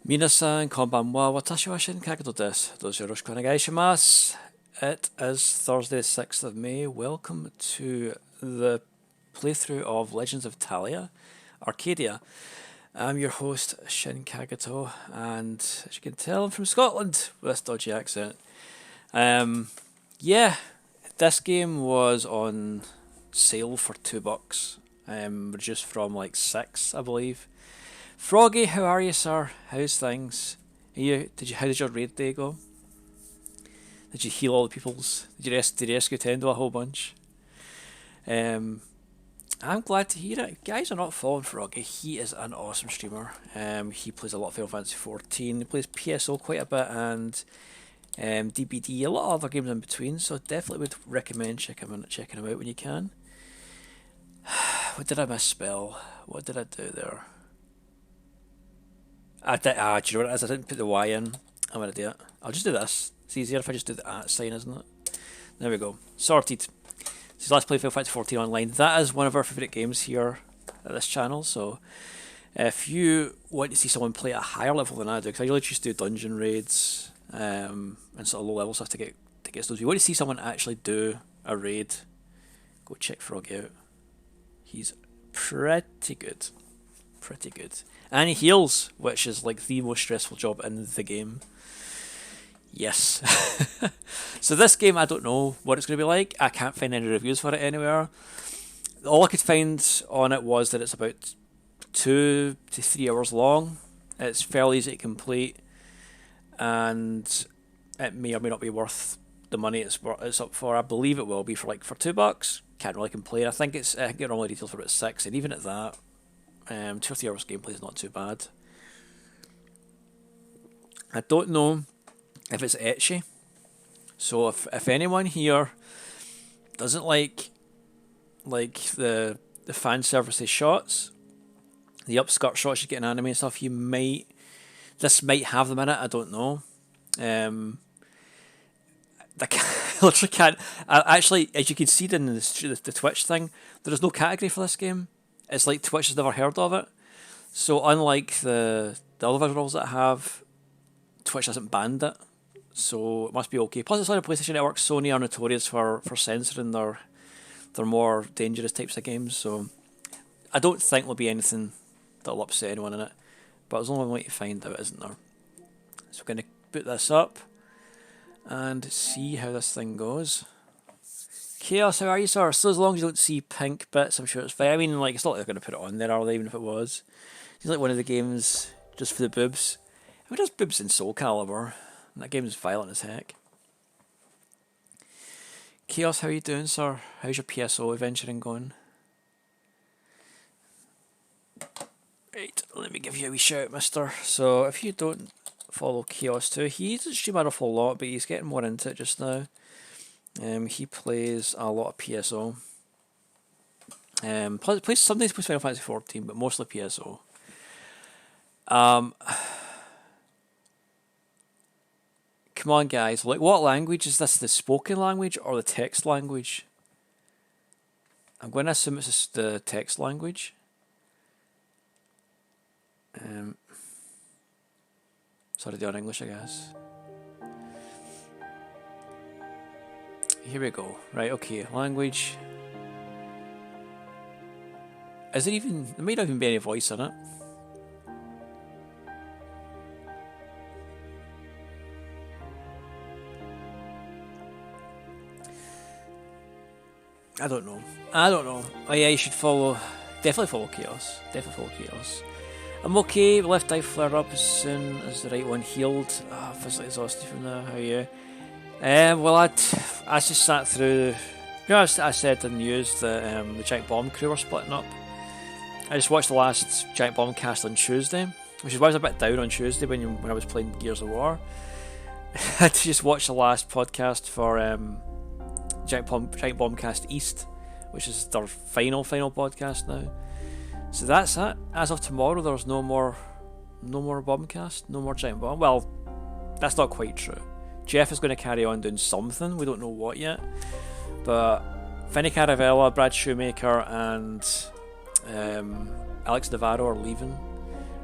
Minasan, konbanwa, watashi wa Shinkaku desu. Dozo yoroshiku onegai shimasu. It is Thursday, 6th of May. Welcome to the playthrough of Legends of Talia, Arcadia. I'm your host, Shin Kagato, and as you can tell, I'm from Scotland with this dodgy accent. Yeah, this game was on sale for $2, reduced from like six, I believe. Froggy, how are you, sir? How's things? How did your raid day go? Did you heal all the peoples? Did you rescue Tendo a whole bunch? Um, I'm glad to hear it. Guys are not following Froggy. He is an awesome streamer. He plays a lot of Final Fantasy 14. He plays PSO quite a bit and DBD, a lot of other games in between. So definitely would recommend checking him out when you can. What did I misspell? What did I do there? Do you know what it is? I didn't put the Y in. I'm gonna do it. I'll just do this. It's easier if I just do the at sign, isn't it? There we go. Sorted. So let's play Final Fantasy 14 online. That is one of our favourite games here at this channel. So if you want to see someone play at a higher level than I do, because I usually just do dungeon raids and sort of low level stuff to get those. If you want to see someone actually do a raid, go check Froggy out. He's pretty good. Pretty good. And he heals, which is like the most stressful job in the game. Yes. So this game, I don't know what it's going to be like. I can't find any reviews for it anywhere. All I could find on it was that it's about 2 to 3 hours long. It's fairly easy to complete, and it may or may not be worth the money it's up for. I believe it will be for $2. Can't really complain. I think I can get normally details for about 6, and even at that, 2 or 3 hours gameplay is not too bad. I don't know if it's ecchi. So if anyone here doesn't like the fan service shots, the upskirt shots you get in anime and stuff, this might have them in it. I don't know. I literally can't. Actually, as you can see in the Twitch thing, there is no category for this game. It's like Twitch has never heard of it. So unlike the other visuals that I have, Twitch hasn't banned it. So it must be okay. Plus it's on a PlayStation Network. Sony are notorious for censoring their more dangerous types of games. So I don't think there'll be anything that'll upset anyone in it. But there's only one way to find out, isn't there? So we're going to boot this up and see how this thing goes. Chaos, how are you, sir? So as long as you don't see pink bits, I'm sure it's fine. I mean, like, it's not like they're going to put it on there, are they, even if it was? It's like one of the games just for the boobs. I mean, there's boobs in Soul Calibur. And that game's violent as heck. Chaos, how you doing, sir? How's your PSO adventuring going? Right, let me give you a wee shout, mister. So, if you don't follow Chaos too, he doesn't stream an awful lot, but he's getting more into it just now. He plays a lot of PSO. Sometimes plays Final Fantasy 14, but mostly PSO. Come on, guys. Like, what language is this? The spoken language or the text language? I'm going to assume it's the text language. Sorry, do it in English, I guess. Here we go. Right, okay. Language. Is there even... There may not even be any voice in it. I don't know. Oh yeah, you should follow... Definitely follow Chaos. I'm okay. Left eye flare up as soon as the right one healed. Physically exhausted from now. How are you? Well, I just sat through... You know, I said in the news that the Giant Bomb crew were splitting up. I just watched the last Giant Bomb cast on Tuesday, which is why I was a bit down on Tuesday when I was playing Gears of War. I had to just watch the last podcast for Giant Bombcast East, which is their final podcast now. So that's it. As of tomorrow, there's no more Bombcast, no more Giant Bomb. Well, that's not quite true. Jeff is going to carry on doing something. We don't know what yet. But Vinny Caravella, Brad Shoemaker, and Alex Navarro are leaving.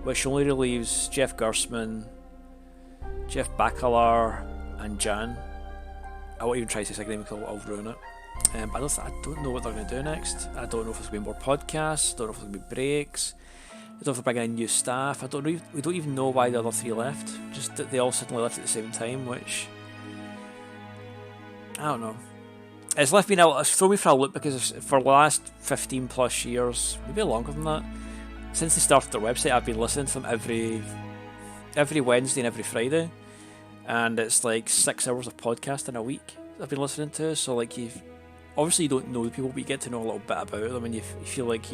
which only relieves Jeff Gersman, Jeff Bakalar, and Jan. I won't even try to say second name because I'll ruin it. But I don't know what they're going to do next. I don't know if there's going to be more podcasts. I don't know if there's going to be breaks. I don't know if they're bringing in new staff. We don't even know why the other three left. Just that they all suddenly left at the same time, which I don't know. It's left me now. It's thrown me for a loop because for the last 15 plus years, maybe longer than that, since they started their website, I've been listening to them every Wednesday and every Friday, and it's like 6 hours of podcasting a week I've been listening to. So like you don't know the people, but you get to know a little bit about them, and you feel like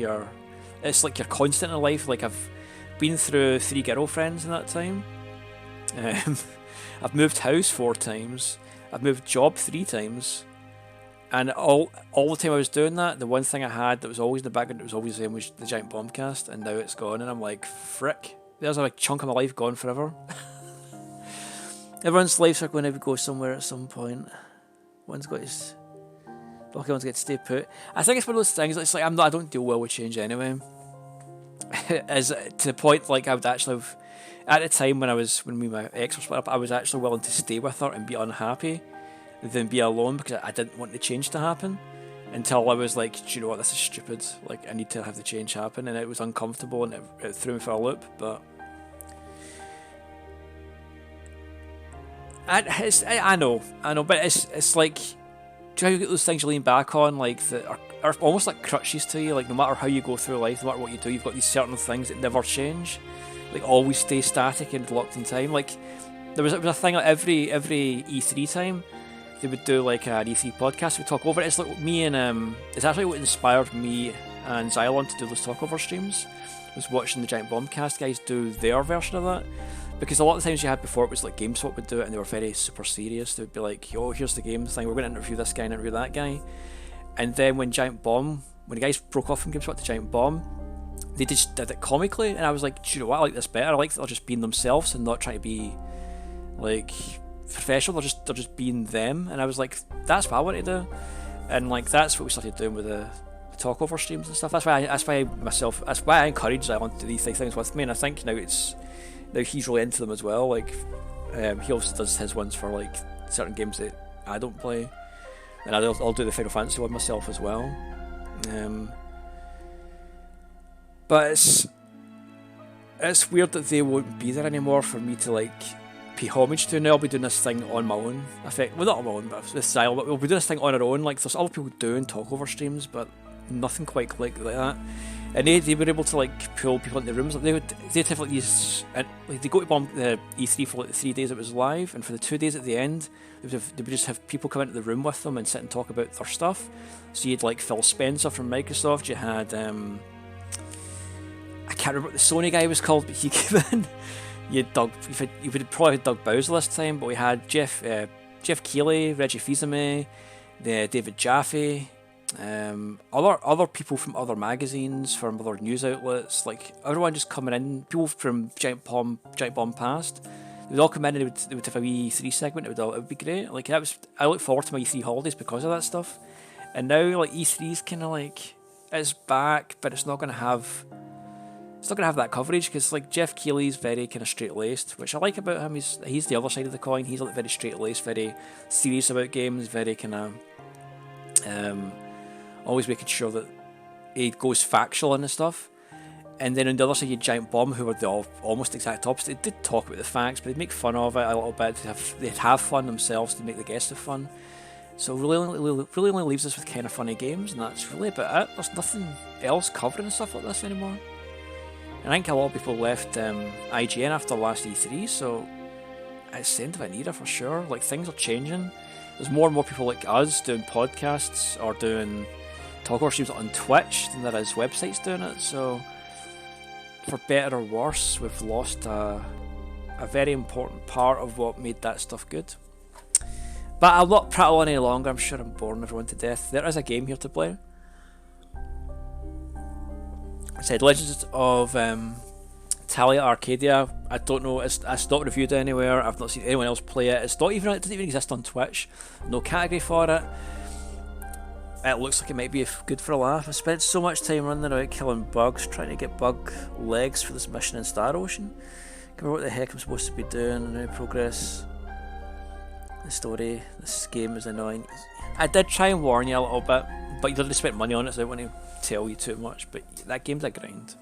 it's like you're constant in life. Like I've been through 3 girlfriends in that time. I've moved house 4 times. I've moved job 3 times. And all the time I was doing that, the one thing I had that was always in the background, it was always the same, was the Giant Bombcast, and now it's gone, and I'm like, frick, there's a chunk of my life gone forever. Everyone's lives are going to go somewhere at some point. One's got his... Lucky one's got to stay put. I think it's one of those things, it's like, I don't deal well with change anyway. As to the point, like, I would actually have... At the time when me and my ex were split up, I was actually willing to stay with her and be unhappy than be alone, because I didn't want the change to happen, until I was like, do you know what, this is stupid, like I need to have the change happen, and it was uncomfortable and it threw me for a loop. But I know, but it's like, do you know how you get those things you lean back on, like that are almost like crutches to you, like no matter how you go through life, no matter what you do, you've got these certain things that never change, like always stay static and locked in time. Like there was a thing like every E3 time they would do like an E3 podcast. We talk over it. It's like me and it's actually what inspired me and Xylon to do those talkover streams. Was watching the Giant Bombcast guys do their version of that, because a lot of the times you had before it was like GameSpot would do it and they were very super serious. They would be like, "Yo, here's the game thing. We're going to interview this guy and interview that guy." And then when the guys broke off from GameSpot to Giant Bomb, they just did it comically, and I was like, "Do you know what? I like this better. I like that they're just being themselves and not trying to be like professional. They're just being them." And I was like, that's what I want to do, and like that's what we started doing with the talkover streams and stuff. That's why I encourage Zion to do these things with me, and I think now he's really into them as well. Like he also does his ones for like certain games that I don't play, and I'll do the Final Fantasy one myself as well. But it's weird that they won't be there anymore for me to like pay homage to. Now I'll be doing this thing on my own. Well, not on my own, but with style. But we'll be doing this thing on our own. Like there's other people doing talkover streams, but nothing quite like that. And they were able to like pull people into the rooms. Like they'd have like these, like they go to the E3 for like the 3 days it was live, and for the 2 days at the end, they would just have people come into the room with them and sit and talk about their stuff. So you had like Phil Spencer from Microsoft. You had I can't remember what the Sony guy was called, but he came in. You would probably had Doug Bowser this time, but we had Jeff Keighley, Reggie Fils-Aimé, David Jaffe, other people from other magazines, from other news outlets, like everyone just coming in. People from Giant Bomb Past, they would all come in and they would have a wee E3 segment. It would be great. Like I look forward to my E3 holidays because of that stuff. And now like E3's kind of like it's back, but it's not going to have that coverage, because like Jeff Keighley's very kind of straight-laced, which I like about him. He's the other side of the coin. He's like very straight-laced, very serious about games, very kind of always making sure that he goes factual and stuff. And then on the other side you had Giant Bomb, who were the almost exact opposite. They did talk about the facts, but they'd make fun of it a little bit. They'd have fun themselves to make the guests have fun. So really only leaves us with kind of funny games, and that's really about it. There's nothing else covering stuff like this anymore. And I think a lot of people left IGN after last E3, so it's the end of an era for sure. Like things are changing. There's more and more people like us doing podcasts or doing talkover streams on Twitch than there is websites doing it. So for better or worse, we've lost a very important part of what made that stuff good. But I'll not prattle on any longer. I'm sure I'm boring everyone to death. There is a game here to play. I said Legends of Talia Arcadia. I don't know. It's not reviewed anywhere. I've not seen anyone else play it. It doesn't even exist on Twitch. No category for it. It looks like it might be good for a laugh. I spent so much time running around killing bugs, trying to get bug legs for this mission in Star Ocean. Remember what the heck I'm supposed to be doing and now progress. The story, this game is annoying. I did try and warn you a little bit, but you'd already spent money on it, so I don't want to tell you too much, but that game's a grind.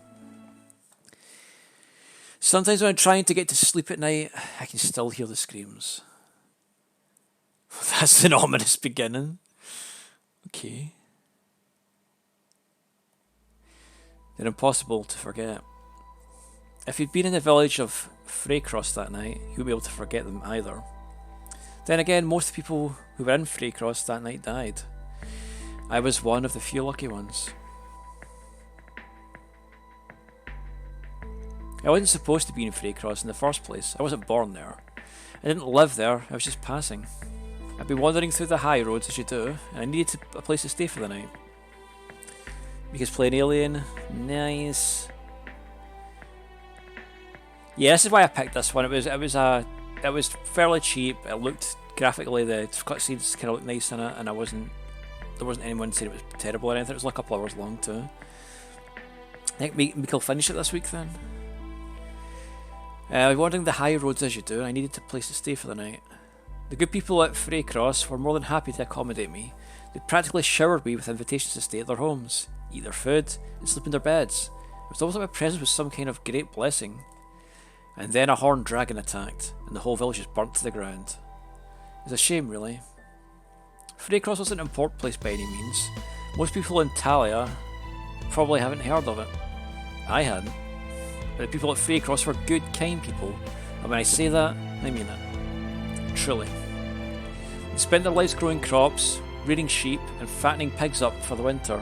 Sometimes when I'm trying to get to sleep at night, I can still hear the screams. That's an ominous beginning. Okay. They're impossible to forget. If you'd been in the village of Freycross that night, you wouldn't be able to forget them either. Then again, most of the people who were in Freycross that night died. I was one of the few lucky ones. I wasn't supposed to be in Freycross in the first place. I wasn't born there. I didn't live there, I was just passing. I'd been wandering through the high roads as you do, and I needed a place to stay for the night. Because playing Alien, nice. Yeah, this is why I picked this one. It was fairly cheap. It looked graphically, the cutscenes kind of looked nice in it, and there wasn't anyone saying it was terrible or anything. It was like a couple hours long too. I think we can finish it this week then. Wandering the high roads as you do, and I needed a place to stay for the night. The good people at Freycross were more than happy to accommodate me. They practically showered me with invitations to stay at their homes, eat their food, and sleep in their beds. It was almost like my presence was some kind of great blessing. And then a horned dragon attacked, and the whole village was burnt to the ground. It's a shame, really. Freycross wasn't an important place by any means. Most people in Talia probably haven't heard of it. I hadn't. But the people at Freycross were good, kind people, and when I say that, I mean it. Truly. They spent their lives growing crops, rearing sheep, and fattening pigs up for the winter.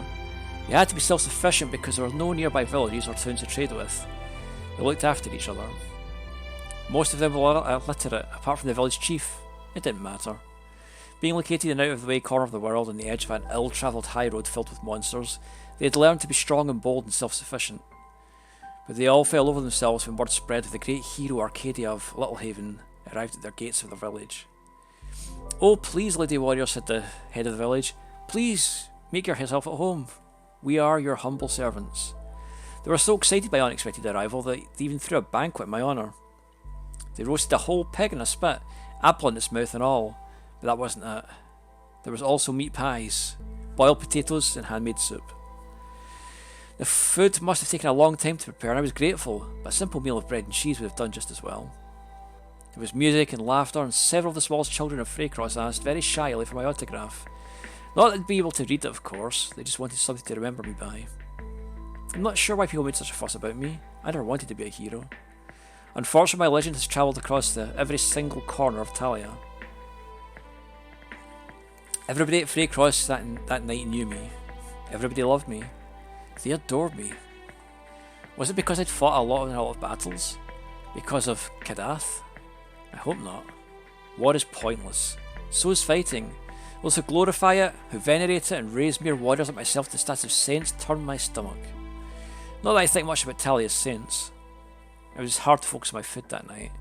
They had to be self-sufficient because there were no nearby villages or towns to trade with. They looked after each other. Most of them were illiterate, apart from the village chief. It didn't matter. Being located in an out-of-the-way corner of the world on the edge of an ill-travelled high road filled with monsters, they had learned to be strong and bold and self-sufficient. But they all fell over themselves when word spread of the great hero Arcadia of Littlehaven arrived at their gates of the village. "Oh, please, Lady Warrior," said the head of the village. "Please, make yourself at home. We are your humble servants." They were so excited by unexpected arrival that they even threw a banquet in my honour. They roasted a whole pig in a spit, apple in its mouth and all, but that wasn't it. There was also meat pies, boiled potatoes and handmade soup. The food must have taken a long time to prepare and I was grateful, but a simple meal of bread and cheese would have done just as well. There was music and laughter, and several of the smallest children of Freycross asked very shyly for my autograph. Not that they'd be able to read it, of course, they just wanted something to remember me by. I'm not sure why people made such a fuss about me. I never wanted to be a hero. Unfortunately, my legend has travelled across every single corner of Talia. Everybody at Freycross that night knew me. Everybody loved me. They adored me. Was it because I'd fought a lot of battles? Because of Kadath? I hope not. War is pointless. So is fighting. Those who glorify it, who venerate it and raise mere warriors like myself to the status of saints turn my stomach. Not that I think much about Talia's saints. It was hard to focus on my food that night.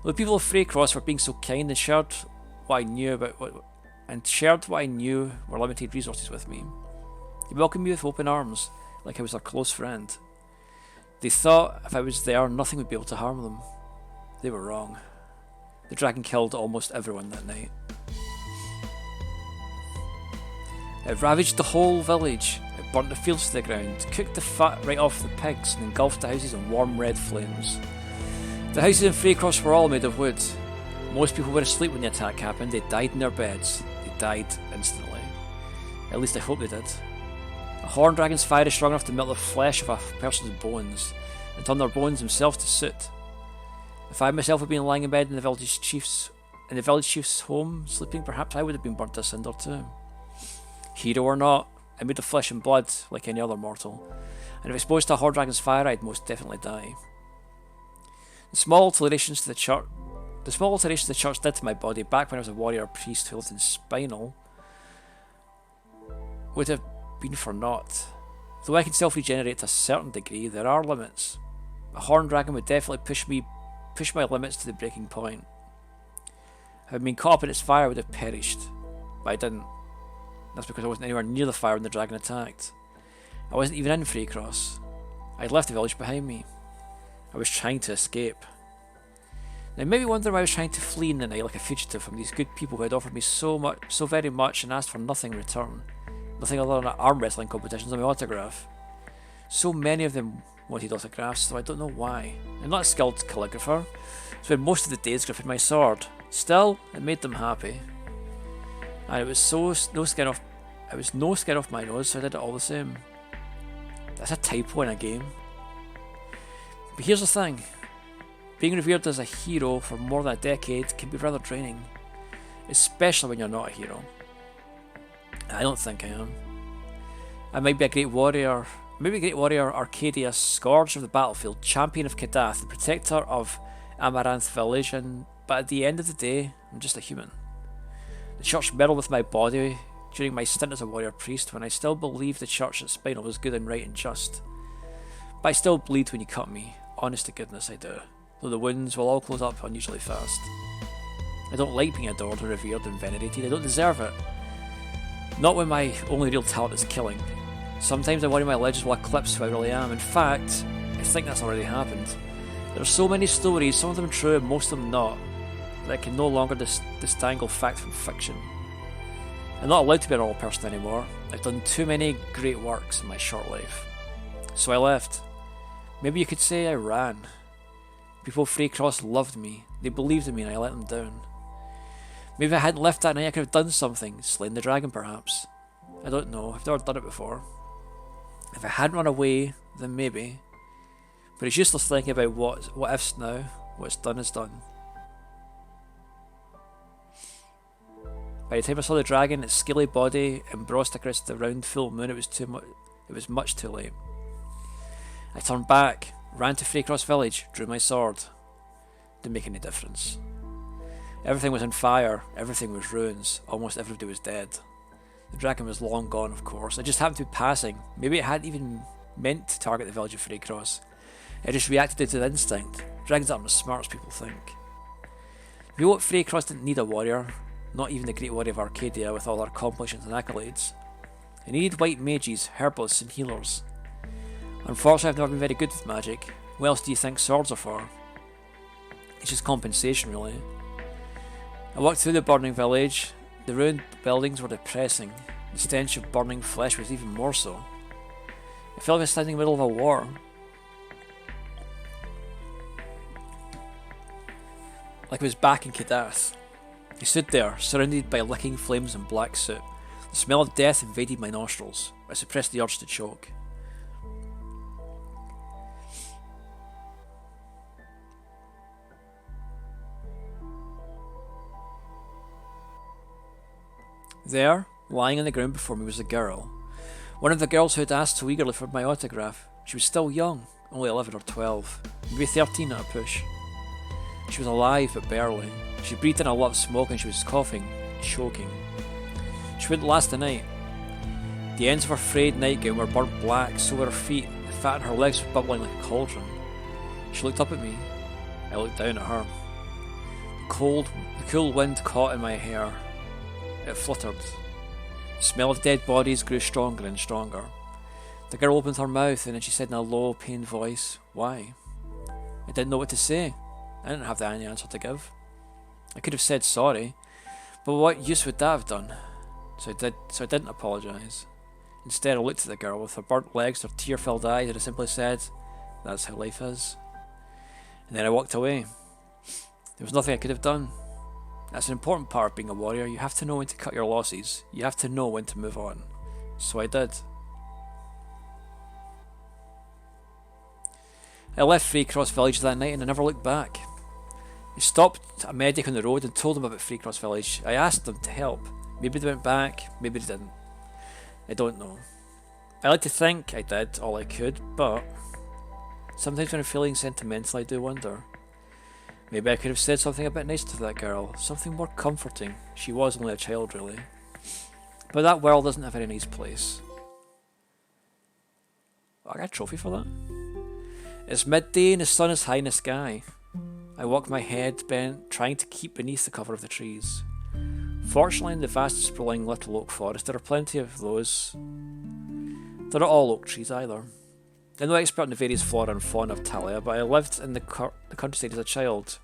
The people of Freycross were being so kind and shared what I knew were limited resources with me. They welcomed me with open arms, like I was their close friend. They thought if I was there, nothing would be able to harm them. They were wrong. The dragon killed almost everyone that night. It ravaged the whole village. It burnt the fields to the ground, cooked the fat right off the pigs, and engulfed the houses in warm red flames. The houses in Freycross were all made of wood. Most people were asleep when the attack happened. They died in their beds. They died instantly. At least I hope they did. A horned dragon's fire is strong enough to melt the flesh of a person's bones, and turn their bones themselves to soot. If I myself had been lying in bed in the village chief's home, sleeping, perhaps I would have been burnt to cinder too. Hero or not, I made of flesh and blood like any other mortal, and if exposed to a horned dragon's fire, I'd most definitely die. The small alterations the church did to my body back when I was a warrior priest who lived in Spinal would have been for naught. Though I can self-regenerate to a certain degree, there are limits. A horned dragon would definitely push my limits to the breaking point. Had I been caught up in its fire, I would have perished, but I didn't. That's because I wasn't anywhere near the fire when the dragon attacked. I wasn't even in Freycross. I'd left the village behind me. I was trying to escape. Now, maybe wonder why I was trying to flee in the night like a fugitive from these good people who had offered me so very much, and asked for nothing in return. Nothing other than arm wrestling competitions and my autograph. So many of them wanted autographs, so I don't know why. I'm not a skilled calligrapher, so I spent most of the days gripping my sword. Still, it made them happy. And it was no skin off my nose, so I did it all the same. That's a typo in a game. But here's the thing. Being revered as a hero for more than a decade can be rather draining. Especially when you're not a hero. I don't think I am. I might be a great warrior. Maybe a great warrior, Arcadia, Scourge of the battlefield, champion of Kadath, the protector of Amaranth Village, but at the end of the day, I'm just a human. The church meddled with my body during my stint as a warrior priest when I still believed the church at Spinal was good and right and just. But I still bleed when you cut me, honest to goodness I do, though the wounds will all close up unusually fast. I don't like being adored or revered and venerated, I don't deserve it. Not when my only real talent is killing. Sometimes I worry my legends will eclipse who I really am. In fact, I think that's already happened. There are so many stories, some of them true and most of them not, that I can no longer disentangle fact from fiction. I'm not allowed to be a normal person anymore. I've done too many great works in my short life. So I left. Maybe you could say I ran. People of Freycross loved me. They believed in me and I let them down. Maybe if I hadn't left that night I could have done something. Slain the dragon perhaps. I don't know. I've never done it before. If I hadn't run away, then maybe. But it's useless thinking about what ifs now. What's done is done. By the time I saw the dragon, its scaly body embossed across the round full moon, it was much too late. I turned back, ran to Freycross village, drew my sword. Didn't make any difference. Everything was on fire, everything was ruins, almost everybody was dead. The dragon was long gone, of course. It just happened to be passing. Maybe it hadn't even meant to target the village of Freycross. It just reacted to the instinct. Dragons aren't as smart as people think. You know what? Freycross didn't need a warrior. Not even the great warrior of Arcadia with all her accomplishments and accolades. It needed white mages, herbalists and healers. Unfortunately, I've never been very good with magic. What else do you think swords are for? It's just compensation, really. I walked through the burning village. The ruined buildings were depressing. The stench of burning flesh was even more so. I felt like I was standing in the middle of a war. Like I was back in Kadath. I stood there, surrounded by licking flames and black soot. The smell of death invaded my nostrils. I suppressed the urge to choke. There, lying on the ground before me, was a girl. One of the girls who had asked so eagerly for my autograph. She was still young, only 11 or 12, maybe 13 at a push. She was alive, but barely. She breathed in a lot of smoke and she was coughing, choking. She wouldn't last the night. The ends of her frayed nightgown were burnt black, so were her feet. The fat on her legs was bubbling like a cauldron. She looked up at me. I looked down at her. The cool wind caught in my hair. It fluttered. The smell of dead bodies grew stronger and stronger. The girl opened her mouth and then she said in a low, pained voice, "Why?" I didn't know what to say. I didn't have any answer to give. I could have said sorry, but what use would that have done? So I didn't apologise. Instead I looked at the girl with her burnt legs, her tear-filled eyes, and I simply said, "That's how life is." And then I walked away. There was nothing I could have done. That's an important part of being a warrior. You have to know when to cut your losses. You have to know when to move on. So I did. I left Freycross village that night and I never looked back. I stopped a medic on the road and told him about Freycross village. I asked them to help. Maybe they went back, maybe they didn't. I don't know. I like to think I did all I could, but sometimes when I'm feeling sentimental I do wonder. Maybe I could have said something a bit nicer to that girl, something more comforting. She was only a child, really. But that world isn't a very nice place. Oh, I got a trophy for that. It's midday and the sun is high in the sky. I walk my head bent, trying to keep beneath the cover of the trees. Fortunately, in the vast sprawling little oak forest, there are plenty of those. They're not all oak trees either. I'm no expert in the various flora and fauna of Talia, but I lived in the countryside as a child,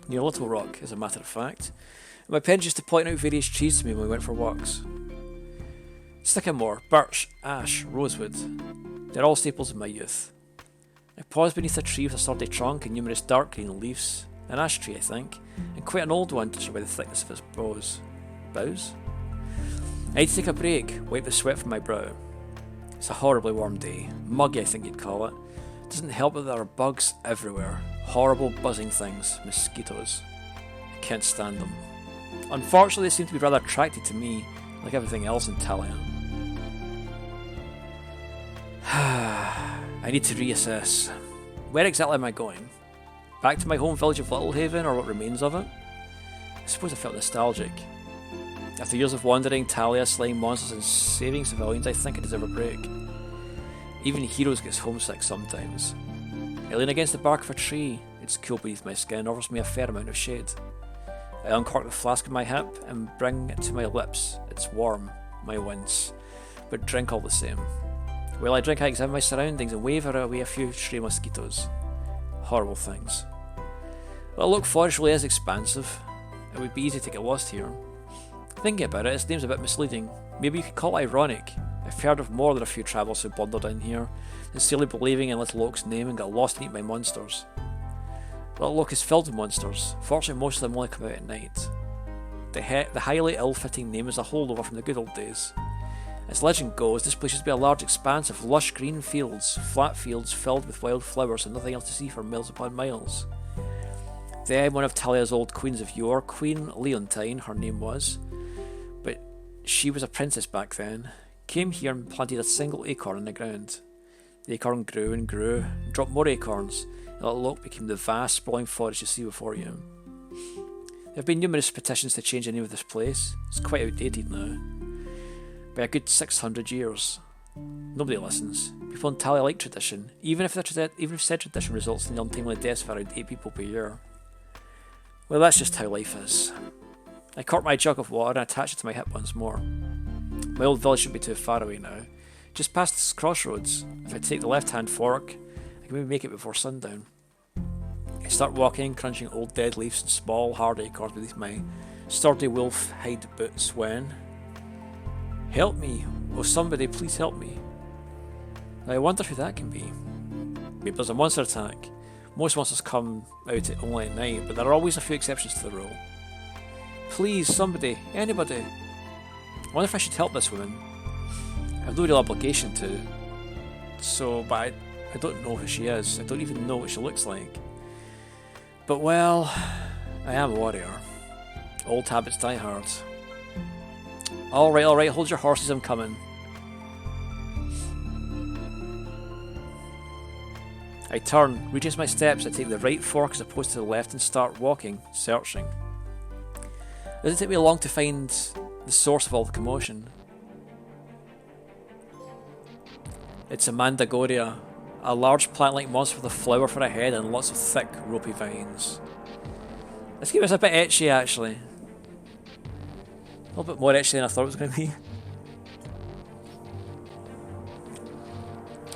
near Little Rock, as a matter of fact. And my parents used to point out various trees to me when we went for walks. Sycamore, birch, ash, rosewood. They're all staples of my youth. I paused beneath a tree with a sturdy trunk and numerous dark green leaves. An ash tree, I think, and quite an old one to show by the thickness of its boughs. Boughs? I need to take a break, wipe the sweat from my brow. It's a horribly warm day. Muggy, I think you'd call it. It doesn't help that there are bugs everywhere. Horrible buzzing things. Mosquitoes. I can't stand them. Unfortunately, they seem to be rather attracted to me, like everything else in Talia. I need to reassess. Where exactly am I going? Back to my home village of Littlehaven, or what remains of it? I suppose I felt nostalgic. After years of wandering, Talia, slaying monsters and saving civilians, I think I deserve a break. Even heroes get homesick sometimes. I lean against the bark of a tree. It's cool beneath my skin and offers me a fair amount of shade. I uncork the flask in my hip and bring it to my lips. It's warm, my wince, but drink all the same. While I drink, I examine my surroundings and wave away a few stray mosquitoes. Horrible things. Well, look, forest really is expansive. It would be easy to get lost here. Thinking about it, its name's a bit misleading. Maybe you could call it ironic. I've heard of more than a few travellers who blundered in here, sincerely believing in Little Oak's name and got lost and eaten by monsters. Little Oak is filled with monsters. Fortunately, most of them only come out at night. The highly ill-fitting name is a holdover from the good old days. As legend goes, this place used to be a large expanse of lush green fields, flat fields filled with wild flowers and nothing else to see for miles upon miles. Then one of Talia's old queens of yore, Queen Leontine, her name was, but she was a princess back then, came here and planted a single acorn in the ground. The acorn grew and grew, and dropped more acorns, and Little Oak became the vast, sprawling forest you see before you. There have been numerous petitions to change the name of this place. It's quite outdated now. By a good 600 years. Nobody listens. People in Talia like tradition, even if said tradition results in the untimely deaths of around 8 people per year. Well, that's just how life is. I cork my jug of water and attach it to my hip once more. My old village shouldn't be too far away now. Just past this crossroads. If I take the left-hand fork, I can maybe make it before sundown. I start walking, crunching old dead leaves and small, hard acorns beneath my sturdy wolf hide boots when... Help me! Oh, somebody, please help me. Now, I wonder who that can be. Maybe there's a monster attack. Most monsters come out only at night, but there are always a few exceptions to the rule. Please, somebody, anybody. I wonder if I should help this woman. I have no real obligation to. But I don't know who she is. I don't even know what she looks like. But well, I am a warrior. Old habits die hard. Alright, hold your horses, I'm coming. I turn, retrace my steps, I take the right fork as opposed to the left and start walking, searching. It doesn't take me long to find the source of all the commotion. It's a mandragoria, a large plant-like monster with a flower for a head and lots of thick, ropey vines. This game is a bit etchy, actually. A little bit more etchy than I thought it was going to be.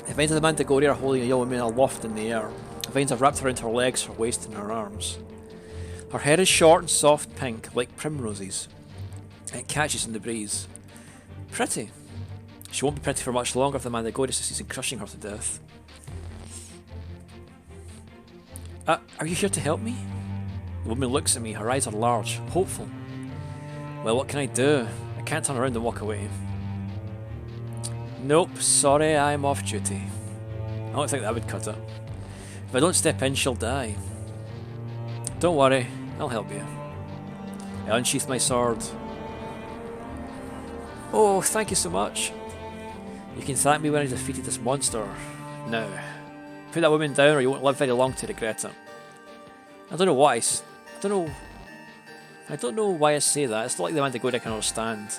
The vines of the mandragoria are holding a young woman aloft in the air. The vines are wrapped around her legs, her waist and her arms. Her hair is short and soft pink, like primroses. It catches in the breeze. Pretty. She won't be pretty for much longer if the mandragoria succeeds in crushing her to death. Are you here to help me? The woman looks at me, her eyes are large, hopeful. Well, what can I do? I can't turn around and walk away. Nope, sorry, I'm off duty. I don't think that would cut it. If I don't step in, she'll die. Don't worry, I'll help you. I unsheath my sword. Oh, thank you so much. You can thank me when I defeated this monster. Now, put that woman down or you won't live very long to regret it. I don't know why. I don't know why I say that. It's not like the mandragoria can understand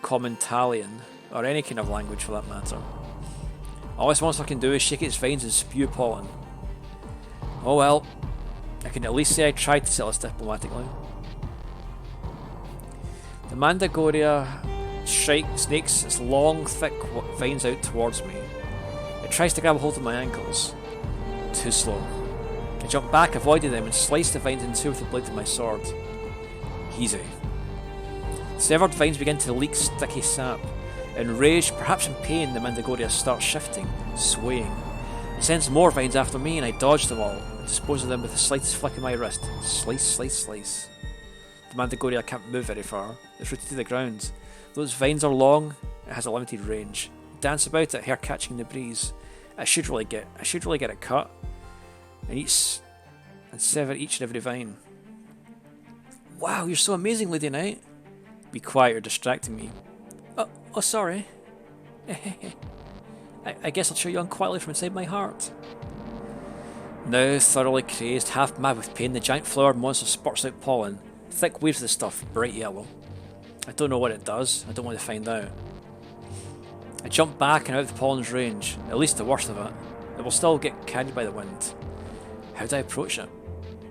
common Talian, or any kind of language for that matter. All this monster can do is shake its vines and spew pollen. Oh well, I can at least say I tried to settle this diplomatically. The Mandragoria snakes its long, thick vines out towards me. It tries to grab a hold of my ankles. Too slow. I jump back, avoided them, and sliced the vines in two with the blade of my sword. Easy. The severed vines begin to leak sticky sap. Enraged, perhaps in pain, the Mandragoria starts shifting, swaying. It sends more vines after me, and I dodge them all, and dispose of them with the slightest flick of my wrist. Slice, slice, slice. The Mandragoria can't move very far. It's rooted to the ground. Though its vines are long, it has a limited range. I dance about it, hair catching in the breeze. I should really get it cut, and sever each and every vine. Wow, you're so amazing, Lady Knight. Be quiet, you're distracting me. Oh, sorry. I guess I'll cheer you on quietly from inside my heart. Now, thoroughly crazed, half mad with pain, the giant flower monster spurts out pollen. Thick waves of the stuff, bright yellow. I don't know what it does, I don't want to find out. I jump back and out of the pollen's range, at least the worst of it. It will still get carried by the wind. How do I approach it?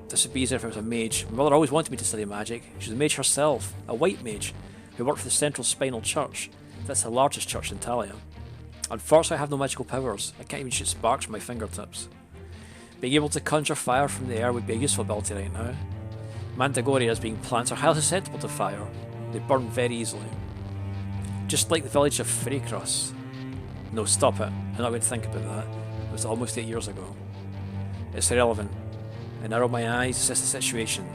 This would be easier if I was a mage. My mother always wanted me to study magic. She was a mage herself, a white mage, who worked for the Central Spinal Church. That's the largest church in Talia. Unfortunately, I have no magical powers. I can't even shoot sparks from my fingertips. Being able to conjure fire from the air would be a useful ability right now. Mandragorias, being plants, are highly susceptible to fire. They burn very easily. Just like the village of Freycross. No, stop it. I'm not going to think about that. It was almost 8 years ago. It's irrelevant. I narrow my eyes, assess the situation.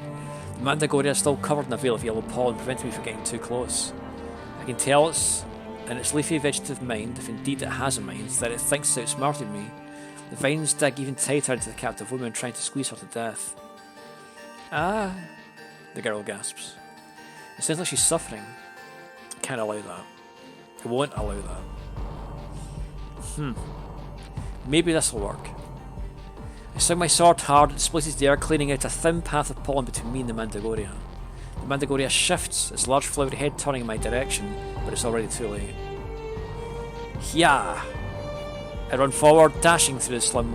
The Mandragoria is still covered in a veil of yellow pollen, preventing me from getting too close. I can tell it's in its leafy vegetative mind, if indeed it has a mind, that it thinks it's outsmarted me. The vines dig even tighter into the captive woman, trying to squeeze her to death. Ah, the girl gasps. It sounds like she's suffering. I can't allow that. I won't allow that. Maybe this will work. I swing my sword hard and splices the air, clearing out a thin path of pollen between me and the Mandragoria. The Mandragoria shifts, its large flowery head turning in my direction, but it's already too late. Hyah! I run forward, dashing through the slim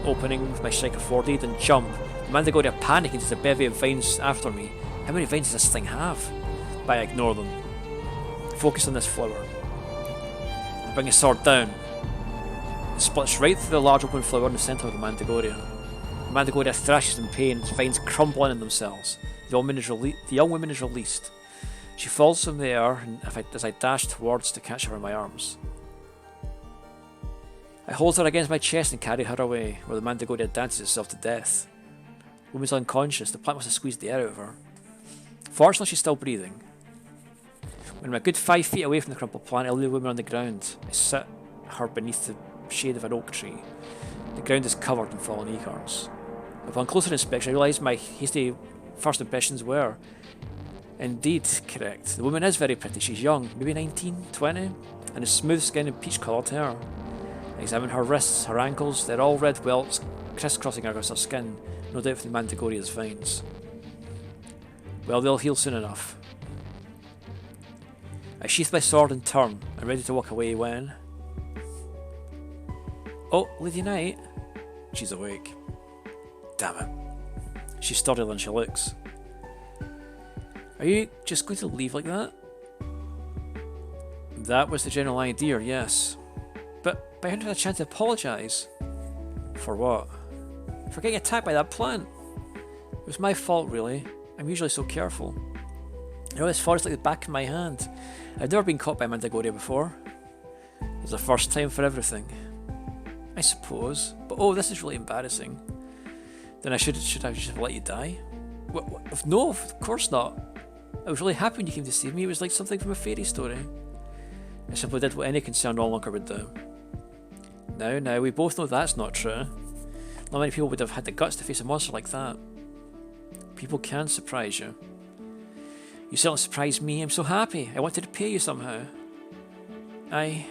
opening with my strike of 4D, then jump. The Mandragoria panicking as a bevy of vines after me. How many vines does this thing have? But I ignore them. Focus on this flower. I bring a sword down. It splits right through the large open flower in the centre of the Mandragoria. The Mandragoria thrashes in pain, its vines crumble in on themselves. The young woman is released. She falls from the air as I dash towards to catch her in my arms. I hold her against my chest and carry her away, where the Mandragoria dances itself to death. The woman's unconscious, the plant must have squeezed the air out of her. Fortunately, she's still breathing. When I'm a good 5 feet away from the crumpled plant, I lay the woman on the ground. I sit her beneath the shade of an oak tree. The ground is covered in fallen acorns. Upon closer inspection, I realised my hasty first impressions were indeed correct. The woman is very pretty. She's young, maybe 19, 20, and has smooth skin and peach-coloured hair. I examine her wrists, her ankles. They're all red welts crisscrossing across her skin, no doubt from the Mandragoria's vines. Well, they'll heal soon enough. I sheath my sword and turn. I'm ready to walk away when... Oh, Lady Knight. She's awake. Damn it. She's sturdier than she looks. Are you just going to leave like that? That was the general idea, yes. But I hadn't had a chance to apologise. For what? For getting attacked by that plant. It was my fault, really. I'm usually so careful. I know this forest like the back of my hand. I've never been caught by Mandragoria before. It was the first time for everything. I suppose. But oh, this is really embarrassing. Then I should I just have let you die? What? No, of course not. I was really happy when you came to save me. It was like something from a fairy story. I simply did what any concerned onlooker would do. Now, we both know that's not true. Not many people would have had the guts to face a monster like that. People can surprise you. You certainly surprised me. I'm so happy. I wanted to pay you somehow. The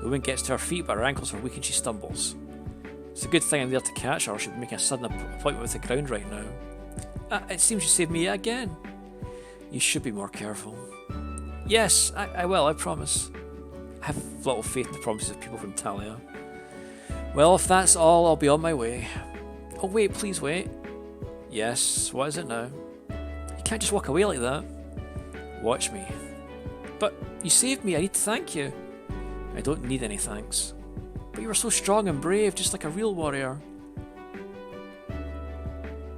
woman gets to her feet, but her ankles are weak and she stumbles. It's a good thing I'm there to catch her, or she'd be making a sudden appointment with the ground right now. It seems you saved me yet again. You should be more careful. Yes, I will, I promise. I have little faith in the promises of people from Talia. Well, if that's all, I'll be on my way. Oh wait, please wait. Yes, what is it now? You can't just walk away like that. Watch me. But you saved me, I need to thank you. I don't need any thanks. But you were so strong and brave, just like a real warrior.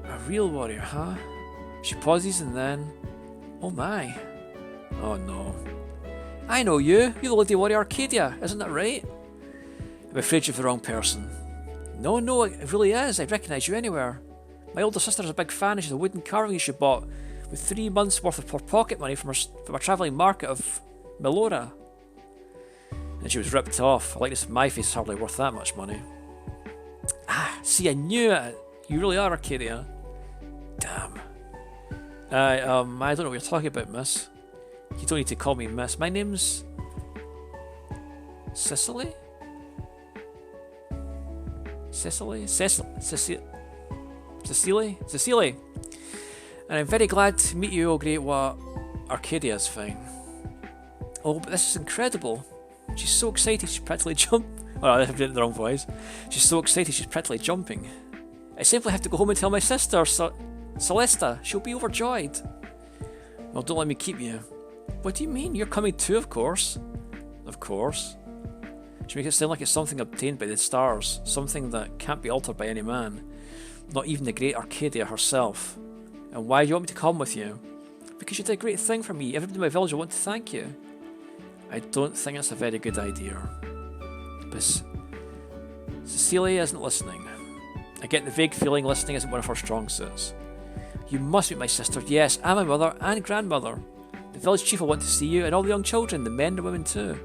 A real warrior, huh? She pauses and then... Oh my. Oh no. I know you. You're the Lady Warrior Arcadia, isn't that right? I'm afraid you're the wrong person. No, it really is. I'd recognise you anywhere. My older sister's a big fan of the wooden carvings she bought with 3 months' worth of her pocket money from a travelling market of Melora. And she was ripped off. I like this, my face is hardly worth that much money. Ah, see, I knew it. You really are Arcadia. Damn. I don't know what you're talking about, miss. You don't need to call me miss. My name's... Cecily? Cecily? Cecily? And I'm very glad to meet you, oh great what... Arcadia's fine. Oh, but this is incredible. She's so excited she's practically jumping. Oh, I have done the wrong voice. She's so excited she's practically jumping. I simply have to go home and tell my sister, Celesta. She'll be overjoyed. Well, don't let me keep you. What do you mean? You're coming too, of course. Of course. She makes it sound like it's something obtained by the stars, something that can't be altered by any man, not even the great Arcadia herself. And why do you want me to come with you? Because you did a great thing for me. Everybody in my village will want to thank you. I don't think it's a very good idea. But Cecilia isn't listening. I get the vague feeling listening isn't one of her strong suits. You must meet my sister, yes, and my mother and grandmother. The village chief will want to see you, and all the young children, the men and the women too.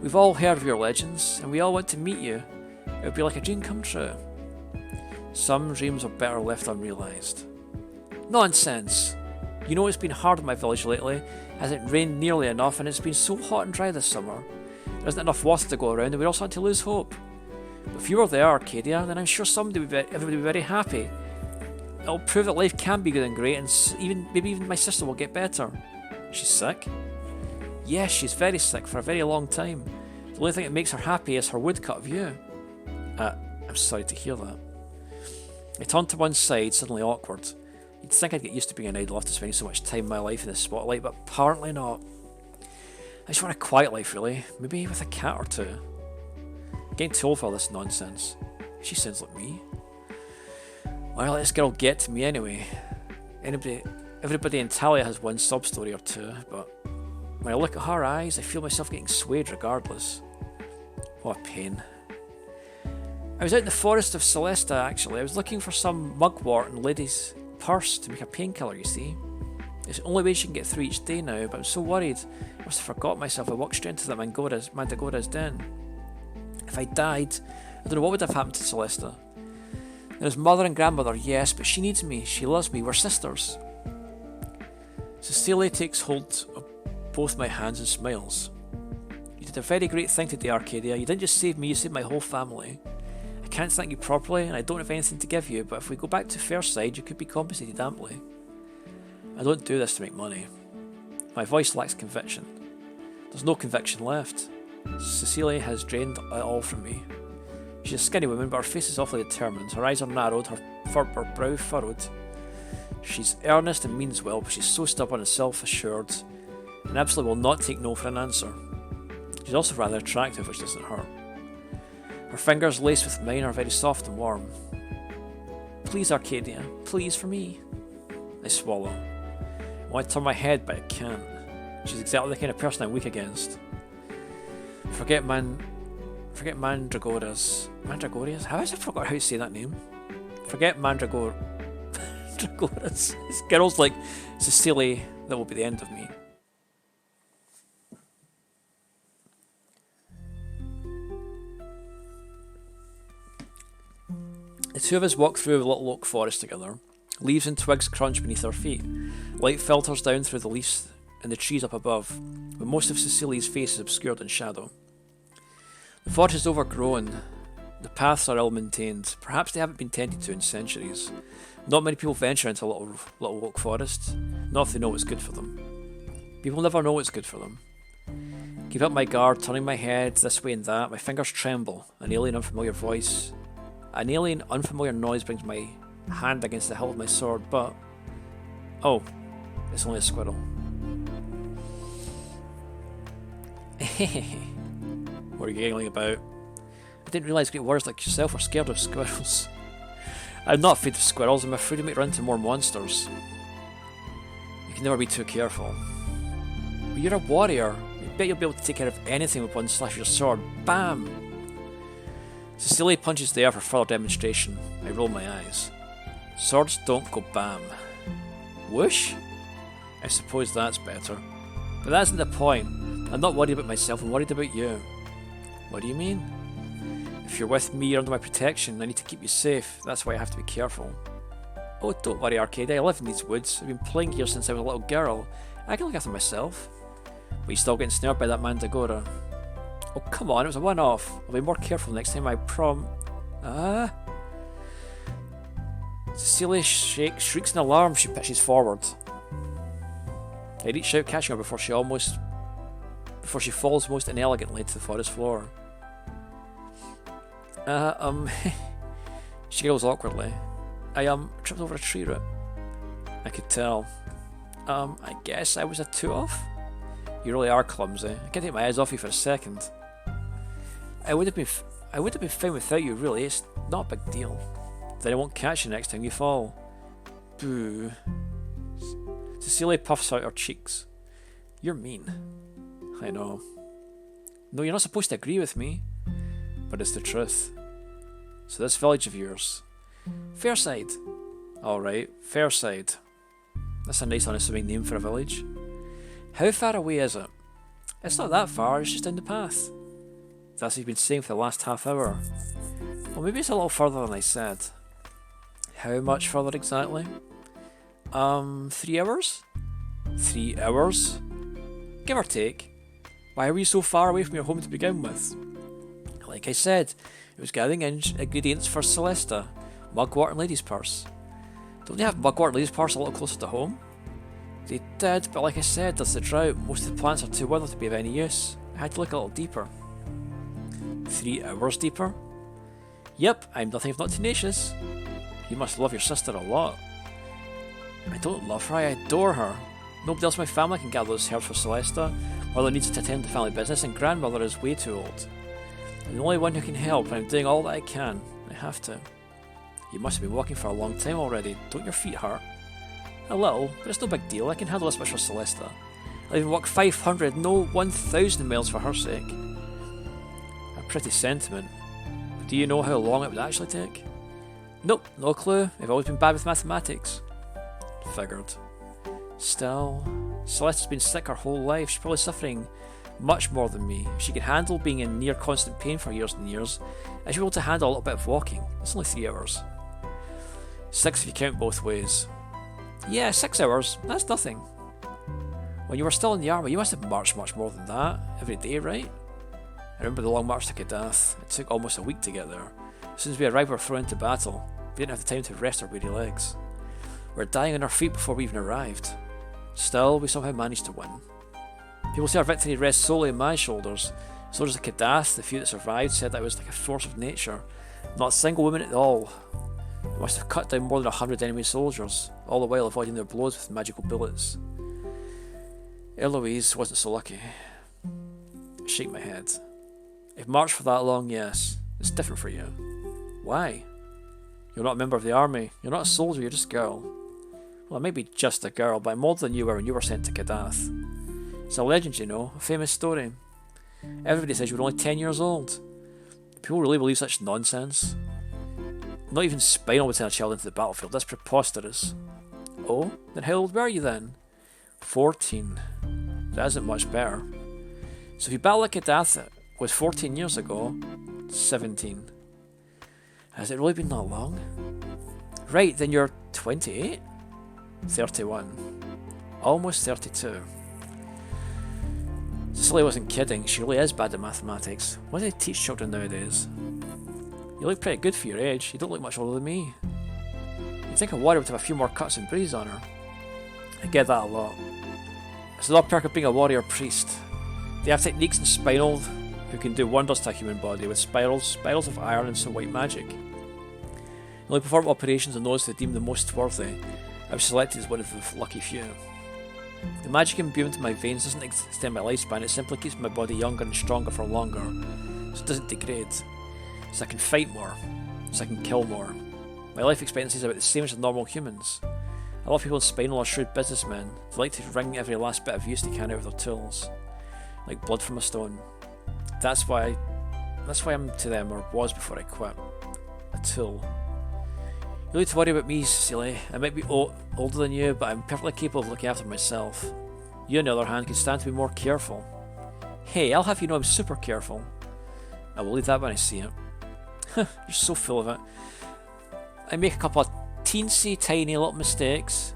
We've all heard of your legends, and we all want to meet you. It would be like a dream come true. Some dreams are better left unrealised. Nonsense! You know it's been hard in my village lately. It hasn't rained nearly enough, and it's been so hot and dry this summer. There isn't enough water to go around, and we're all starting to lose hope. But if you were there, Arcadia, then I'm sure everybody would be very happy. It'll prove that life can be good and great, and maybe even my sister will get better. She's sick? Yes, she's very sick for a very long time. The only thing that makes her happy is her woodcut of you. I'm sorry to hear that. I turned to one side, suddenly awkward. You'd think I'd get used to being an idol after spending so much time in my life in the spotlight, but apparently not. I just want a quiet life, really. Maybe with a cat or two. I'm getting too old for all this nonsense. She sounds like me. Why don't this girl get to me anyway? Everybody in Talia has one sub-story or two, but when I look at her eyes, I feel myself getting swayed regardless. What a pain. I was out in the forest of Celesta, actually. I was looking for some mugwort and lady's purse to make a painkiller, you see. It's the only way she can get through each day now, but I'm so worried. I must have forgot myself. I walked straight into that Mandragora's den. If I died, I don't know what would have happened to Celesta. There's mother and grandmother, yes, but she needs me. She loves me. We're sisters. Cecilia takes hold of both my hands and smiles. You did a very great thing today, Arcadia. You didn't just save me, you saved my whole family. I can't thank you properly, and I don't have anything to give you, but if we go back to Fairside, you could be compensated amply. I don't do this to make money. My voice lacks conviction. There's no conviction left. Cecilia has drained it all from me. She's a skinny woman, but her face is awfully determined. Her eyes are narrowed, her brow furrowed. She's earnest and means well, but she's so stubborn and self-assured, and absolutely will not take no for an answer. She's also rather attractive, which doesn't hurt. Her fingers laced with mine are very soft and warm. Please, Arcadia, please, for me. I swallow. I want to turn my head, but I can't. She's exactly the kind of person I'm weak against. Forget Mandragoras. Mandragoras? How has I forgot how to say that name? Forget Mandragoras. This girl's like Cecilia, that will be the end of me. The two of us walk through a little oak forest together. Leaves and twigs crunch beneath our feet. Light filters down through the leaves and the trees up above, but most of Cecilia's face is obscured in shadow. The forest is overgrown. The paths are ill-maintained. Perhaps they haven't been tended to in centuries. Not many people venture into a little oak forest, not if they know what's good for them. People never know what's good for them. Keep up my guard, turning my head this way and that. My fingers tremble. An alien, unfamiliar noise brings my hand against the hilt of my sword, but... Oh, it's only a squirrel. What are you giggling about? I didn't realise great warriors like yourself were scared of squirrels. I'm not afraid of squirrels, I'm afraid they might run into more monsters. You can never be too careful. But you're a warrior. I bet you'll be able to take care of anything with one slash of your sword. Bam! Cecilia punches the air for further demonstration. I roll my eyes. Swords don't go bam. Whoosh? I suppose that's better. But that isn't the point. I'm not worried about myself, I'm worried about you. What do you mean? If you're with me, you're under my protection, I need to keep you safe. That's why I have to be careful. Oh, don't worry, Arcadia, I live in these woods. I've been playing here since I was a little girl. I can look after myself. But you're still getting snared by that mandragora. Oh, come on, it was a one-off. I'll be more careful next time, I Cecilia shrieks in alarm. She pitches forward. I reach out, catching her before she falls most inelegantly to the forest floor. She giggles awkwardly. I tripped over a tree root. I could tell. I guess I was a two-off? You really are clumsy. I can't take my eyes off you for a second. I would have been fine without you, really. It's not a big deal. Then I won't catch you next time you fall. Boo. Cecilia puffs out her cheeks. You're mean. I know. No, you're not supposed to agree with me. But it's the truth. So this village of yours. Fairside. Alright, Fairside. That's a nice unassuming name for a village. How far away is it? It's not that far, it's just down the path. That's what you've been saying for the last half hour. Well, maybe it's a little further than I said. How much further exactly? 3 hours? 3 hours? Give or take. Why were you so far away from your home to begin with? Like I said, it was gathering ingredients for Celesta, mugwort and lady's purse. Don't they have mugwort and lady's purse a little closer to home? They did, but like I said, there's the drought. Most of the plants are too withered to be of any use. I had to look a little deeper. 3 hours deeper? Yep, I'm nothing if not tenacious. You must love your sister a lot. I don't love her, I adore her. Nobody else in my family can gather those herbs for Celesta. Mother needs to attend to family business and grandmother is way too old. I'm the only one who can help and I'm doing all that I can. I have to. You must have been walking for a long time already. Don't your feet hurt? A little, but it's no big deal. I can handle this much for Celesta. I'll even walk 500, no 1,000 miles for her sake. A pretty sentiment. But do you know how long it would actually take? Nope, no clue. I've always been bad with mathematics. Figured. Still, Celeste's been sick her whole life. She's probably suffering much more than me. If she could handle being in near constant pain for years and years, I should be able to handle a little bit of walking. It's only 3 hours. 6 if you count both ways. Yeah, 6 hours. That's nothing. When you were still in the army, you must have marched much more than that. Every day, right? I remember the long march to Kadath. It took almost a week to get there. As soon as we arrived, we were thrown into battle. We didn't have the time to rest our weary legs. We were dying on our feet before we even arrived. Still, we somehow managed to win. People say our victory rests solely on my shoulders. Soldiers of Kadath, the few that survived, said that I was like a force of nature. Not a single woman at all. I must have cut down more than 100 enemy soldiers, all the while avoiding their blows with magical bullets. Eloise wasn't so lucky. I shake my head. I've marched for that long, yes. It's different for you. Why? You're not a member of the army. You're not a soldier, you're just a girl. Well, I may be just a girl, but I'm older than you were when you were sent to Kadath. It's a legend, you know, a famous story. Everybody says you were only 10 years old. People really believe such nonsense. Not even Spinal would send a child into the battlefield. That's preposterous. Oh? Then how old were you then? 14. That isn't much better. So if you battle at Kadath was 14 years ago, 17. Has it really been that long? Right, then you're 28? 31. Almost 32. Cecilia wasn't kidding, she really is bad at mathematics. What do they teach children nowadays? You look pretty good for your age, you don't look much older than me. You'd think a warrior would have a few more cuts and bruises on her. I get that a lot. It's the perk of being a warrior priest. They have techniques in Spinal who can do wonders to a human body with spirals of iron and some white magic. They only perform operations on those they deem the most worthy. I was selected as one of the lucky few. The magic imbued into my veins doesn't extend my lifespan, it simply keeps my body younger and stronger for longer, so it doesn't degrade. So I can fight more, so I can kill more. My life expectancy is about the same as normal humans. A lot of people in Spinal are shrewd businessmen. They like to wring every last bit of use they can out of their tools, like blood from a stone. That's why I'm to them, or was before I quit. A tool. You don't need to worry about me, Cecilia. I might be older than you, but I'm perfectly capable of looking after myself. You, on the other hand, can stand to be more careful. Hey, I'll have you know I'm super careful. I will believe that when I see it. You're so full of it. I make a couple of teensy tiny little mistakes,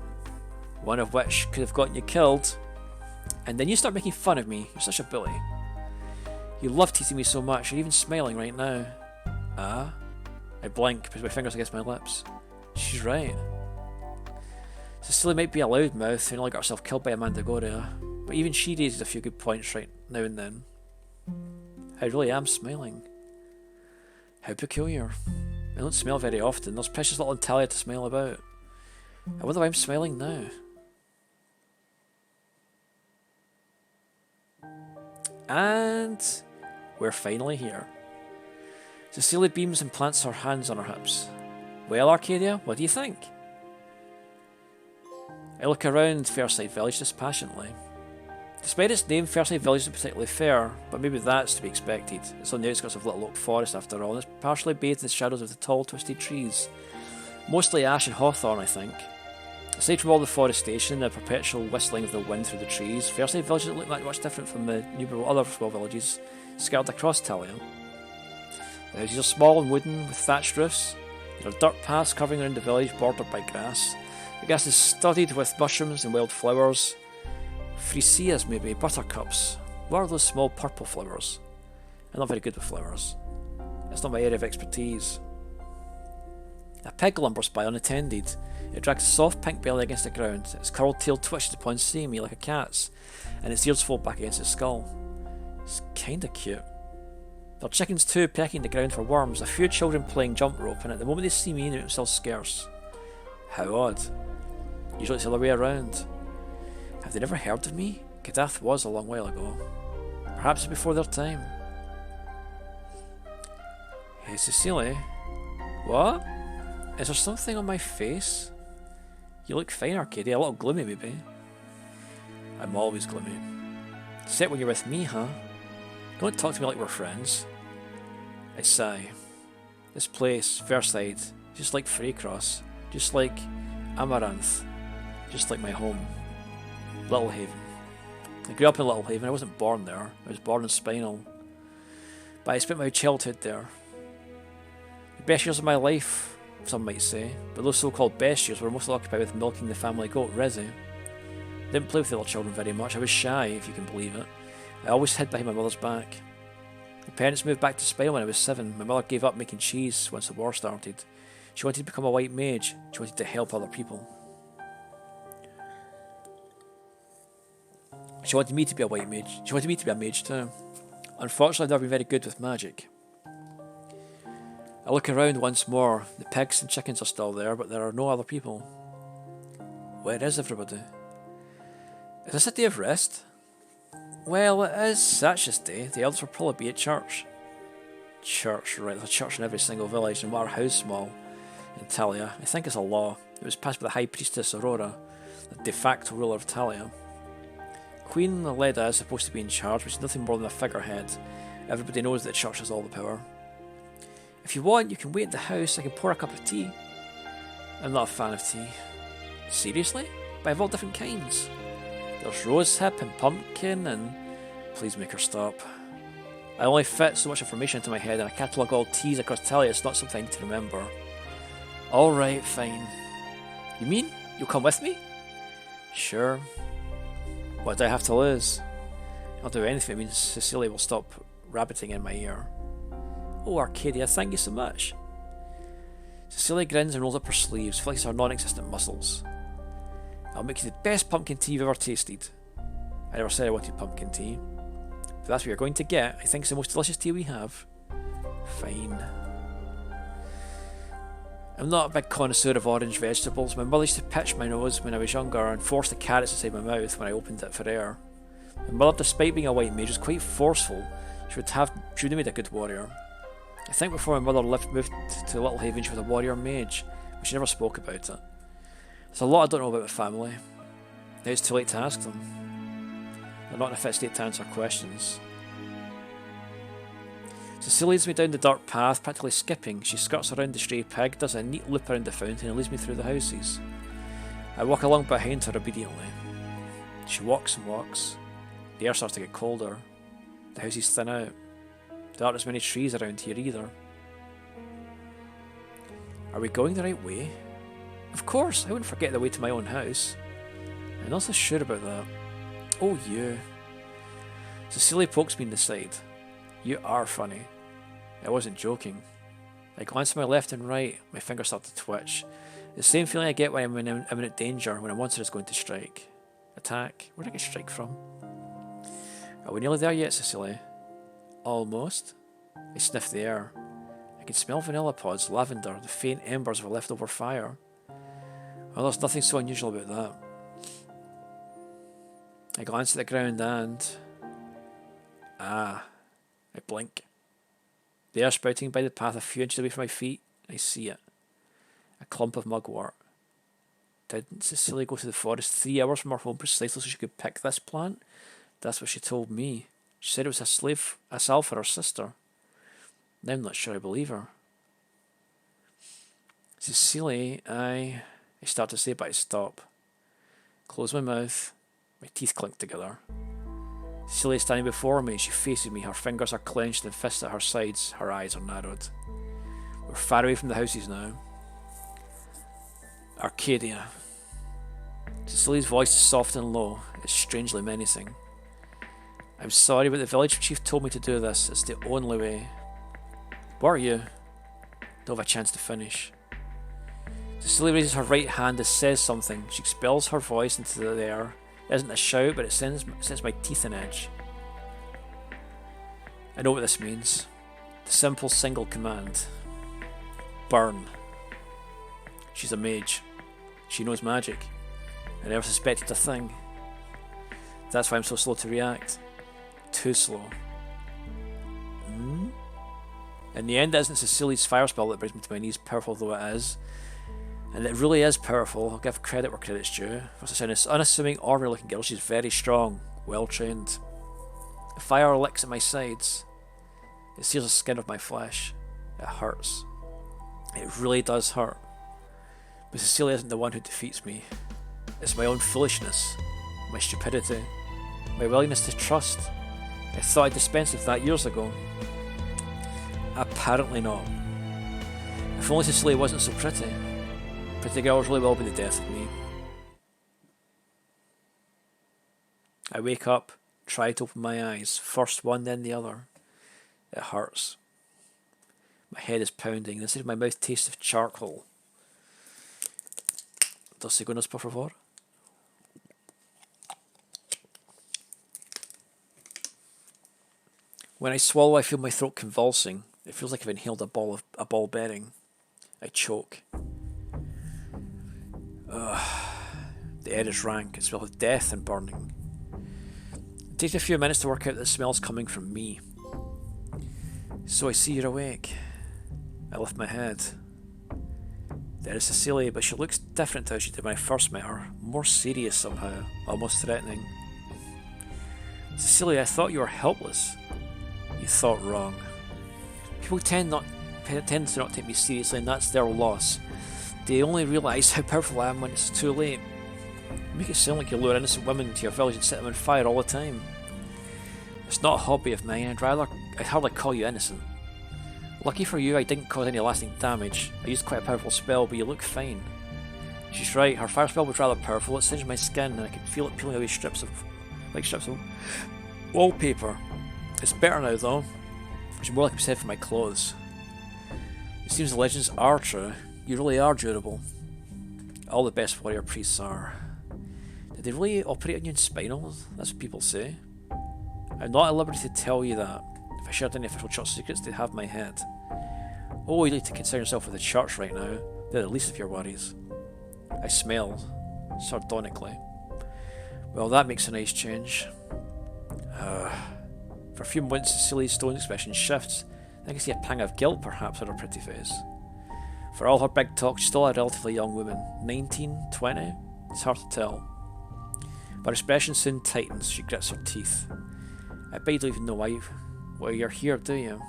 one of which could have gotten you killed, and then you start making fun of me. You're such a bully. You love teasing me so much, you're even smiling right now. Ah? I blink, put my fingers against my lips. She's right. Cecilia might be a loudmouth who nearly got herself killed by a Mandragoria, but even she raises a few good points right now and then. I really am smiling. How peculiar. I don't smile very often. There's precious little Talia to smile about. I wonder why I'm smiling now. And we're finally here. Cecilia beams and plants her hands on her hips. Well, Arcadia, what do you think? I look around Fairside Village dispassionately. Despite its name, Fairside Village isn't particularly fair, but maybe that's to be expected. It's on the outskirts of Little Oak Forest after all, and it's partially bathed in the shadows of the tall, twisted trees. Mostly ash and hawthorn, I think. Aside from all the forestation and the perpetual whistling of the wind through the trees, Fairside Village doesn't look that much different from the numerous other small villages scattered across Talia. The houses are small and wooden, with thatched roofs. There are dirt paths covering around the village, bordered by grass. The grass is studded with mushrooms and wild flowers. Freesias, maybe, buttercups. What are those small purple flowers? I'm not very good with flowers. It's not my area of expertise. A pig lumbers by unattended. It drags a soft pink belly against the ground. Its curled tail twitches upon seeing me like a cat's, and its ears fold back against its skull. It's kinda cute. There are chickens too, pecking the ground for worms, a few children playing jump rope, and at the moment they see me, they make themselves scarce. How odd. Usually it's the other way around. Have they never heard of me? Kadath was a long while ago. Perhaps it's before their time. Hey Cecilia. What? Is there something on my face? You look fine, Arcadia. A little gloomy, maybe. I'm always gloomy. Except when you're with me, huh? Don't talk to me like we're friends. I sigh. This place, Fairside, just like Freycross, just like Amaranth, just like my home. Little Haven. I grew up in Little Haven. I wasn't born there. I was born in Spinal. But I spent my childhood there. The best years of my life, some might say, but those so-called best years were mostly occupied with milking the family goat, Rezzy. Didn't play with the other children very much. I was shy, if you can believe it. I always hid behind my mother's back. My parents moved back to Spinal when I was 7. My mother gave up making cheese once the war started. She wanted to become a white mage. She wanted to help other people. She wanted me to be a white mage. She wanted me to be a mage too. Unfortunately, I've never been very good with magic. I look around once more. The pigs and chickens are still there, but there are no other people. Where is everybody? Is this a day of rest? Well, it is Satch's day. The elders will probably be at church. Church, right. There's a church in every single village, no matter how small. In Talia, I think it's a law. It was passed by the High Priestess Aurora, the de facto ruler of Talia. Queen Leda is supposed to be in charge, which is nothing more than a figurehead. Everybody knows that the church has all the power. If you want, you can wait at the house. I can pour a cup of tea. I'm not a fan of tea. Seriously? But I have all different kinds. There's rosehip and pumpkin and... Please make her stop. I only fit so much information into my head, and I catalogue all teas across Talia. It's not something I need to remember. Alright, fine. You mean you'll come with me? Sure. What do I have to lose? I'll do anything. It means Cecilia will stop rabbiting in my ear. Oh, Arcadia, thank you so much. Cecilia grins and rolls up her sleeves, flexes her non-existent muscles. I'll make you the best pumpkin tea you've ever tasted. I never said I wanted pumpkin tea. If that's what you're going to get, I think it's the most delicious tea we have. Fine. I'm not a big connoisseur of orange vegetables. My mother used to pitch my nose when I was younger and force the carrots inside my mouth when I opened it for air. My mother, despite being a white mage, was quite forceful. She would have made a good warrior. I think before my mother moved to Little Haven, she was a warrior mage, but she never spoke about it. There's a lot I don't know about my family. Now it's too late to ask them. They're not in a fit state to answer questions. Cecilia leads me down the dirt path, practically skipping. She skirts around the stray pig, does a neat loop around the fountain, and leads me through the houses. I walk along behind her obediently. She walks and walks. The air starts to get colder. The houses thin out. There aren't as many trees around here either. Are we going the right way? Of course, I wouldn't forget the way to my own house. I'm not so sure about that. Oh, you. Cecilia pokes me in the side. You are funny. I wasn't joking. I glance to my left and right. My fingers start to twitch. The same feeling I get when I'm in imminent danger, when a monster is going to strike. Attack. Where did I get strike from? Are we nearly there yet, Cecilia? Almost. I sniff the air. I can smell vanilla pods, lavender, the faint embers of a leftover fire. Well, there's nothing so unusual about that. I glance at the ground and... I blink. The air spouting by the path a few inches away from my feet. I see it. A clump of mugwort. Didn't Cecilia go to the forest 3 hours from her home precisely so she could pick this plant? That's what she told me. She said it was a salve for her sister. Now I'm not sure I believe her. Cecilia, I start to say, but I stop. Close my mouth. My teeth clink together. Cecilia is standing before me. She faces me. Her fingers are clenched and fists at her sides. Her eyes are narrowed. We're far away from the houses now. Arcadia. Cecilia's voice is soft and low. It's strangely menacing. I'm sorry, but the village chief told me to do this. It's the only way. Were you? Don't have a chance to finish. Cecilia raises her right hand and says something. She expels her voice into the air. It isn't a shout, but it sends my teeth on edge. I know what this means. The simple single command. Burn. She's a mage. She knows magic. I never suspected a thing. That's why I'm so slow to react. Too slow. In the end, it isn't Cecilia's fire spell that brings me to my knees, powerful though it is. And it really is powerful. I'll give credit where credit's due. For such an unassuming, ordinary looking girl, she's very strong, well trained. The fire licks at my sides. It sears the skin of my flesh. It hurts. It really does hurt. But Cecilia isn't the one who defeats me. It's my own foolishness, my stupidity, my willingness to trust. I thought I dispensed with that years ago. Apparently not. If only Cecilia wasn't so pretty. Pretty girls really will be the death of me. I wake up, try to open my eyes, first one then the other. It hurts. My head is pounding, instead of my mouth tastes of charcoal. Dos segundos, por favor. When I swallow, I feel my throat convulsing. It feels like I've inhaled a ball bearing. I choke. The air is rank. It smells of death and burning. It takes me a few minutes to work out that the smell's coming from me. So I see you're awake. I lift my head. There is Cecilia, but she looks different to how she did when I first met her. More serious somehow, almost threatening. Cecilia, I thought you were helpless. You thought wrong. People tend to not take me seriously, and that's their loss. They only realise how powerful I am when it's too late. You make it sound like you lure innocent women into your village and set them on fire all the time. It's not a hobby of mine. I'd hardly call you innocent. Lucky for you, I didn't cause any lasting damage. I used quite a powerful spell, but you look fine. She's right, her fire spell was rather powerful. It singed my skin, and I could feel it peeling away strips of wallpaper. It's better now, though. Which is more like I'm said for my clothes. It seems the legends are true. You really are durable. All the best warrior priests are. Did they really operate on you in spinal? That's what people say. I'm not at liberty to tell you that. If I shared any official church secrets, they'd have my head. Oh, you need to concern yourself with the church right now. They're the least of your worries. I smiled, sardonically. Well, that makes a nice change. For a few moments, Cecilia's stone expression shifts. I can see a pang of guilt, perhaps, on her pretty face. For all her big talk, she's still a relatively young woman. 19, 20? It's hard to tell. But her expression soon tightens. She grits her teeth. I bet you don't even know why you're here, do you?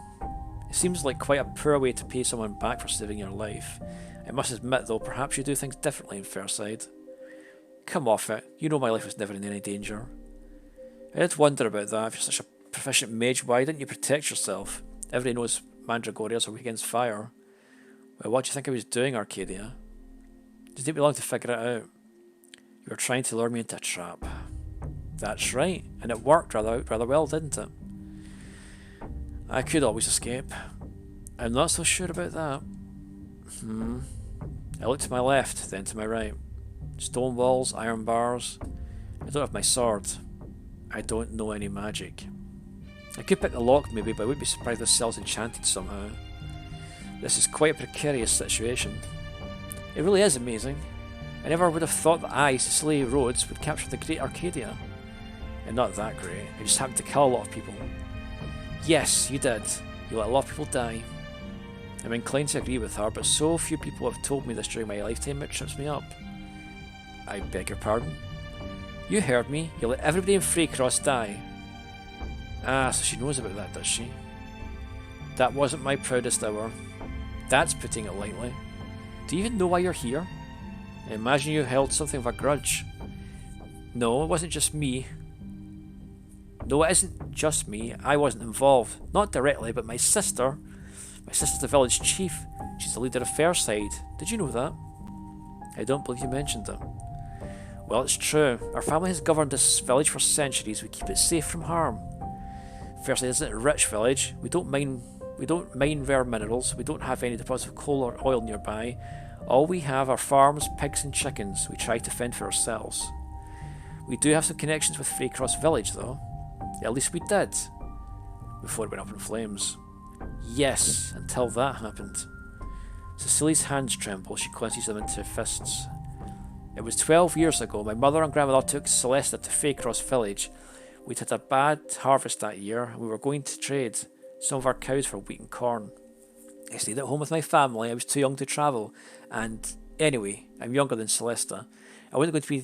It seems like quite a poor way to pay someone back for saving your life. I must admit, though, perhaps you do things differently in Fairside. Come off it. You know my life was never in any danger. I did wonder about that. If you're such a proficient mage, why didn't you protect yourself? Everybody knows Mandragorias are weak against fire. Well, what do you think I was doing, Arcadia? Did it take me long to figure it out? You were trying to lure me into a trap. That's right, and it worked rather well, didn't it? I could always escape. I'm not so sure about that. I looked to my left, then to my right. Stone walls, iron bars. I don't have my sword. I don't know any magic. I could pick the lock maybe, but I would be surprised if the cell's enchanted somehow. This is quite a precarious situation. It really is amazing. I never would have thought that I, Cecilia Rhodes, would capture the Great Arcadia. And not that great. I just happened to kill a lot of people. Yes, you did. You let a lot of people die. I'm inclined to agree with her, but so few people have told me this during my lifetime it trips me up. I beg your pardon? You heard me. You let everybody in Freycross die. Ah, so she knows about that, does she? That wasn't my proudest hour. That's putting it lightly. Do you even know why you're here? I imagine you held something of a grudge. No, it wasn't just me. No, it isn't just me. I wasn't involved. Not directly, but my sister. My sister's the village chief. She's the leader of Fairside. Did you know that? I don't believe you mentioned it. Well, it's true. Our family has governed this village for centuries. We keep it safe from harm. Fairside isn't a rich village. We don't mine rare minerals. We don't have any deposits of coal or oil nearby. All we have are farms, pigs and chickens. We try to fend for ourselves. We do have some connections with Freycross village, though. At least we did. Before it went up in flames. Yes, until that happened. Cecilia's hands tremble. She clenches them into fists. It was 12 years ago. My mother and grandmother took Celesta to Freycross village. We'd had a bad harvest that year, and we were going to trade some of our cows for wheat and corn. I stayed at home with my family. I was too young to travel, and anyway, I'm younger than Celesta. I wasn't going to be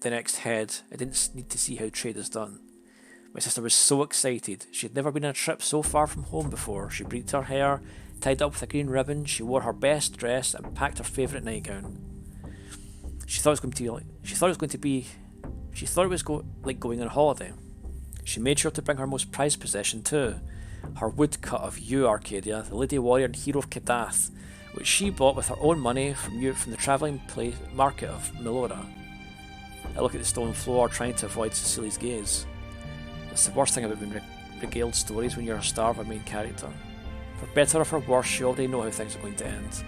the next head. I didn't need to see how trade is done. My sister was so excited. She had never been on a trip so far from home before. She braided her hair, tied up with a green ribbon. She wore her best dress and packed her favourite nightgown. She thought it was like going on holiday. She made sure to bring her most prized possession too, her woodcut of you, Arcadia, the lady warrior and hero of Kadath, which she bought with her own money from the travelling market of Melora. I look at the stone floor, trying to avoid Cecilia's gaze. It's the worst thing about being regaled stories when you're a star of a main character. For better or for worse, you already know how things are going to end.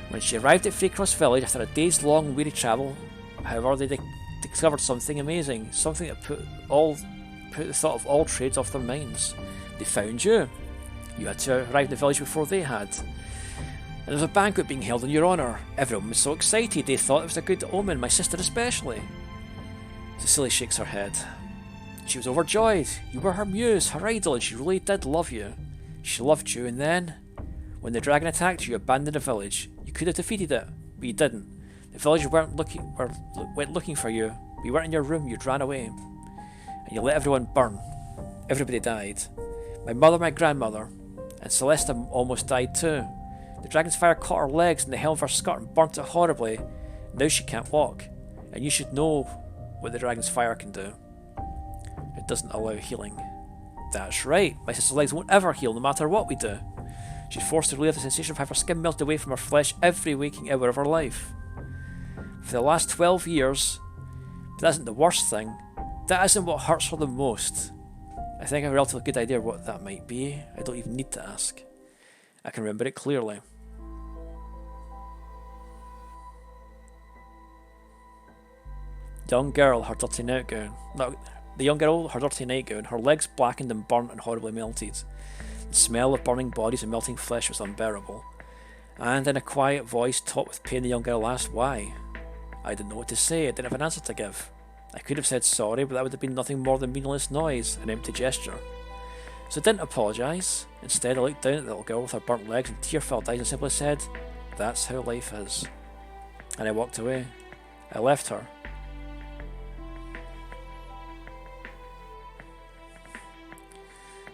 When she arrived at Freycross village after a day's long weary travel, however, they discovered something amazing, something that put the thought of all trades off their minds. They found you. You had to arrive in the village before they had. And there was a banquet being held in your honour. Everyone was so excited, they thought it was a good omen, my sister especially. Cecilia shakes her head. She was overjoyed. You were her muse, her idol, and she really did love you. She loved you, and then, when the dragon attacked, you abandoned the village. You could have defeated it, but you didn't. The villagers went looking for you. You weren't in your room, you'd ran away. And you let everyone burn. Everybody died. My mother, my grandmother, and Celesta almost died too. The dragon's fire caught her legs and the hem of her skirt and burnt it horribly. Now she can't walk. And you should know what the dragon's fire can do. It doesn't allow healing. That's right. My sister's legs won't ever heal no matter what we do. She's forced to relive the sensation of having her skin melt away from her flesh every waking hour of her life. For the last 12 years, but that isn't the worst thing. That isn't what hurts her the most. I think I have a relatively good idea what that might be. I don't even need to ask. I can remember it clearly. The young girl, her dirty nightgown, her legs blackened and burnt and horribly melted. The smell of burning bodies and melting flesh was unbearable. And in a quiet voice, taut with pain, the young girl asked why. I didn't know what to say. I didn't have an answer to give. I could have said sorry, but that would have been nothing more than meaningless noise, an empty gesture. So I didn't apologise. Instead, I looked down at the little girl with her burnt legs and tear-filled eyes and simply said, "That's how life is." And I walked away. I left her.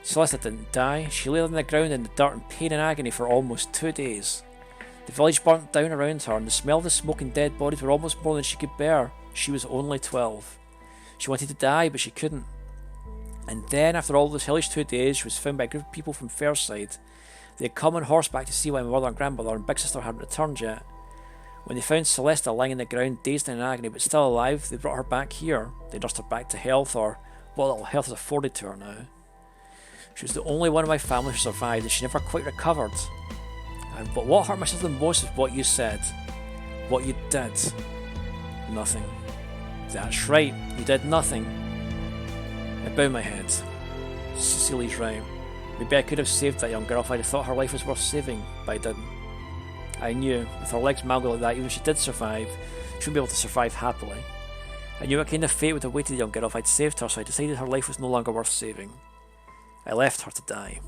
Celesta didn't die. She lay on the ground in the dirt in pain and agony for almost 2 days. The village burnt down around her, and the smell of the smoking dead bodies were almost more than she could bear. She was only 12. She wanted to die, but she couldn't. And then, after all those hellish 2 days, she was found by a group of people from Fairside. They had come on horseback to see why my mother and grandmother and big sister hadn't returned yet. When they found Celesta lying on the ground, dazed and in agony, but still alive, they brought her back here. They nursed her back to health, or what little health is afforded to her now. She was the only one of my family who survived, and she never quite recovered. But what hurt myself the most was what you said. What you did. Nothing. That's right, you did nothing. I bow my head. Cecilia's right. Maybe I could have saved that young girl if I'd have thought her life was worth saving, but I didn't. I knew, with her legs mangled like that, even if she did survive, she wouldn't be able to survive happily. I knew what kind of fate would have awaited the young girl if I'd saved her, so I decided her life was no longer worth saving. I left her to die.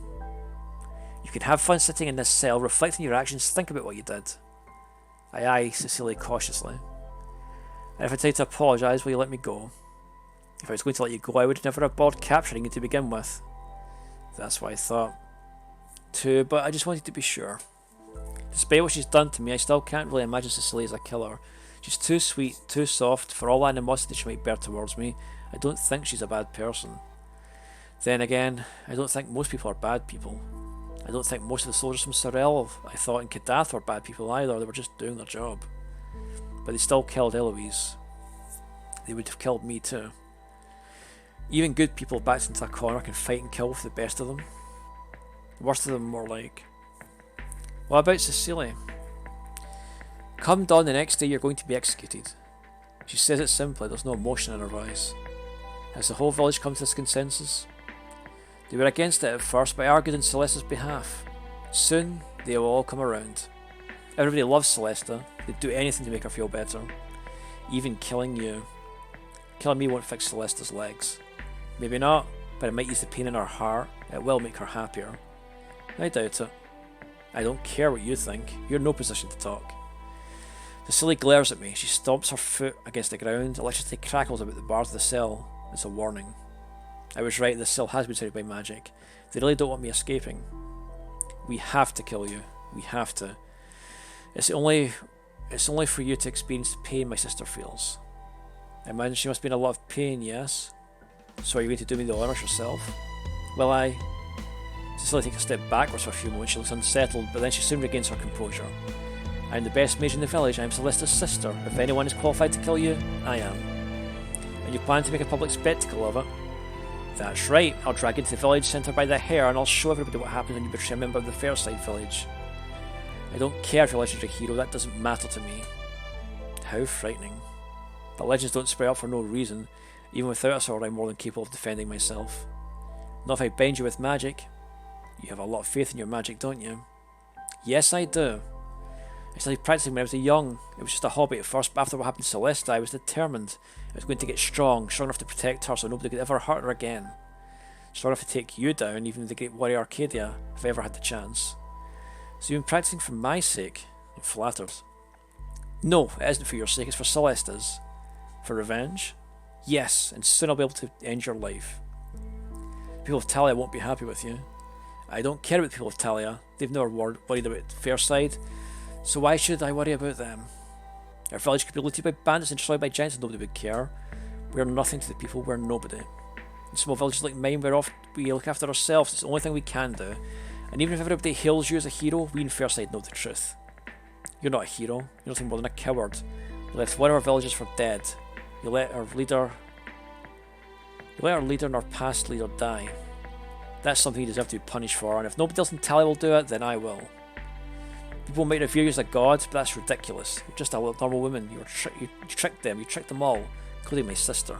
You can have fun sitting in this cell, reflecting your actions, think about what you did. I eyed Cecilia cautiously. And if I tried to apologise, will you let me go? If I was going to let you go, I would never have bothered capturing you to begin with. That's what I thought too, but I just wanted to be sure. Despite what she's done to me, I still can't really imagine Cecilia as a killer. She's too sweet, too soft, for all animosity she might bear towards me. I don't think she's a bad person. Then again, I don't think most people are bad people. I don't think most of the soldiers from Sorel, I thought, in Kadath were bad people either. They were just doing their job. But they still killed Eloise. They would have killed me too. Even good people backed into a corner can fight and kill with the best of them. The worst of them more like. What about Cecilia? Come dawn the next day, you're going to be executed. She says it simply, there's no emotion in her voice. Has the whole village come to this consensus? They were against it at first, but I argued in Celesta's behalf. Soon, they will all come around. Everybody loves Celesta. They'd do anything to make her feel better. Even killing you. Killing me won't fix Celesta's legs. Maybe not, but it might ease the pain in her heart. It will make her happier. I doubt it. I don't care what you think. You're in no position to talk. Cecilia glares at me. She stomps her foot against the ground. Electricity crackles about the bars of the cell. It's a warning. I was right, this cell has been surrounded by magic. They really don't want me escaping. We have to kill you. We have to. It's only for you to experience the pain my sister feels. I imagine she must be in a lot of pain, yes? So are you going to do me the honours yourself? Will I? Cecilia takes a step backwards for a few moments. She looks unsettled, but then she soon regains her composure. I'm the best mage in the village. I'm Celesta's sister. If anyone is qualified to kill you, I am. And you plan to make a public spectacle of it? That's right. I'll drag you to the village centre by the hair, and I'll show everybody what happens when you betray a member of the Fairside village. I don't care if you're a legendary hero. That doesn't matter to me. How frightening. But legends don't spray up for no reason. Even without a sword, I'm more than capable of defending myself. Not if I bind you with magic. You have a lot of faith in your magic, don't you? Yes, I do. I started practicing when I was young. It was just a hobby at first, but after what happened to Celesta, I was determined. I was going to get strong enough to protect her so nobody could ever hurt her again. Strong enough to take you down, even the great warrior Arcadia, if I ever had the chance. So you've been practicing for my sake? I'm flattered. No, it isn't for your sake, it's for Celesta's. For revenge? Yes, and soon I'll be able to end your life. The people of Talia won't be happy with you. I don't care about the people of Talia. They've never worried about Fairside, so why should I worry about them? Our village could be looted by bandits and destroyed by giants and nobody would care. We're nothing to the people, we're nobody. In small villages like mine, we look after ourselves, it's the only thing we can do. And even if everybody hails you as a hero, we in Fairside know the truth. You're not a hero, you're nothing more than a coward. You left one of our villagers for dead. You let our leader and our past leader die. That's something you deserve to be punished for, and if nobody else in Talia will do it, then I will. People might revere you as a god, but that's ridiculous. You're just a normal woman. You tricked them. You tricked them all, including my sister.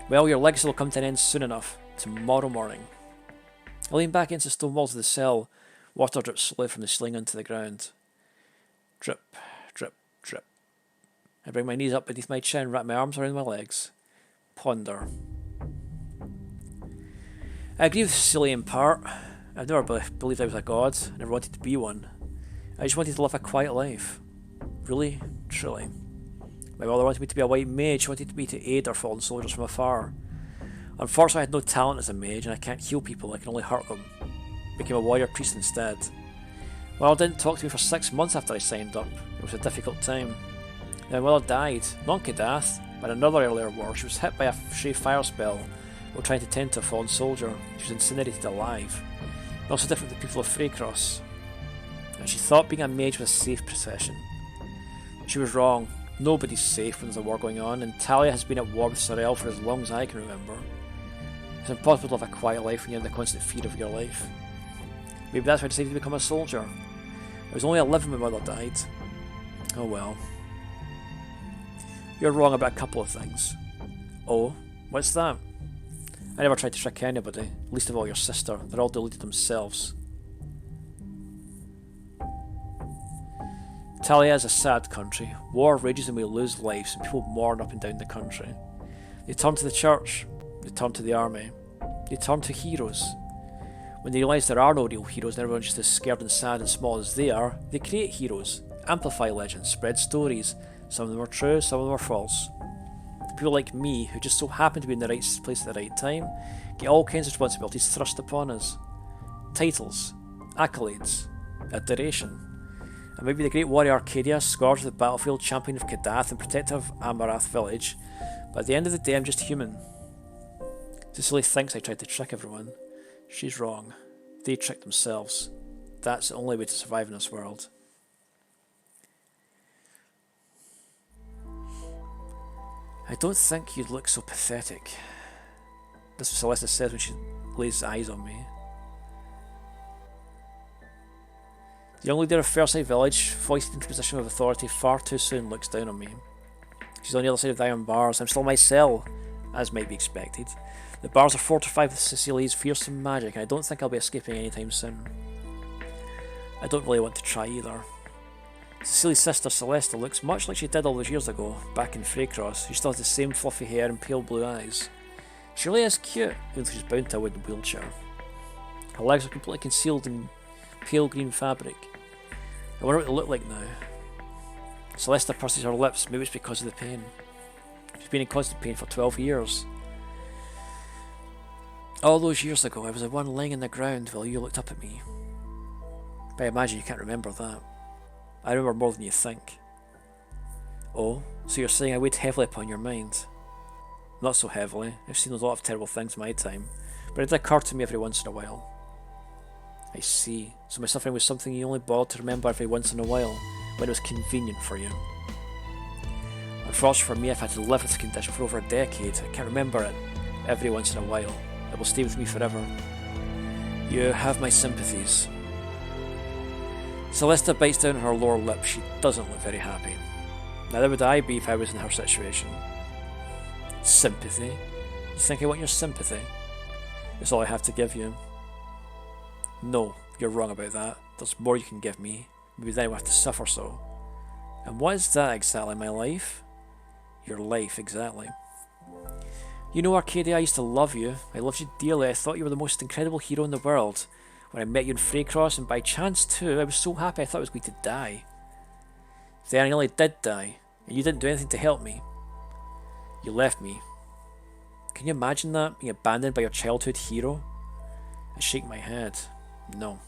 Well, your legacy will come to an end soon enough. Tomorrow morning. I leaned back against the stone walls of the cell. Water dripped slowly from the ceiling onto the ground. Drip, drip, drip. I bring my knees up beneath my chin, wrap my arms around my legs. Ponder. I agree with the Sicilian part. I've never believed I was a god. I never wanted to be one. I just wanted to live a quiet life. Really, truly. My mother wanted me to be a white mage. She wanted me to aid our fallen soldiers from afar. Unfortunately, I had no talent as a mage, and I can't heal people. I can only hurt them. Became a warrior priest instead. Mother didn't talk to me for 6 months after I signed up. It was a difficult time. Then my mother died, not in Kadath, but in another earlier war. She was hit by a stray fire spell while trying to tend to a fallen soldier. She was incinerated alive. And also different with the people of Freycross. And she thought being a mage was a safe profession. She was wrong. Nobody's safe when there's a war going on, and Talia has been at war with Sorel for as long as I can remember. It's impossible to live a quiet life when you're in the constant fear of your life. Maybe that's why I decided to become a soldier. I was only 11 when my mother died. Oh well. You're wrong about a couple of things. Oh, what's that? I never tried to trick anybody, least of all your sister. They're all deluded themselves. Talia is a sad country. War rages and we lose lives, and people mourn up and down the country. They turn to the church, they turn to the army, they turn to heroes. When they realise there are no real heroes and everyone's just as scared and sad and small as they are, they create heroes, amplify legends, spread stories. Some of them are true, some of them are false. People like me, who just so happen to be in the right place at the right time, get all kinds of responsibilities thrust upon us. Titles, accolades, adoration. And maybe the great warrior Arcadia, scourge of the battlefield, champion of Kadath and protector of Amarath village, but at the end of the day I'm just human. Cicely thinks I tried to trick everyone. She's wrong. They trick themselves. That's the only way to survive in this world. I don't think you'd look so pathetic. That's what Celesta says when she lays eyes on me. The young leader of Fairside Village, foisted into a position of authority far too soon, looks down on me. She's on the other side of the iron bars. I'm still in my cell, as might be expected. The bars are fortified with Cecily's fearsome magic, and I don't think I'll be escaping anytime soon. I don't really want to try either. Cecily's sister Celesta looks much like she did all those years ago, back in Freycross. She still has the same fluffy hair and pale blue eyes. She really is cute, even though she's bound to a wooden wheelchair. Her legs are completely concealed in pale green fabric. I wonder what they look like now. Celesta purses her lips, maybe it's because of the pain. She's been in constant pain for 12 years. All those years ago, I was the one lying on the ground while you looked up at me. But I imagine you can't remember that. I remember more than you think. Oh, so you're saying I weighed heavily upon your mind? Not so heavily. I've seen a lot of terrible things in my time, but it did occur to me every once in a while. I see. So my suffering was something you only bothered to remember every once in a while, when it was convenient for you. Unfortunately for me, I've had to live with this condition for over a decade. I can't remember it every once in a while. It will stay with me forever. You have my sympathies. Celesta bites down on her lower lip. She doesn't look very happy. Neither would I be if I was in her situation. Sympathy? You think I want your sympathy? It's all I have to give you. No, you're wrong about that. There's more you can give me. Maybe then I will have to suffer so. And what is that exactly, my life? Your life, exactly. You know, Arcadia, I used to love you. I loved you dearly. I thought you were the most incredible hero in the world. When I met you in Freycross, and by chance too, I was so happy I thought I was going to die. Then I nearly did die, and you didn't do anything to help me. You left me. Can you imagine that, being abandoned by your childhood hero? I shake my head. No.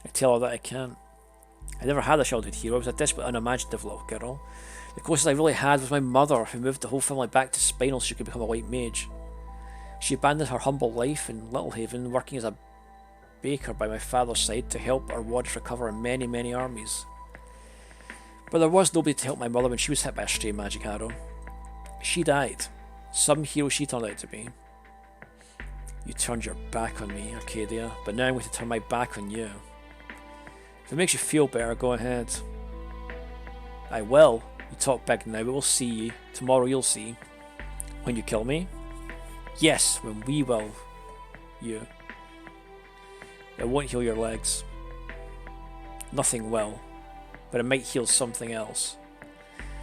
I tell her that I can't. I never had a childhood hero. I was a desperate, unimaginative little girl. The closest I really had was my mother, who moved the whole family back to Spinal so she could become a white mage. She abandoned her humble life in Littlehaven, working as a baker by my father's side to help our wards recover in many, many armies. But there was nobody to help my mother when she was hit by a stray magic arrow. She died. Some hero she turned out to be. You turned your back on me, Arcadia, but now I'm going to turn my back on you. If it makes you feel better, go ahead. I will. You talk big now, but we'll see. Tomorrow you'll see. When you kill me? Yes, when we will. You. It won't heal your legs. Nothing will. but it might heal something else.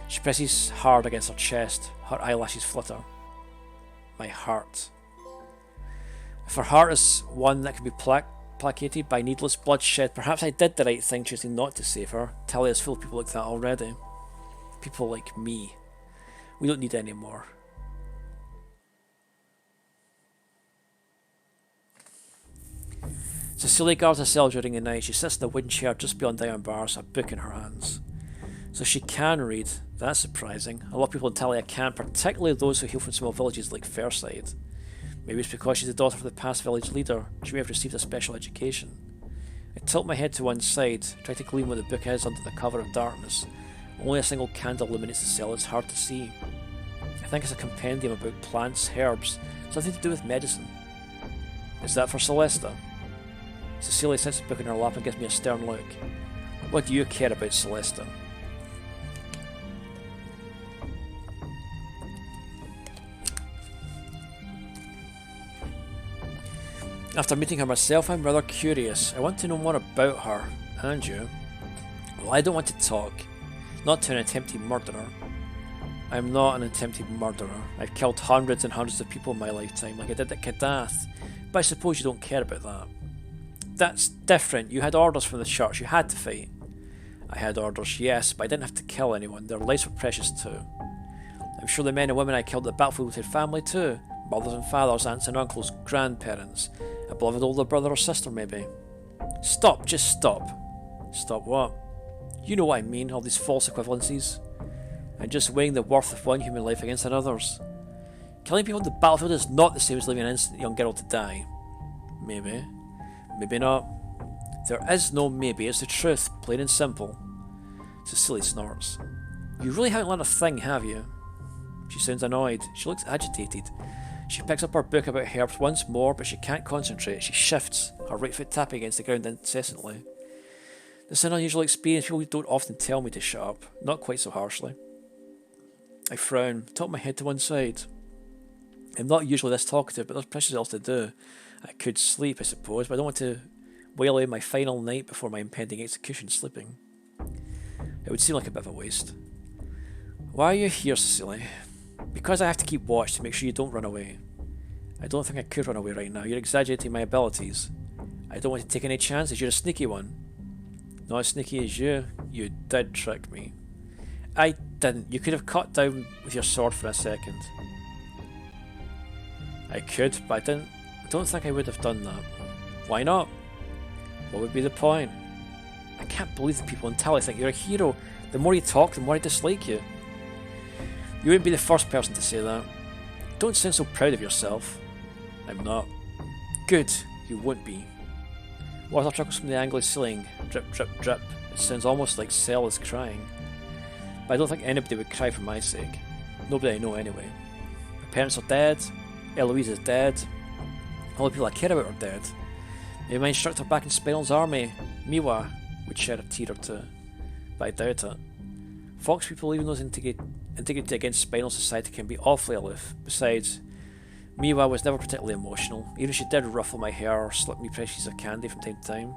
She presses hard against her chest. Her eyelashes flutter. My heart. If her heart is one that can be placated by needless bloodshed, perhaps I did the right thing choosing not to save her. Talia is full of people like that already. People like me. We don't need any more. Cecilia guards a cell during the night. She sits in the wooden chair just beyond the iron bars, a book in her hands. So she can read. That's surprising. A lot of people in Talia can, particularly those who hail from small villages like Fairside. Maybe it's because she's the daughter of the past village leader. She may have received a special education. I tilt my head to one side, try to glean what the book is under the cover of darkness. Only a single candle illuminates the cell. It's hard to see. I think it's a compendium about plants, herbs, something to do with medicine. Is that for Celesta? Cecilia sets the book in her lap and gives me a stern look. What do you care about Celesta? After meeting her myself, I'm rather curious. I want to know more about her. And you? Well, I don't want to talk. Not to an attempted murderer. I'm not an attempted murderer. I've killed hundreds and hundreds of people in my lifetime, like I did at Kadath. But I suppose you don't care about that. That's different. You had orders from the church. You had to fight. I had orders, yes, but I didn't have to kill anyone. Their lives were precious too. I'm sure the men and women I killed at the battlefield had family too. Mothers and fathers, aunts and uncles, grandparents. A beloved older brother or sister, maybe. Stop, just stop. Stop what? You know what I mean, all these false equivalencies. I'm just weighing the worth of one human life against another's. Killing people on the battlefield is not the same as leaving an innocent young girl to die. Maybe. Maybe not. There is no maybe, it's the truth, plain and simple. Cecilia snorts. You really haven't learned a thing, have you? She sounds annoyed. She looks agitated. She picks up her book about herbs once more, but she can't concentrate. She shifts, her right foot tapping against the ground incessantly. This is an unusual experience. People don't often tell me to shut up. Not quite so harshly. I frown, tilt my head to one side. I'm not usually this talkative, but there's precious else to do. I could sleep, I suppose, but I don't want to wail away my final night before my impending execution sleeping. It would seem like a bit of a waste. Why are you here, Cecilia? Because I have to keep watch to make sure you don't run away. I don't think I could run away right now. You're exaggerating my abilities. I don't want to take any chances. You're a sneaky one. Not as sneaky as you. You did trick me. I didn't. You could have cut down with your sword for a second. I could, but I didn't. I don't think I would have done that. Why not? What would be the point? I can't believe the people in Talia think you're a hero. The more you talk, the more I dislike you. You wouldn't be the first person to say that. Don't sound so proud of yourself. I'm not. Good, you won't be. Water trickles from the angle of the ceiling. Drip, drip, drip. It sounds almost like Cell is crying. But I don't think anybody would cry for my sake. Nobody I know anyway. My parents are dead. Eloise is dead. All the people I care about are dead. Maybe my instructor back in Spinal's army, Miwa, would shed a tear or two. But I doubt it. Fox people, even those integrated against Spinal Society, can be awfully aloof. Besides, Miwa was never particularly emotional. Even if she did ruffle my hair or slip me precious pieces of candy from time to time.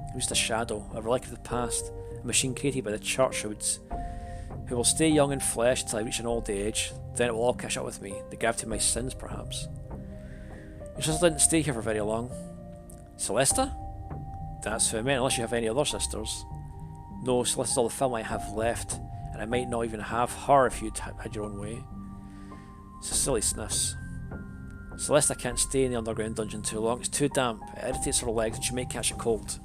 It was just a shadow, a relic of the past, a machine created by the church who will stay young in flesh until I reach an old age. Then it will all catch up with me, the gravity of my sins perhaps. Your sister didn't stay here for very long. Celesta? That's who I meant, unless you have any other sisters. No, Celesta's all the film I have left, and I might not even have her if you'd had your own way. Cecilia sniffs. Celesta can't stay in the underground dungeon too long. It's too damp. It irritates her legs and she might catch a cold.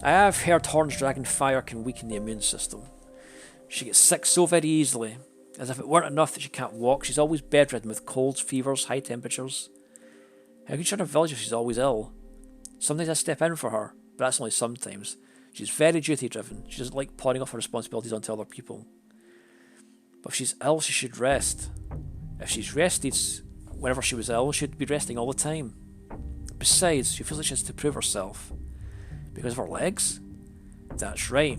I have heard Horn's dragon fire can weaken the immune system. She gets sick so very easily. As if it weren't enough that she can't walk, she's always bedridden with colds, fevers, high temperatures. How can she run a village if she's always ill? Sometimes I step in for her, but that's only sometimes. She's very duty driven. She doesn't like pawning off her responsibilities onto other people. But if she's ill, she should rest. If she's rested whenever she was ill, she'd be resting all the time. Besides, she feels like she has to prove herself. Because of her legs? That's right.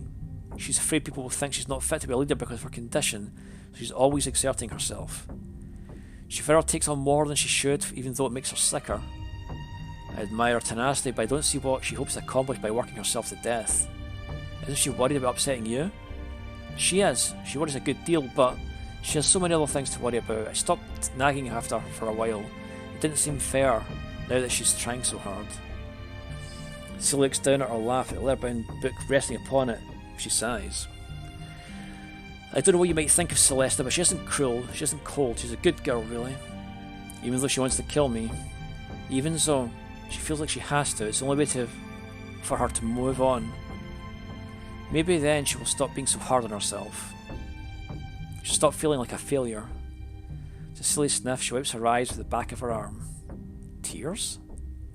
She's afraid people will think she's not fit to be a leader because of her condition, so she's always exerting herself. She further takes on more than she should, even though it makes her sicker. I admire her tenacity, but I don't see what she hopes to accomplish by working herself to death. Isn't she worried about upsetting you? She is. She worries a good deal, but she has so many other things to worry about. I stopped nagging after her for a while. It didn't seem fair, now that she's trying so hard. She looks down at her lap, at the leather-bound book resting upon it. She sighs. I don't know what you might think of Celesta, but she isn't cruel, she isn't cold, she's a good girl, really. Even though she wants to kill me. Even so, she feels like she has to. It's the only way for her to move on. Maybe then she will stop being so hard on herself. She'll stop feeling like a failure. It's a silly sniff. She wipes her eyes with the back of her arm. Tears?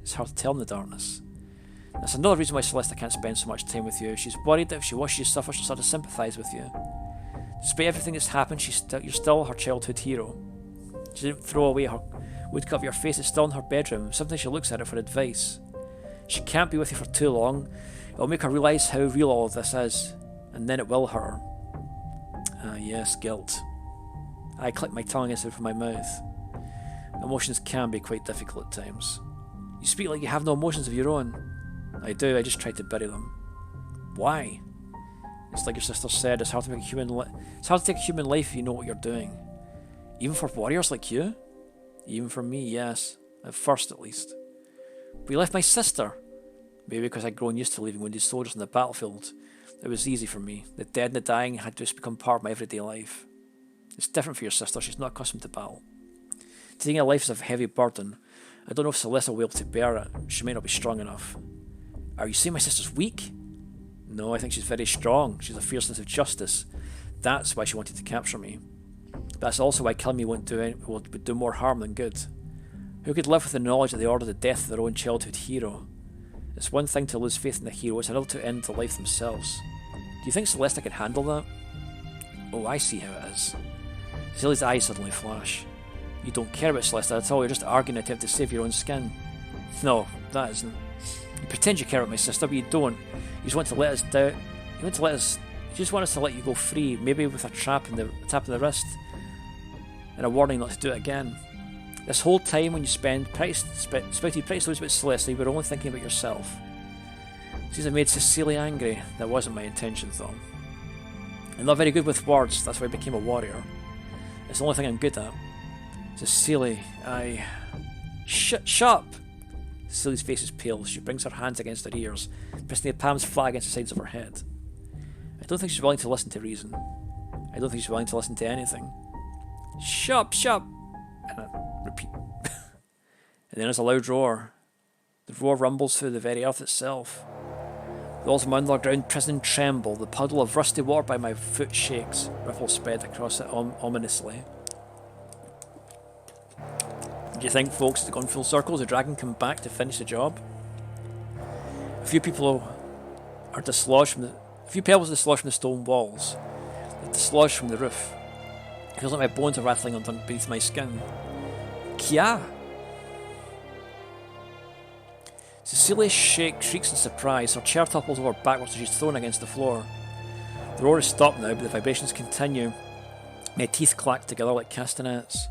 It's hard to tell in the darkness. That's another reason why Celesta can't spend so much time with you. She's worried that if she watches you suffer, she'll start to sympathise with you. Despite everything that's happened, you're still her childhood hero. She didn't throw away her woodcut of your face. It's still in her bedroom. Sometimes she looks at it for advice. She can't be with you for too long. It'll make her realise how real all of this is, and then it will hurt her. Ah, yes, guilt. I click my tongue against the roof of my mouth. Emotions can be quite difficult at times. You speak like you have no emotions of your own. I do, I just try to bury them. Why? It's like your sister said, it's hard to take a human life if you know what you're doing. Even for warriors like you? Even for me, yes. At first, at least. But you left my sister. Maybe because I'd grown used to leaving wounded soldiers on the battlefield. It was easy for me. The dead and the dying had just become part of my everyday life. It's different for your sister. She's not accustomed to battle. Taking a life is a heavy burden. I don't know if Celeste will be able to bear it. She may not be strong enough. Are you saying my sister's weak? No, I think she's very strong. She's a fierceness of justice. That's why she wanted to capture me. That's also why killing me would do more harm than good. Who could live with the knowledge that they ordered the death of their own childhood hero? It's one thing to lose faith in the hero, it's another to end the life themselves. Do you think Celesta could handle that? Oh, I see how it is. Celia's eyes suddenly flash. You don't care about Celesta at all, you're just arguing an attempt to save your own skin. No, that isn't. You pretend you care about my sister, but you don't. You just want to let us down. You just want us to let you go free, maybe with a tap in the wrist, and a warning not to do it again. This whole time when you spouted pretty stories about Celeste, you were only thinking about yourself. Seems I made Cecilia angry. That wasn't my intention, though. I'm not very good with words, that's why I became a warrior. It's the only thing I'm good at. Cecilia, Shut up! Cecilia's face is pale. She brings her hands against her ears, pressing the palms flat against the sides of her head. I don't think she's willing to listen to reason. I don't think she's willing to listen to anything. Shut up! And I repeat. And then there's a loud roar. The roar rumbles through the very earth itself. The walls of my underground prison tremble. The puddle of rusty water by my foot shakes. Ripples spread across it ominously. Do you think, folks, it's gone full circle? Has the dragon come back to finish the job? A few pebbles dislodged from the stone walls. They're dislodged from the roof. It feels like my bones are rattling underneath my skin. Kia! Cecilia shrieks in surprise. Her chair topples over backwards as she's thrown against the floor. The roar has stopped now, but the vibrations continue. My teeth clack together like castanets.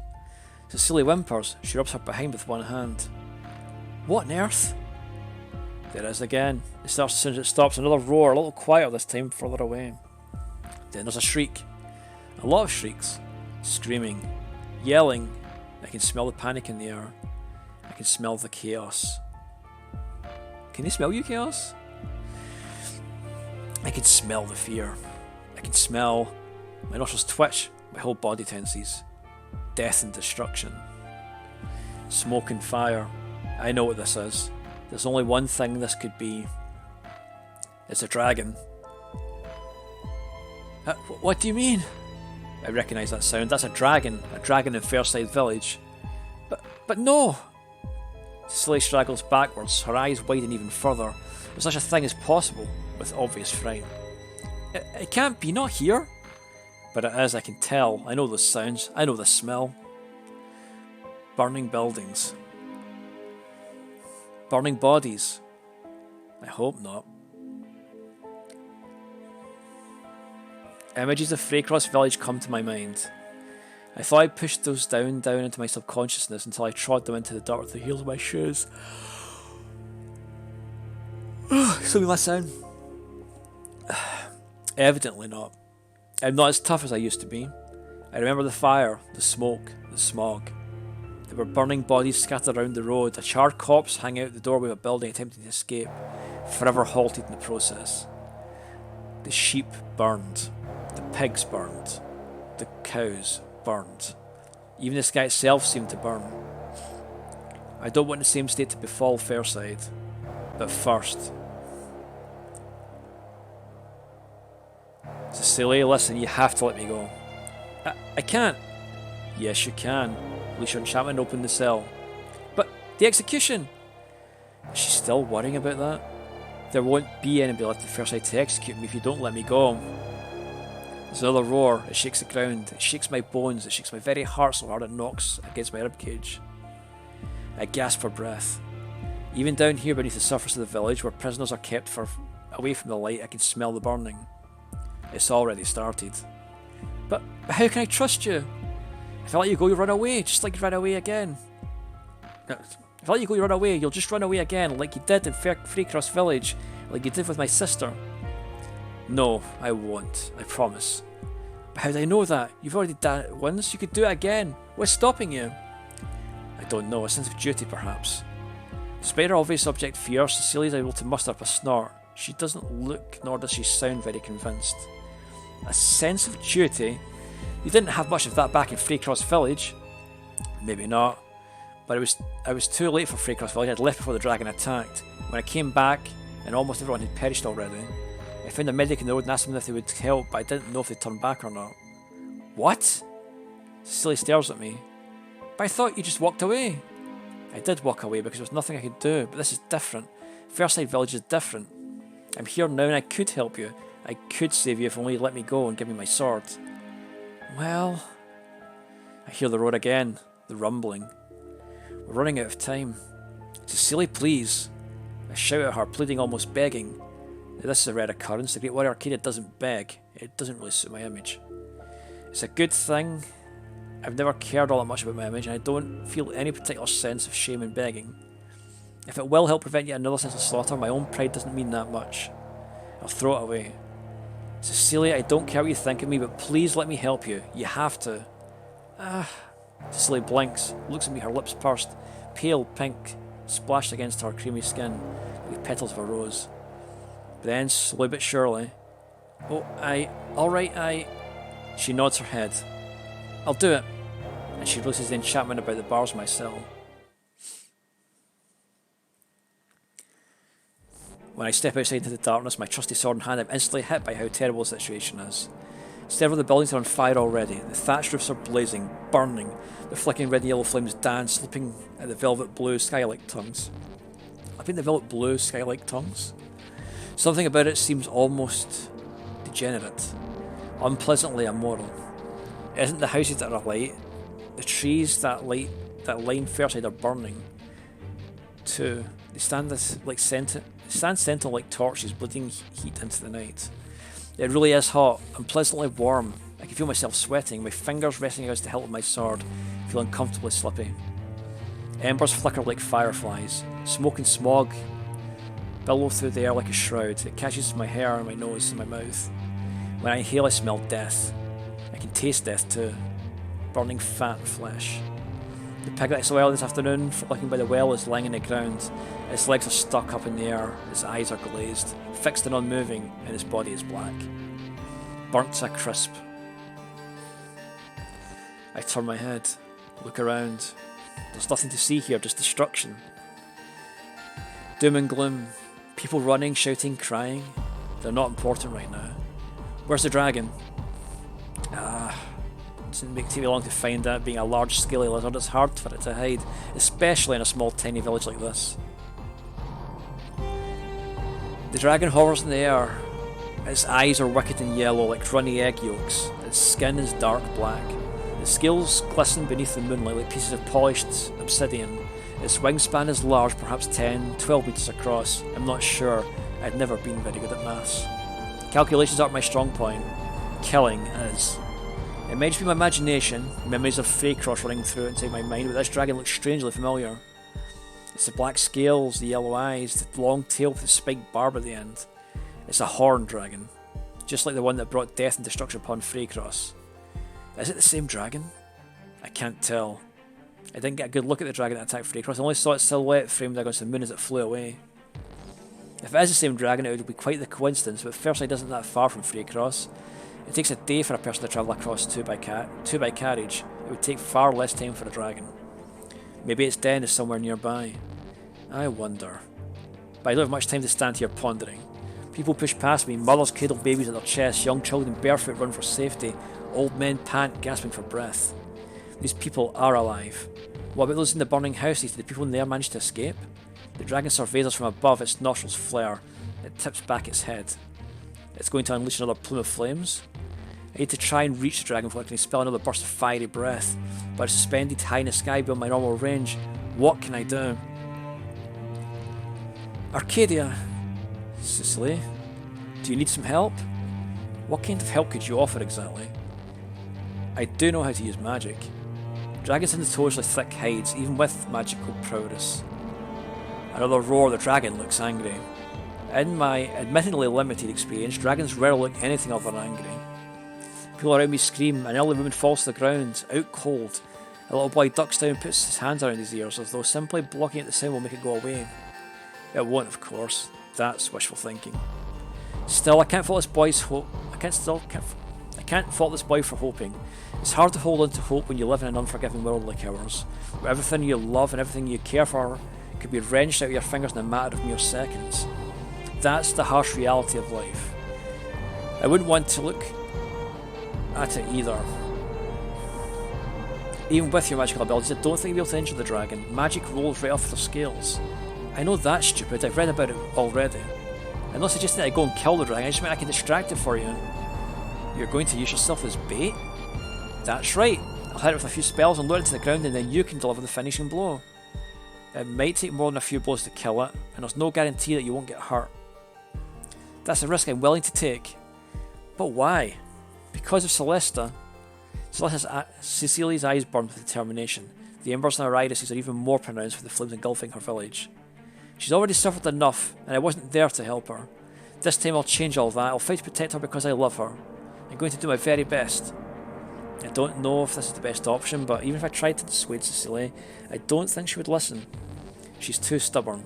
Cecilia whimpers. She rubs her behind with one hand. What on earth? There it is again. It starts as soon as it stops. Another roar, a little quieter this time, further away. Then there's a shriek. A lot of shrieks. Screaming. Yelling. I can smell the panic in the air. I can smell the chaos. Can you smell you, chaos? I can smell the fear. I can smell my nostrils twitch, my whole body tenses. Death and destruction. Smoke and fire. I know what this is. There's only one thing this could be. It's a dragon. What do you mean? I recognise that sound. That's a dragon in Fairside Village. But no! Cecilia straggles backwards, her eyes widen even further. If such a thing is possible, with obvious fright. It can't be, not here. But it is, I can tell. I know those sounds. I know the smell. Burning buildings. Burning bodies. I hope not. Images of Freycross Village come to my mind. I thought I pushed those down into my subconsciousness until I trod them into the dirt with the heels of my shoes. Something last sound. Evidently not. I'm not as tough as I used to be. I remember the fire, the smoke, the smog. There were burning bodies scattered around the road, a charred corpse hanging out the doorway of a building attempting to escape, forever halted in the process. The sheep burned. The pigs burned. The cows burned. Even the sky itself seemed to burn. I don't want the same state to befall Fairside. But first... Cecilia, listen, you have to let me go. I can't. Yes, you can. Release your enchantment and open the cell. But the execution! Is she still worrying about that? There won't be anybody left in Fairside to execute me if you don't let me go. There's another roar. It shakes the ground. It shakes my bones. It shakes my very heart so hard it knocks against my ribcage. I gasp for breath. Even down here beneath the surface of the village, where prisoners are kept away from the light, I can smell the burning. It's already started. But how can I trust you? If I let you go, you'll run away, just like you ran away again. If I let you go, you run away, you'll just run away again, like you did in Freecross Village, like you did with my sister. No, I won't, I promise. But how do I know that? You've already done it once, you could do it again. What's stopping you? I don't know, a sense of duty perhaps. Despite her obvious object fear, Cecilia is able to muster up a snort. She doesn't look, nor does she sound very convinced. A sense of duty? You didn't have much of that back in Freecross Village. Maybe not. But I was too late for Freecross Village. I'd left before the dragon attacked. When I came back, and almost everyone had perished already, I found a medic in the road and asked them if they would help, but I didn't know if they'd turn back or not. What? Cecilia stares at me. But I thought you just walked away. I did walk away because there was nothing I could do, but this is different. Fairside Village is different. I'm here now and I could help you. I could save you if only you let me go and give me my sword. Well... I hear the roar again, the rumbling. We're running out of time. Cecilia, please. I shout at her, pleading, almost begging. Now, this is a rare occurrence. The Great Warrior Arcadia doesn't beg. It doesn't really suit my image. It's a good thing. I've never cared all that much about my image, and I don't feel any particular sense of shame in begging. If it will help prevent yet another sense of slaughter, my own pride doesn't mean that much. I'll throw it away. Cecilia, I don't care what you think of me, but please let me help you. You have to. Cecilia blinks, looks at me, her lips pursed, pale pink, splashed against her creamy skin, like the petals of a rose. But then, slowly but surely, alright, She nods her head. I'll do it. And she releases the enchantment about the bars of my cell. When I step outside into the darkness, my trusty sword in hand, I'm instantly hit by how terrible the situation is. Several of the buildings are on fire already. The thatched roofs are blazing, burning. The flickering red and yellow flames dance, slipping at the velvet blue sky-like tongues. I think the velvet blue sky-like tongues? Something about it seems almost degenerate, unpleasantly immoral. It isn't the houses that are alight. The trees that line Fairside are burning too. They stand sentinel like torches, bleeding heat into the night. It really is hot, unpleasantly warm. I can feel myself sweating, my fingers resting against the hilt of my sword, feel uncomfortably slippy. Embers flicker like fireflies. Smoke and smog billow through the air like a shroud. It catches my hair and my nose and my mouth. When I inhale, I smell death. I can taste death too. Burning fat and flesh. The pig that I saw earlier this afternoon, frolicking by the well, is lying on the ground. Its legs are stuck up in the air, its eyes are glazed, fixed and unmoving, and its body is black. Burnt to a crisp. I turn my head, look around. There's nothing to see here, just destruction. Doom and gloom. People running, shouting, crying. They're not important right now. Where's the dragon? It didn't take me long to find that. Being a large scaly lizard, it's hard for it to hide, especially in a small tiny village like this. The dragon hovers in the air. Its eyes are wicked and yellow like runny egg yolks. Its skin is dark black. The scales glisten beneath the moonlight like pieces of polished obsidian. Its wingspan is large, perhaps 10, 12 metres across. I'm not sure. I'd never been very good at maths. Calculations aren't my strong point. Killing is. It might just be my imagination, memories of Freecross running through inside my mind, but this dragon looks strangely familiar. It's the black scales, the yellow eyes, the long tail with the spiked barb at the end. It's a horned dragon. just like the one that brought death and destruction upon Freycross. Is it the same dragon? I can't tell. I didn't get a good look at the dragon that attacked Freycross, I only saw its silhouette framed against the moon as it flew away. If it is the same dragon, it would be quite the coincidence, but Fairsight isn't that far from Freycross. It takes a day for a person to travel across two by carriage. It would take far less time for a dragon. Maybe its den is somewhere nearby. I wonder. But I don't have much time to stand here pondering. People push past me, mothers cradle babies at their chests, young children barefoot run for safety, old men pant, gasping for breath. These people are alive. What about those in the burning houses? Did the people in there manage to escape? The dragon surveys us from above, its nostrils flare. It tips back its head. It's going to unleash another plume of flames. I need to try and reach the dragon before I can expel another burst of fiery breath, but it's suspended high in the sky beyond my normal range. What can I do? Arcadia! Cicely? Do you need some help? What kind of help could you offer exactly? I do know how to use magic. Dragons have notoriously thick hides, even with magical prowess. Another roar, the dragon looks angry. In my admittedly limited experience, dragons rarely look anything other than angry. People around me scream, an elderly woman falls to the ground, out cold. A little boy ducks down and puts his hands around his ears, as though simply blocking out the sound will make it go away. It won't, of course. That's wishful thinking. Still, I can't fault this boy's hope. I can't fault this boy for hoping. It's hard to hold on to hope when you live in an unforgiving world like ours, where everything you love and everything you care for could be wrenched out of your fingers in a matter of mere seconds. That's the harsh reality of life. I wouldn't want to look at it either. Even with your magical abilities, I don't think you'll be able to injure the dragon. Magic rolls right off the scales. I know that's stupid, I've read about it already. I'm not suggesting that I go and kill the dragon, I just meant I can distract it for you. You're going to use yourself as bait? That's right. I'll hit it with a few spells and lure it to the ground, and then you can deliver the finishing blow. It might take more than a few blows to kill it, and there's no guarantee that you won't get hurt. That's a risk I'm willing to take. But why? Because of Celesta. Cecilia's eyes burned with determination. The embers in her irises are even more pronounced with the flames engulfing her village. She's already suffered enough, and I wasn't there to help her. This time I'll change all that. I'll fight to protect her because I love her. I'm going to do my very best. I don't know if this is the best option, but even if I tried to dissuade Cecilia, I don't think she would listen. She's too stubborn.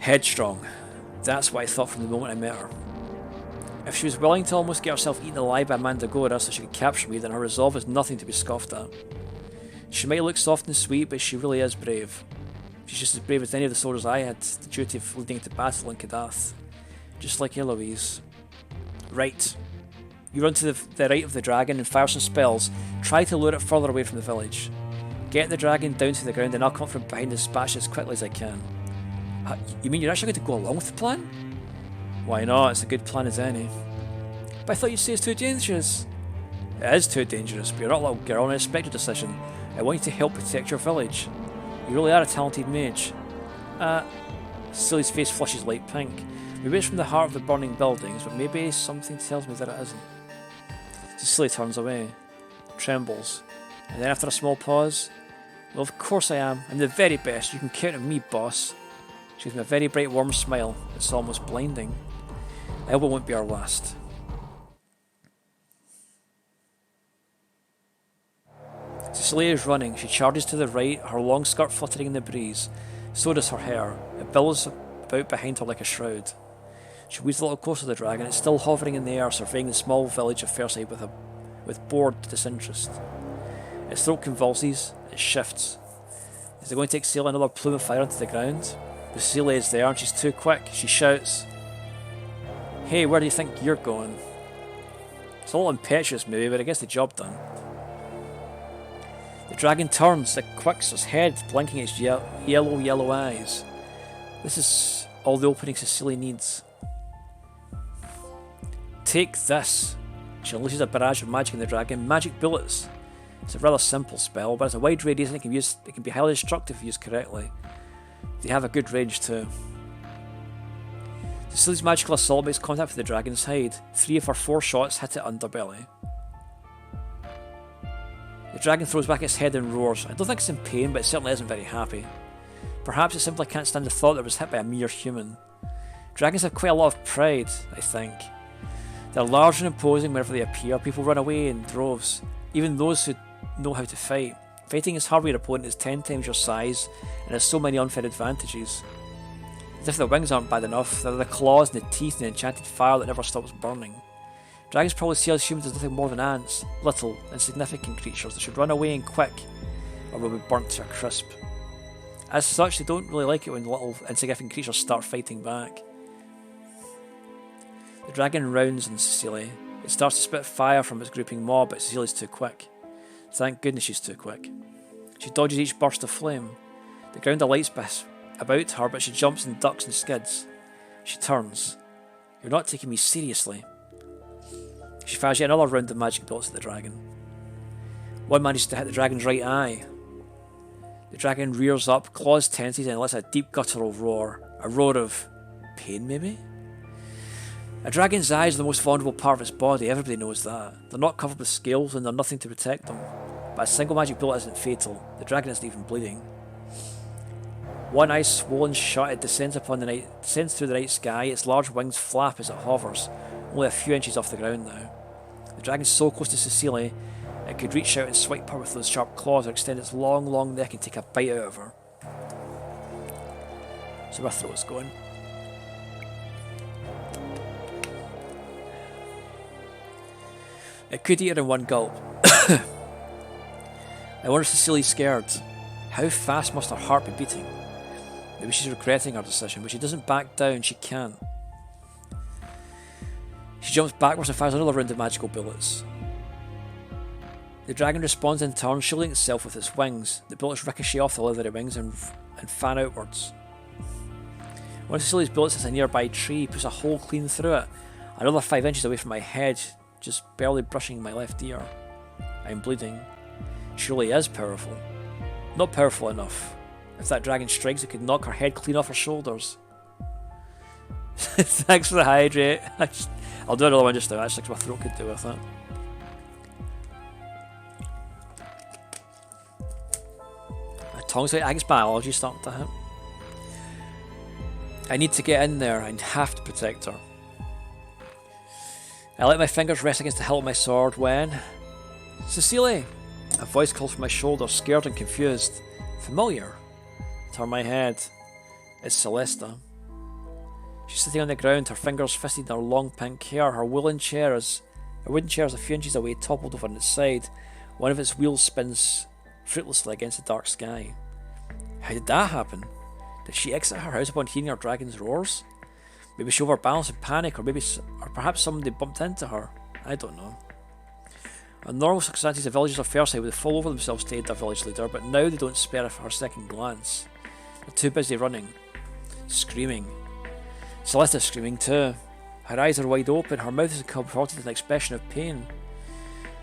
Headstrong. That's what I thought from the moment I met her. If she was willing to almost get herself eaten alive by Mandagora so she could capture me, then her resolve is nothing to be scoffed at. She might look soft and sweet, but she really is brave. She's just as brave as any of the soldiers I had the duty of leading into battle in Kadath. Just like Eloise. Right. You run to the right of the dragon and fire some spells. Try to lure it further away from the village. Get the dragon down to the ground and I'll come from behind and dispatch it as quickly as I can. You mean you're actually going to go along with the plan? Why not? It's a good plan as any. But I thought you'd say it's too dangerous. It is too dangerous, but you're not a little girl and I respect your decision. I want you to help protect your village. You really are a talented mage. Cecilia's face flushes light pink. Maybe it's from the heart of the burning buildings, but maybe something tells me that it isn't. Cecilia turns away, trembles, and then after a small pause, well, of course I am. I'm the very best. You can count on me, boss. She gives me a very bright, warm smile. It's almost blinding. I hope it won't be our last. Cecilia is running. She charges to the right, her long skirt fluttering in the breeze. So does her hair. It billows about behind her like a shroud. She weaves a little closer to the dragon. It's still hovering in the air, surveying the small village of Fairside with bored disinterest. Its throat convulses. It shifts. Is it going to exhale another plume of fire onto the ground? But Cecilia is there, and she's too quick. She shouts, "Hey, where do you think you're going?" It's a little impetuous, maybe, but it gets the job done. The dragon turns, it quicks its head, blinking its yellow eyes. This is all the opening Cecilia needs. Take this. She unleashes a barrage of magic in the dragon. Magic bullets. It's a rather simple spell, but it's a wide radius and it can be highly destructive if used correctly. They have a good range too. Cecilia's magical assault makes contact with the dragon's hide. 3 of her 4 shots hit its underbelly. The dragon throws back its head and roars. I don't think it's in pain, but it certainly isn't very happy. Perhaps it simply can't stand the thought that it was hit by a mere human. Dragons have quite a lot of pride, I think. They're large and imposing whenever they appear. People run away in droves, even those who know how to fight. Fighting is hard when your opponent is 10 times your size and has so many unfair advantages. As if the wings aren't bad enough, they're the claws and the teeth and the enchanted fire that never stops burning. Dragons probably see us humans as nothing more than ants, little, insignificant creatures that should run away and quick, or will be burnt to a crisp. As such, they don't really like it when little, insignificant creatures start fighting back. The dragon rounds on Cecilie. It starts to spit fire from its grouping maw, but Cecilie's too quick. Thank goodness she's too quick. She dodges each burst of flame. The ground alights about her, but she jumps and ducks and skids. She turns. You're not taking me seriously. She fires yet another round of magic bullets at the dragon. One manages to hit the dragon's right eye. The dragon rears up, claws tenses, and lets a deep guttural roar. A roar of pain, maybe? A dragon's eyes are the most vulnerable part of its body, everybody knows that. They're not covered with scales and they're nothing to protect them. But a single magic bullet isn't fatal. The dragon isn't even bleeding. One eye swollen shut, it descends through the night sky. Its large wings flap as it hovers, only a few inches off the ground now. The dragon's so close to Cecilie, it could reach out and swipe her with those sharp claws or extend its long, long neck and take a bite out of her. So my throat's going. It could eat her in one gulp. I wonder if Cecilie's scared. How fast must her heart be beating? Maybe she's regretting her decision, but she doesn't back down, she can't. She jumps backwards and fires another round of magical bullets. The dragon responds in turn, shielding itself with its wings. The bullets ricochet off the leathery wings and fan outwards. One of Cecilie's bullets hits a nearby tree, puts a hole clean through it, another 5 inches away from my head, just barely brushing my left ear. I'm bleeding. Surely is powerful. Not powerful enough. If that dragon strikes, it could knock her head clean off her shoulders. Thanks for the hydrate. I'll do another one just now, actually, because my throat could do with it. My tongue's like, I think it's my allergies starting to hit. I need to get in there. I have to protect her. I let my fingers rest against the hilt of my sword when... Cecilie! A voice calls from my shoulder, scared and confused. Familiar. I turn my head. It's Celesta. She's sitting on the ground, her fingers fisted in her long pink hair. Her wooden chair is a few inches away, toppled over on its side. One of its wheels spins fruitlessly against the dark sky. How did that happen? Did she exit her house upon hearing her dragon's roars? Maybe she overbalanced in panic, or perhaps somebody bumped into her. I don't know. In normal circumstances, the villagers of Fairside would fall over themselves to aid their village leader, but now they don't spare her a second glance. They're too busy running. Screaming. Celesta's screaming too. Her eyes are wide open, her mouth is contorted with an expression of pain.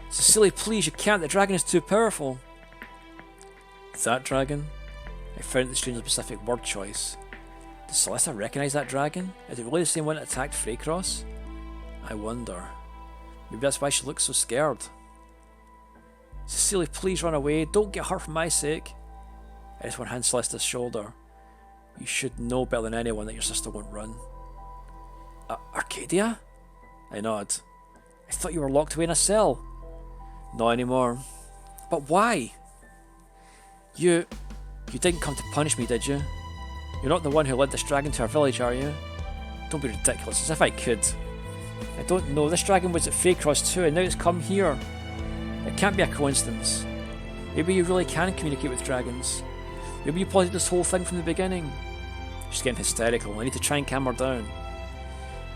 Cecilie, please, you can't, the dragon is too powerful. That dragon? I found the strangely specific word choice. Does Celesta recognise that dragon? Is it really the same one that attacked Freycross? I wonder. Maybe that's why she looks so scared. Cecilie, please run away. Don't get hurt for my sake. I just want to hand Celesta's shoulder. You should know better than anyone that your sister won't run. Arcadia? I nod. I thought you were locked away in a cell. Not anymore. But why? You didn't come to punish me, did you? You're not the one who led this dragon to our village, are you? Don't be ridiculous, as if I could. I don't know, this dragon was at Freycross too, and now it's come here. It can't be a coincidence. Maybe you really can communicate with dragons. Maybe you plotted this whole thing from the beginning. She's getting hysterical, I need to try and calm her down.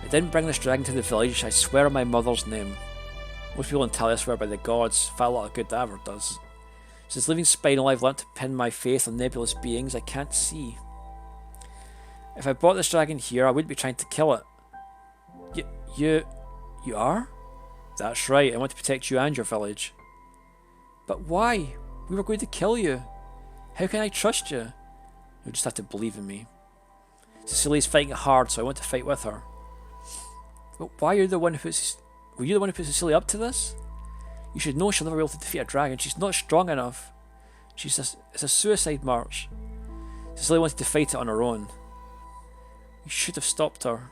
I didn't bring this dragon to the village, I swear on my mother's name. Most people in Talia swear by the gods, far a lot of good that ever does. Since leaving Spinal, I've learnt to pin my faith on nebulous beings I can't see. If I brought this dragon here, I wouldn't be trying to kill it. You are? That's right, I want to protect you and your village. But why? We were going to kill you. How can I trust you? You'll just have to believe in me. Cecilie's fighting hard, so I want to fight with her. But why are you the one who were you the one who put Cecilie up to this? You should know she'll never be able to defeat a dragon. She's not strong enough. It's a suicide march. Cecilie wanted to fight it on her own. You should have stopped her.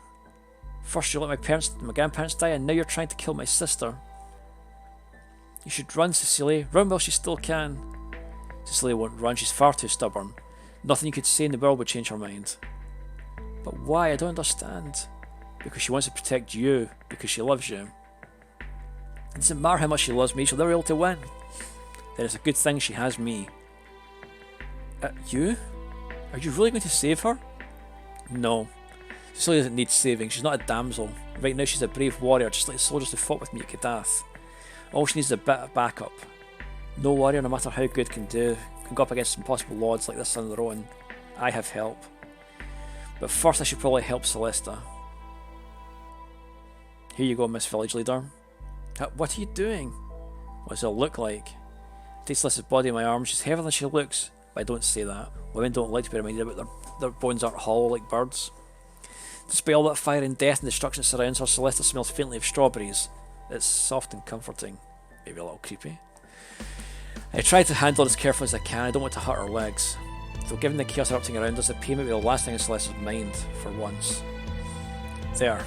First you let my grandparents die, and now you're trying to kill my sister. You should run, Cecilia. Run while she still can. Cecilia won't run, she's far too stubborn. Nothing you could say in the world would change her mind. But why? I don't understand. Because she wants to protect you, because she loves you. It doesn't matter how much she loves me, she'll never be able to win. Then it's a good thing she has me. You? Are you really going to save her? No. Cecilia doesn't need saving, she's not a damsel. Right now she's a brave warrior, just like the soldiers who fought with me at Kadath. All she needs is a bit of backup. No warrior, no matter how good, can go up against impossible odds like this on their own. I have help. But first I should probably help Celesta. Here you go, Miss Village Leader. What are you doing? What does it look like? I take Celesta's body in my arms. She's heavier than she looks. But I don't say that. Women don't like to be reminded about their bones aren't hollow like birds. Despite all that fire and death and destruction that surrounds her, Celesta smells faintly of strawberries. It's soft and comforting. Maybe a little creepy. I try to handle it as carefully as I can. I don't want to hurt her legs. Though given the chaos erupting around us, the pain may be the last thing in Celesta's mind, for once. There.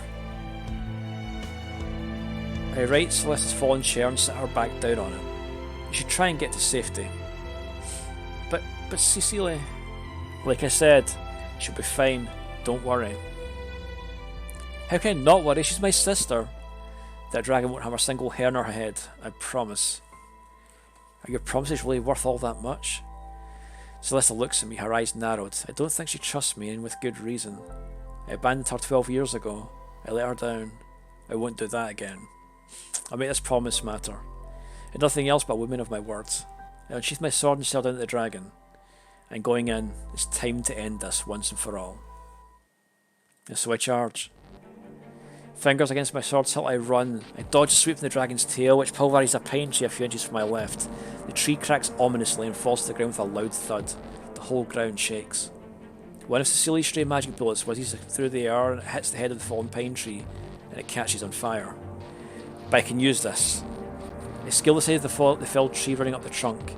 I right Celesta's fallen chair and sit her back down on it. You should try and get to safety. But Cecilia... Like I said, she'll be fine. Don't worry. How can I not worry? She's my sister. That dragon won't have a single hair on her head, I promise. Are your promises really worth all that much? Celesta looks at me, her eyes narrowed. I don't think she trusts me, and with good reason. I abandoned her 12 years ago. I let her down. I won't do that again. I'll make this promise matter. And nothing else but a woman of my words. I unsheath my sword and stare down at the dragon. And going in, it's time to end this once and for all. And so I charge. Fingers against my sword till I run. I dodge a sweep from the dragon's tail, which pulverizes a pine tree a few inches from my left. The tree cracks ominously and falls to the ground with a loud thud. The whole ground shakes. One of Cecilia's stray magic bullets whizzes through the air and it hits the head of the fallen pine tree, and it catches on fire. But I can use this. I scale the side of the felled tree running up the trunk.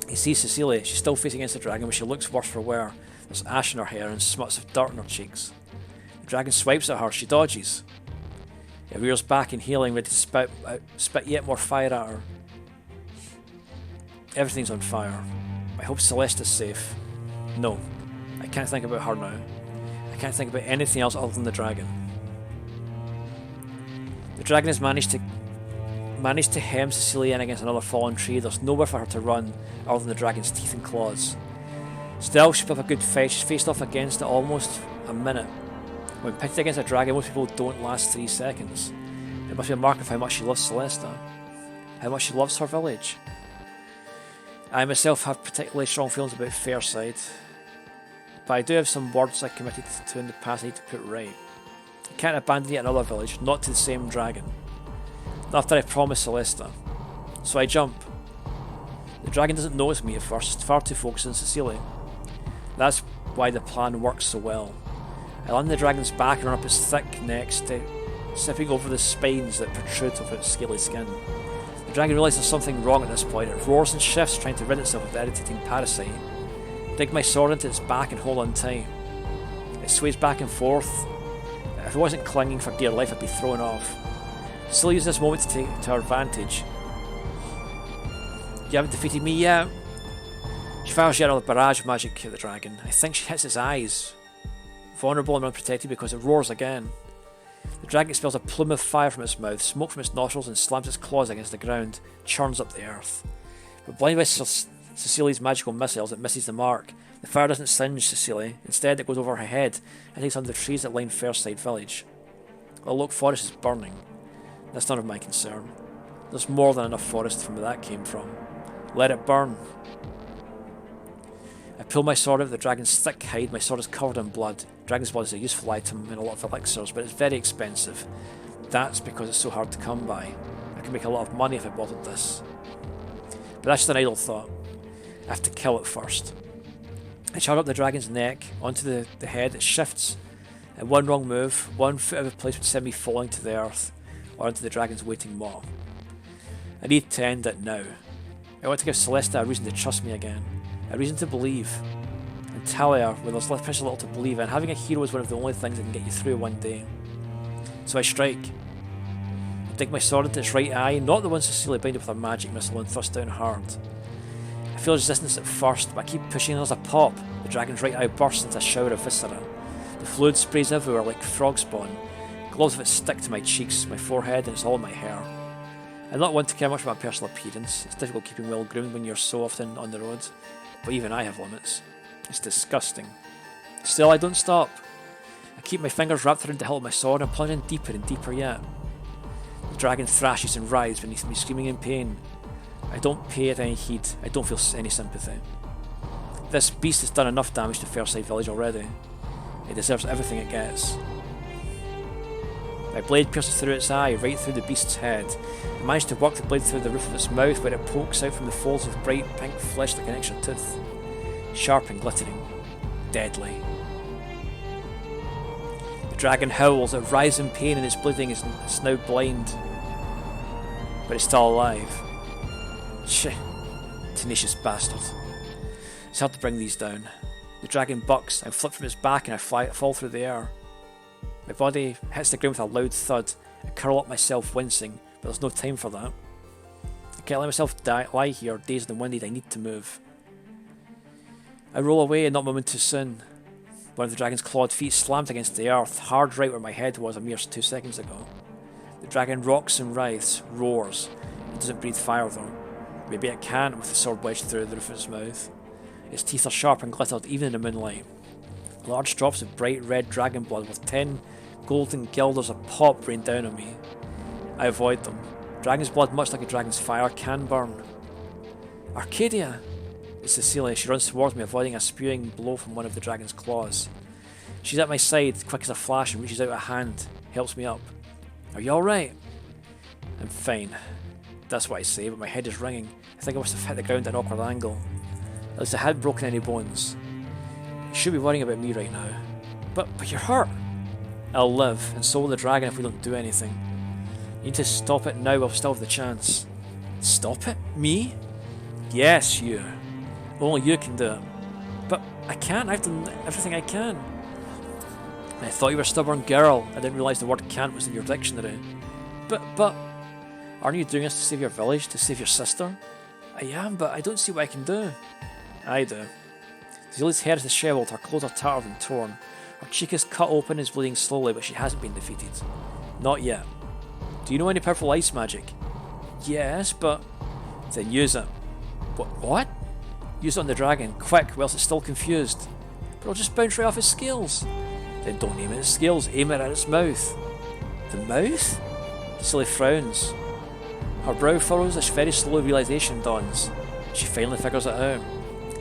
I see Cecilia. She's still facing against the dragon, but she looks worse for wear. There's ash in her hair and smuts of dirt on her cheeks. The dragon swipes at her. She dodges. It rears back, inhaling, ready to spit yet more fire at her. Everything's on fire. I hope Celeste is safe. No, I can't think about her now. I can't think about anything else other than the dragon. The dragon has managed to hem Cecilia in against another fallen tree. There's nowhere for her to run other than the dragon's teeth and claws. Still, she put up a good fight. She's faced off against it almost a minute. When pitted against a dragon, most people don't last 3 seconds. It must be a mark of how much she loves Celesta. How much she loves her village. I myself have particularly strong feelings about Fairside. But I do have some words I committed to in the past I need to put right. I can't abandon yet another village, not to the same dragon. Not after I promised Celesta. So I jump. The dragon doesn't notice me at first, it's far too focused on Cecilia. That's why the plan works so well. I land on the dragon's back and run up its thick neck, stepping over the spines that protrude over its scaly skin. The dragon realises there's something wrong at this point. It roars and shifts, trying to rid itself of the irritating parasite. I dig my sword into its back and hold on tight. It sways back and forth. If it wasn't clinging for dear life, I'd be thrown off. Still use this moment to take to her advantage. You haven't defeated me yet? She fires yet another barrage of magic at the dragon. I think she hits its eyes. Vulnerable and unprotected because it roars again. The dragon expels a plume of fire from its mouth, smoke from its nostrils, and slams its claws against the ground, churns up the earth. But blinded by Cecilia's magical missiles, it misses the mark. The fire doesn't singe Cecilia. Instead, it goes over her head and takes under the trees that line Fairside village. The Oak Forest is burning. That's none of my concern. There's more than enough forest from where that came from. Let it burn. I pull my sword out of the dragon's thick hide. My sword is covered in blood. Dragon's blood is a useful item in a lot of elixirs, but it's very expensive. That's because it's so hard to come by. I can make a lot of money if I bottled this. But that's just an idle thought. I have to kill it first. I charge up the dragon's neck, onto the head. It shifts. And one wrong move, 1 foot out of place would send me falling to the earth, or into the dragon's waiting maw. I need to end it now. I want to give Celesta a reason to trust me again. A reason to believe. And Talia, where there's precious little to believe in, having a hero is one of the only things that can get you through one day. So I strike. I dig my sword into its right eye, not the one Cecilia binded with a magic missile, and thrust down hard. I feel resistance at first, but I keep pushing and there's a pop. The dragon's right eye bursts into a shower of viscera. The fluid sprays everywhere like frog spawn. Globs of it stick to my cheeks, my forehead, and it's all in my hair. I'm not one to care much about my personal appearance. It's difficult keeping well groomed when you're so often on the road, but even I have limits. It's disgusting. Still, I don't stop. I keep my fingers wrapped around the hilt of my sword and plunge in deeper and deeper yet. The dragon thrashes and writhes beneath me, screaming in pain. I don't pay it any heed. I don't feel any sympathy. This beast has done enough damage to Fairside Village already. It deserves everything it gets. My blade pierces through its eye, right through the beast's head. I manage to work the blade through the roof of its mouth, where it pokes out from the folds of bright pink flesh like an extra tooth. Sharp and glittering. Deadly. The dragon howls, it writhes in pain and it's bleeding, it's now blind. But it's still alive. Shit. Tenacious bastard. It's hard to bring these down. The dragon bucks, I flip from its back and I fall through the air. My body hits the ground with a loud thud. I curl up myself, wincing, but there's no time for that. I can't let myself lie here, dazed and winded. I need to move. I roll away, and not a moment too soon. One of the dragon's clawed feet slams against the earth, hard right where my head was a mere 2 seconds ago. The dragon rocks and writhes, roars. It doesn't breathe fire though. Maybe it can with the sword wedged through the roof of its mouth. Its teeth are sharp and glittered even in the moonlight. Large drops of bright red dragon blood with 10 golden guilders of pop rain down on me. I avoid them. Dragon's blood, much like a dragon's fire, can burn. Arcadia! It's Cecilia. She runs towards me, avoiding a spewing blow from one of the dragon's claws. She's at my side, quick as a flash, and reaches out a hand, helps me up. Are you alright? I'm fine. That's what I say, but my head is ringing. I think I must have hit the ground at an awkward angle. At least I hadn't broken any bones. You should be worrying about me right now. But you're hurt! I'll live, and so will the dragon if we don't do anything. You need to stop it now while we still have the chance. Stop it? Me? Yes, you. Only you can do it. But I can't, I've done everything I can. I thought you were a stubborn girl. I didn't realise the word can't was in your dictionary. But, aren't you doing this to save your village, to save your sister? I am, but I don't see what I can do. I do. Cecilia's hair is dishevelled, her clothes are tattered and torn. Her cheek is cut open and is bleeding slowly, but she hasn't been defeated. Not yet. Do you know any powerful ice magic? Yes, but... Then use it. What? Use it on the dragon, quick, whilst it's still confused. But it'll just bounce right off its scales. Then don't aim at its scales, aim it at its mouth. The mouth? Cecilia frowns. Her brow furrows as very slow realisation dawns. She finally figures it out.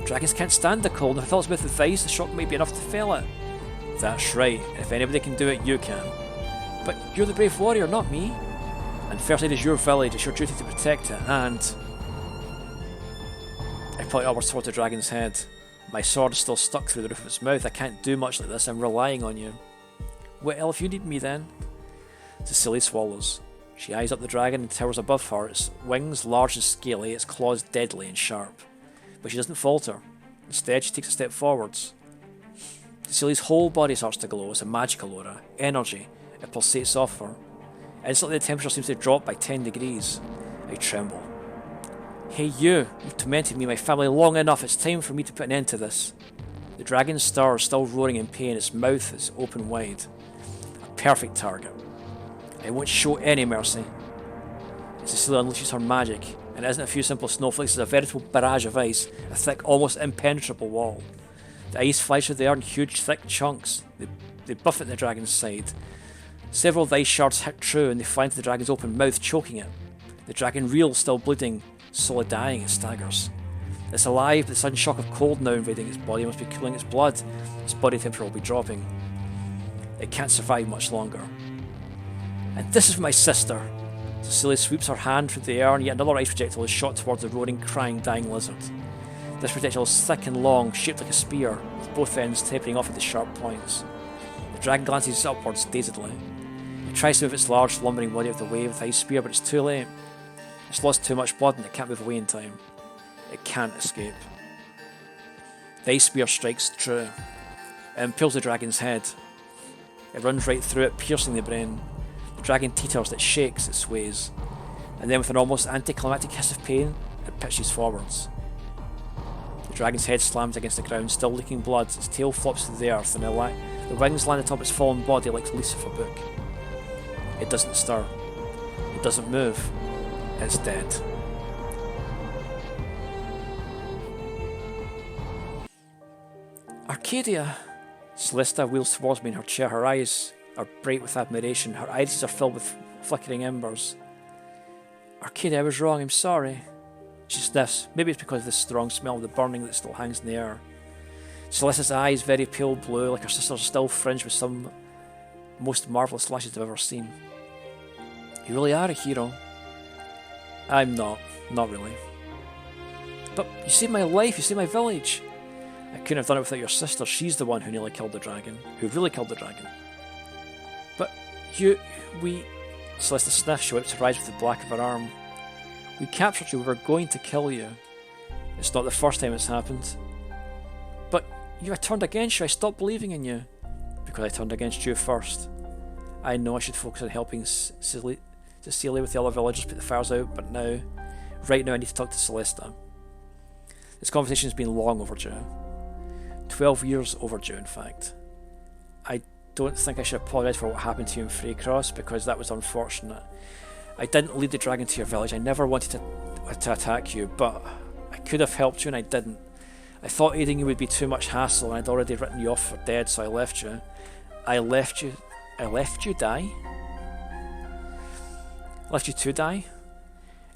Dragons can't stand the cold, and if I fill its mouth with ice, the shock might be enough to fell it. That's right, if anybody can do it, you can. But you're the brave warrior, not me. And Fairside is your village, it's your duty to protect it, and... I point upwards towards the dragon's head. My sword is still stuck through the roof of its mouth. I can't do much like this, I'm relying on you. Well, if you need me then. Cecilia swallows. She eyes up the dragon and towers above her, its wings large and scaly, its claws deadly and sharp. But she doesn't falter. Instead, she takes a step forwards. Cecilia's whole body starts to glow. It's a magical aura. Energy. It pulsates off her. Instantly the temperature seems to drop by 10 degrees. I tremble. Hey you! You've tormented me and my family long enough. It's time for me to put an end to this. The dragon stirs, still roaring in pain. Its mouth is open wide. A perfect target. I won't show any mercy. Cecilia unleashes her magic, and it isn't a few simple snowflakes, it's a veritable barrage of ice, a thick, almost impenetrable wall. The ice flies through the air in huge, thick chunks. They buffet the dragon's side. Several of the ice shards hit true, and they fly into the dragon's open mouth, choking it. The dragon reels, still bleeding, slowly dying, it staggers. It's alive, but the sudden shock of cold now invading its body must be cooling its blood. Its body temperature will be dropping. It can't survive much longer. And this is for my sister. Cecilia sweeps her hand through the air, and yet another ice projectile is shot towards the roaring, crying, dying lizard. This projectile is thick and long, shaped like a spear, with both ends tapering off at the sharp points. The dragon glances upwards dazedly. It tries to move its large, lumbering body out of the way with the ice spear, but it's too late. It's lost too much blood and it can't move away in time. It can't escape. The ice spear strikes true. It impales the dragon's head. It runs right through it, piercing the brain. The dragon teeters, it shakes, it sways. And then with an almost anticlimactic hiss of pain, it pitches forwards. The dragon's head slams against the ground, still leaking blood. Its tail flops to the earth, and the wings land atop its fallen body like the leaves of a book. It doesn't stir. It doesn't move. It's dead. Arcadia! Celesta wheels towards me in her chair. Her eyes are bright with admiration. Her irises are filled with flickering embers. Arcadia, I was wrong. I'm sorry. She sniffs. Maybe it's because of the strong smell of the burning that still hangs in the air. Celesta's eyes, very pale blue, like her sister's, still fringed with some most marvellous lashes I've ever seen. You really are a hero. I'm not. Not really. But you saved my life. You saved my village. I couldn't have done it without your sister. She's the one who nearly killed the dragon. Who really killed the dragon. But we... Celesta sniffs. She wipes her eyes with the black of her arm. We captured you. We were going to kill you. It's not the first time it's happened. But you turned against you. I stopped believing in you. Because I turned against you first. I know I should focus on helping Cecilia with the other villagers put the fires out, but right now I need to talk to Celesta. This conversation's been long overdue. 12 years overdue, in fact. I don't think I should apologise for what happened to you in Freycross, because that was unfortunate. I didn't lead the dragon to your village. I never wanted to attack you, but I could have helped you and I didn't. I thought aiding you would be too much hassle, and I'd already written you off for dead, so I left you. I left you die? Left you to die?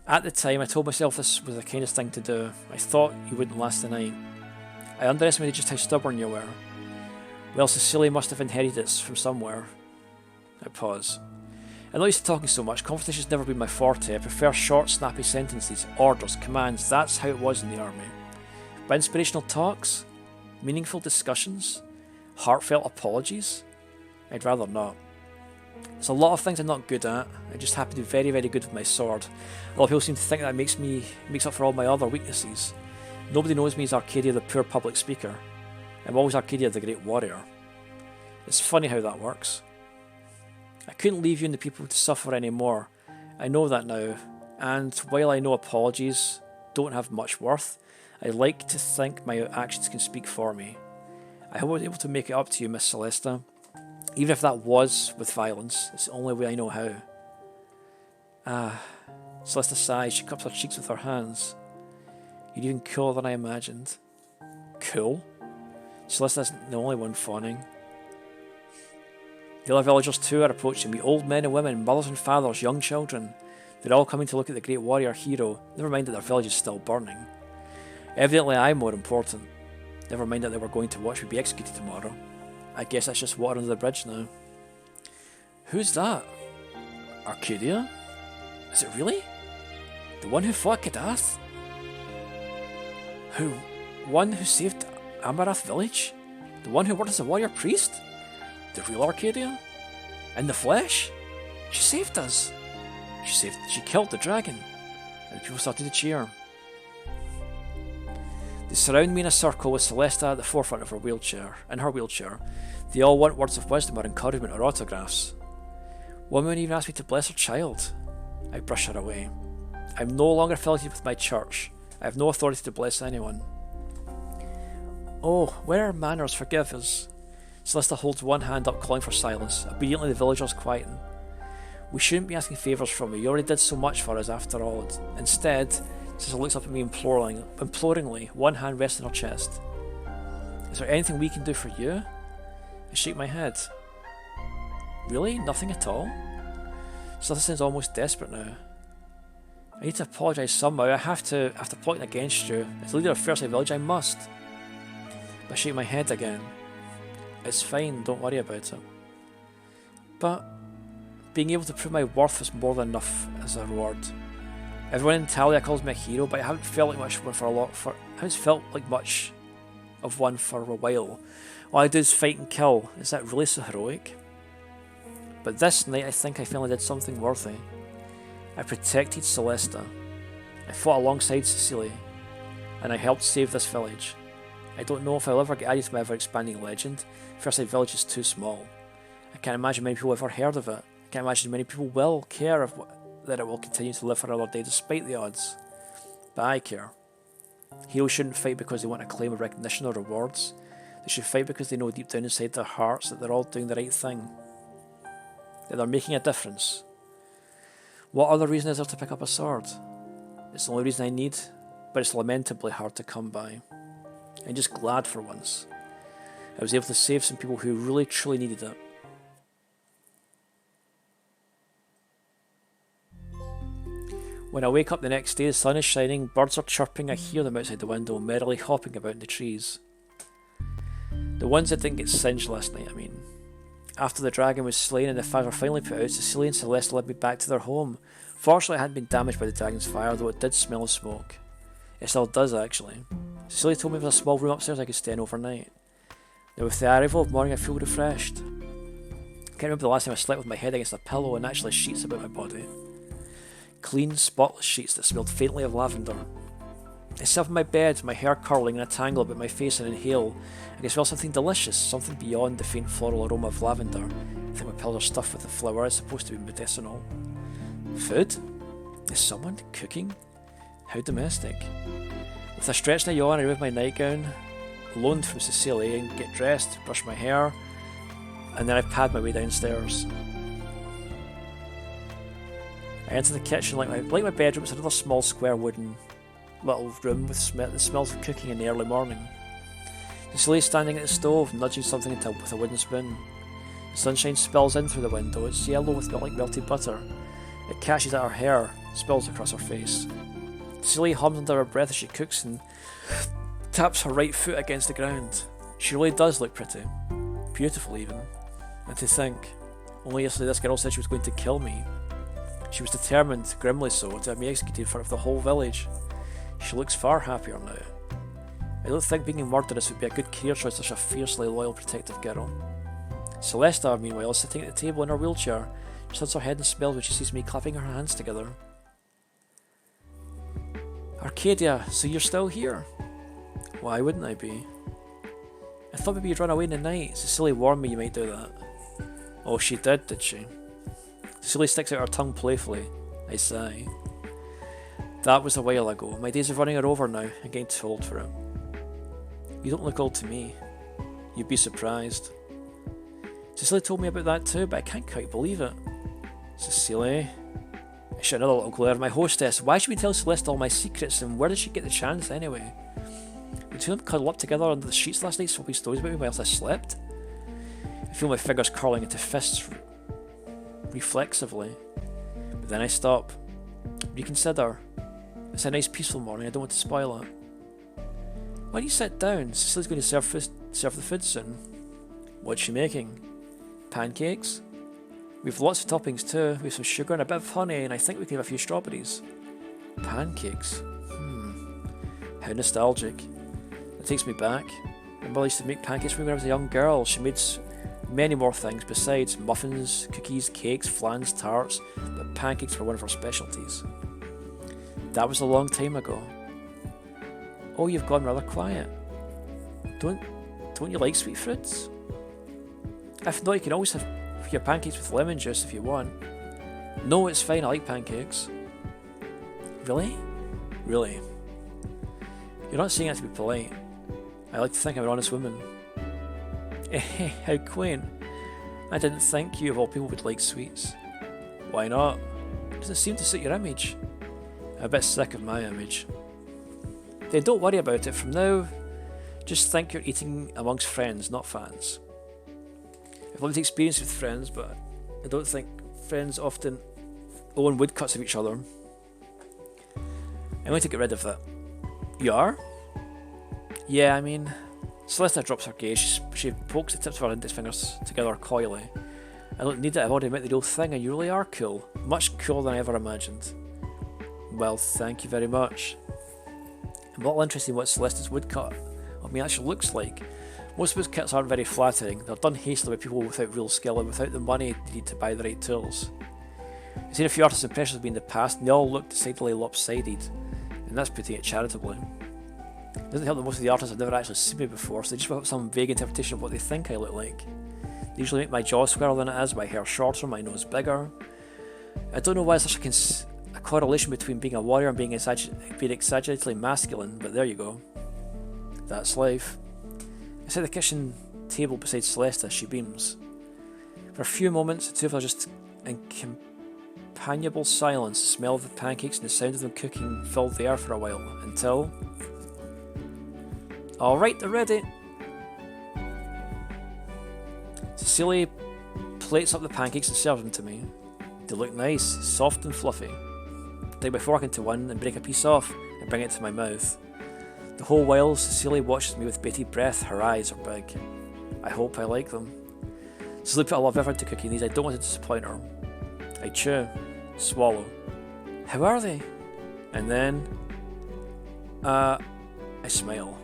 At the time, I told myself this was the kindest thing to do. I thought you wouldn't last the night. I underestimated just how stubborn you were. Well, Cecilia must have inherited it from somewhere. I pause. I'm not used to talking so much. Conversation's never been my forte. I prefer short, snappy sentences, orders, commands. That's how it was in the army. But inspirational talks? Meaningful discussions? Heartfelt apologies? I'd rather not. There's a lot of things I'm not good at. I just happen to be very, very good with my sword. A lot of people seem to think that makes up for all my other weaknesses. Nobody knows me as Arcadia the poor public speaker. I'm always Arcadia the great warrior. It's funny how that works. I couldn't leave you and the people to suffer anymore. I know that now, and while I know apologies don't have much worth, I like to think my actions can speak for me. I hope I was able to make it up to you, Miss Celesta. Even if that was with violence, it's the only way I know how. Celesta sighs. She cups her cheeks with her hands. You're even cooler than I imagined. Cool? Celesta isn't the only one fawning. The other villagers too are approaching me, old men and women, mothers and fathers, young children. They're all coming to look at the great warrior hero, never mind that their village is still burning. Evidently I'm more important. Never mind that they were going to watch me be executed tomorrow. I guess that's just water under the bridge now. Who's that? Arcadia? Is it really? The one who fought Kadath? One who saved Amarath village? The one who worked as a warrior priest? The real Arcadia? In the flesh? She saved us. She killed the dragon. And the people started to cheer. They surround me in a circle with Celesta at the forefront of her wheelchair. In her wheelchair. They all want words of wisdom or encouragement or autographs. One woman even asked me to bless her child. I brush her away. I'm no longer affiliated with my church. I have no authority to bless anyone. Oh, where are manners? Forgive us. Celesta holds one hand up, calling for silence. Obediently, the villagers quieten. We shouldn't be asking favours from you. You already did so much for us after all. Instead, Celesta looks up at me imploringly, one hand rests on her chest. Is there anything we can do for you? I shake my head. Really? Nothing at all? Celesta sounds almost desperate now. I need to apologise somehow. After plotting against you, as the leader of Fairside Village, I must. But I shake my head again. It's fine, don't worry about it. But being able to prove my worth was more than enough as a reward. Everyone in Talia calls me a hero, but I haven't felt like much of one for a while. All I do is fight and kill. Is that really so heroic? But this night I think I finally did something worthy. I protected Celesta. I fought alongside Cecilia. And I helped save this village. I don't know if I'll ever get added to my ever-expanding legend. First Village is too small. I can't imagine many people have ever heard of it. I can't imagine many people will care that it will continue to live for another day despite the odds. But I care. Heroes shouldn't fight because they want a claim of recognition or rewards. They should fight because they know deep down inside their hearts that they're all doing the right thing. That they're making a difference. What other reason is there to pick up a sword? It's the only reason I need, but it's lamentably hard to come by. I'm just glad for once. I was able to save some people who really truly needed it. When I wake up the next day, the sun is shining, birds are chirping, I hear them outside the window, merrily hopping about in the trees. The ones that didn't get singed last night, I mean. After the dragon was slain and the fires were finally put out, Cecilia and Celeste led me back to their home. Fortunately, I hadn't been damaged by the dragon's fire, though it did smell of smoke. It still does, actually. Cecilia told me there was a small room upstairs I could stay in overnight. Now, with the arrival of morning, I feel refreshed. I can't remember the last time I slept with my head against a pillow and actually sheets about my body. Clean, spotless sheets that smelled faintly of lavender. I sit up in my bed, my hair curling in a tangle about my face, and inhale. I can smell something delicious, something beyond the faint floral aroma of lavender. I think my pillows are stuffed with the flower. It's supposed to be medicinal. Food? Is someone cooking? How domestic. With a stretch and a yawn, I remove my nightgown, loaned from Cecilia, and get dressed, brush my hair, and then I pad my way downstairs. I enter the kitchen like my bedroom. It's another small square wooden little room with that smells of cooking in the early morning. Cecilia's standing at the stove, nudging something with a wooden spoon. The sunshine spills in through the window. It's yellow with like melted butter. It catches at her hair, spills across her face. Cecilia hums under her breath as she cooks and taps her right foot against the ground. She really does look pretty. Beautiful even. And to think, only yesterday this girl said she was going to kill me. She was determined, grimly so, to have me executed in front of the whole village. She looks far happier now. I don't think being a murderess would be a good career choice for such a fiercely loyal, protective girl. Celesta, meanwhile, is sitting at the table in her wheelchair. She tilts her head and smiles when she sees me clapping her hands together. Arcadia, so you're still here? Why wouldn't I be? I thought maybe you'd run away in the night. Cecilia warned me you might do that. Oh, she did she? Cecilia sticks out her tongue playfully. I sigh. That was a while ago. My days of running are over now. I'm getting too old for it. You don't look old to me. You'd be surprised. Cecilia told me about that too, but I can't quite believe it. Cecilia? I shot another little glare at my hostess. Why should we tell Celeste all my secrets, and where did she get the chance anyway? The two of them cuddled up together under the sheets last night, swapping stories about me whilst I slept. I feel my fingers curling into fists reflexively. But then I stop. Reconsider. It's a nice peaceful morning, I don't want to spoil it. Why don't you sit down? Cecilia's going to serve the food soon. What's she making? Pancakes? We've lots of toppings too. We have some sugar and a bit of honey, and I think we can have a few strawberries. Pancakes? How nostalgic. It takes me back. My mother used to make pancakes for me when I was a young girl. She made many more things besides muffins, cookies, cakes, flans, tarts, but pancakes were one of her specialties. That was a long time ago. Oh, you've gone rather quiet. Don't you like sweet fruits? If not, you can always have your pancakes with lemon juice if you want. No, it's fine, I like pancakes. Really? Really? You're not saying that to be polite. I like to think I'm an honest woman. Eh, how quaint. I didn't think you of all people would like sweets. Why not? It doesn't seem to suit your image. I'm a bit sick of my image. Then don't worry about it. From now, just think you're eating amongst friends, not fans. I've lived experience with friends, but I don't think friends often own woodcuts of each other. I'm going to get rid of that. You are? Yeah, I mean, Celeste drops her gaze. She pokes the tips of her index fingers together coyly. I don't need it, I've already met the real thing, and you really are cool. Much cooler than I ever imagined. Well, thank you very much. I'm a little interested in what Celeste's woodcut of me actually looks like. Most woodcuts aren't very flattering. They're done hastily by people without real skill and without the money needed to buy the right tools. I've seen a few artists' impressions of me in the past, and they all look decidedly lopsided, and that's putting it charitably. Doesn't help that most of the artists have never actually seen me before, so they just put up some vague interpretation of what they think I look like. They usually make my jaw squarer than it is, my hair shorter, my nose bigger. I don't know why there's such a correlation between being a warrior and being exaggeratedly masculine, but there you go. That's life. I sit at the kitchen table beside Celeste as she beams. For a few moments, the two of us just in companionable silence. The smell of the pancakes and the sound of them cooking filled the air for a while, until... Alright, they're ready! Cecilia plates up the pancakes and serves them to me. They look nice, soft and fluffy. I take my fork into one and break a piece off and bring it to my mouth. The whole while, Cecilia watches me with bated breath. Her eyes are big. I hope I like them. Cecilia put a lot of effort into cooking these. I don't want to disappoint her. I chew, swallow. How are they? And then... I smile.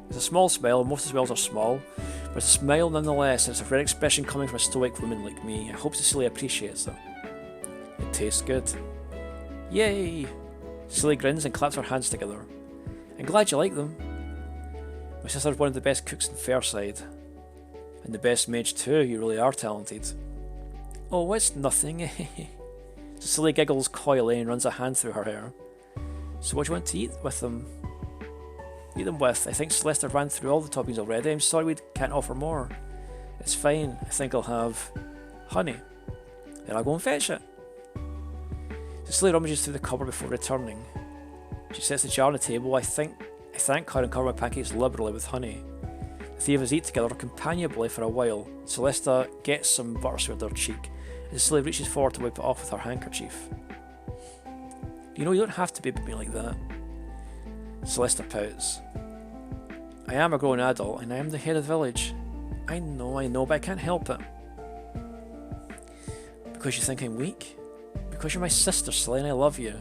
It's a small smile, and most of the smiles are small, but it's a smile nonetheless, and it's a rare expression coming from a stoic woman like me. I hope Cecilia appreciates it. It tastes good. Yay! Cecilia grins and claps her hands together. I'm glad you like them. My sister's one of the best cooks in Fairside. And the best mage too, you really are talented. Oh, it's nothing. Cecilia giggles coyly and runs a hand through her hair. So what do you want to eat with them? Eat them with. I think Celeste ran through all the toppings already. I'm sorry we can't offer more. It's fine. I think I'll have honey. Then I'll go and fetch it. Cecilia rummages through the cupboard before returning. She sets the jar on the table. I thank her and cover my pancakes liberally with honey. The three of us eat together companionably for a while. Celesta gets some butter smeared on her cheek, and Cecilia reaches forward to wipe it off with her handkerchief. You know, you don't have to baby me like that. Celesta pouts. I am a grown adult, and I am the head of the village. I know, but I can't help it. Because you think I'm weak? Because you're my sister, Celia, and I love you.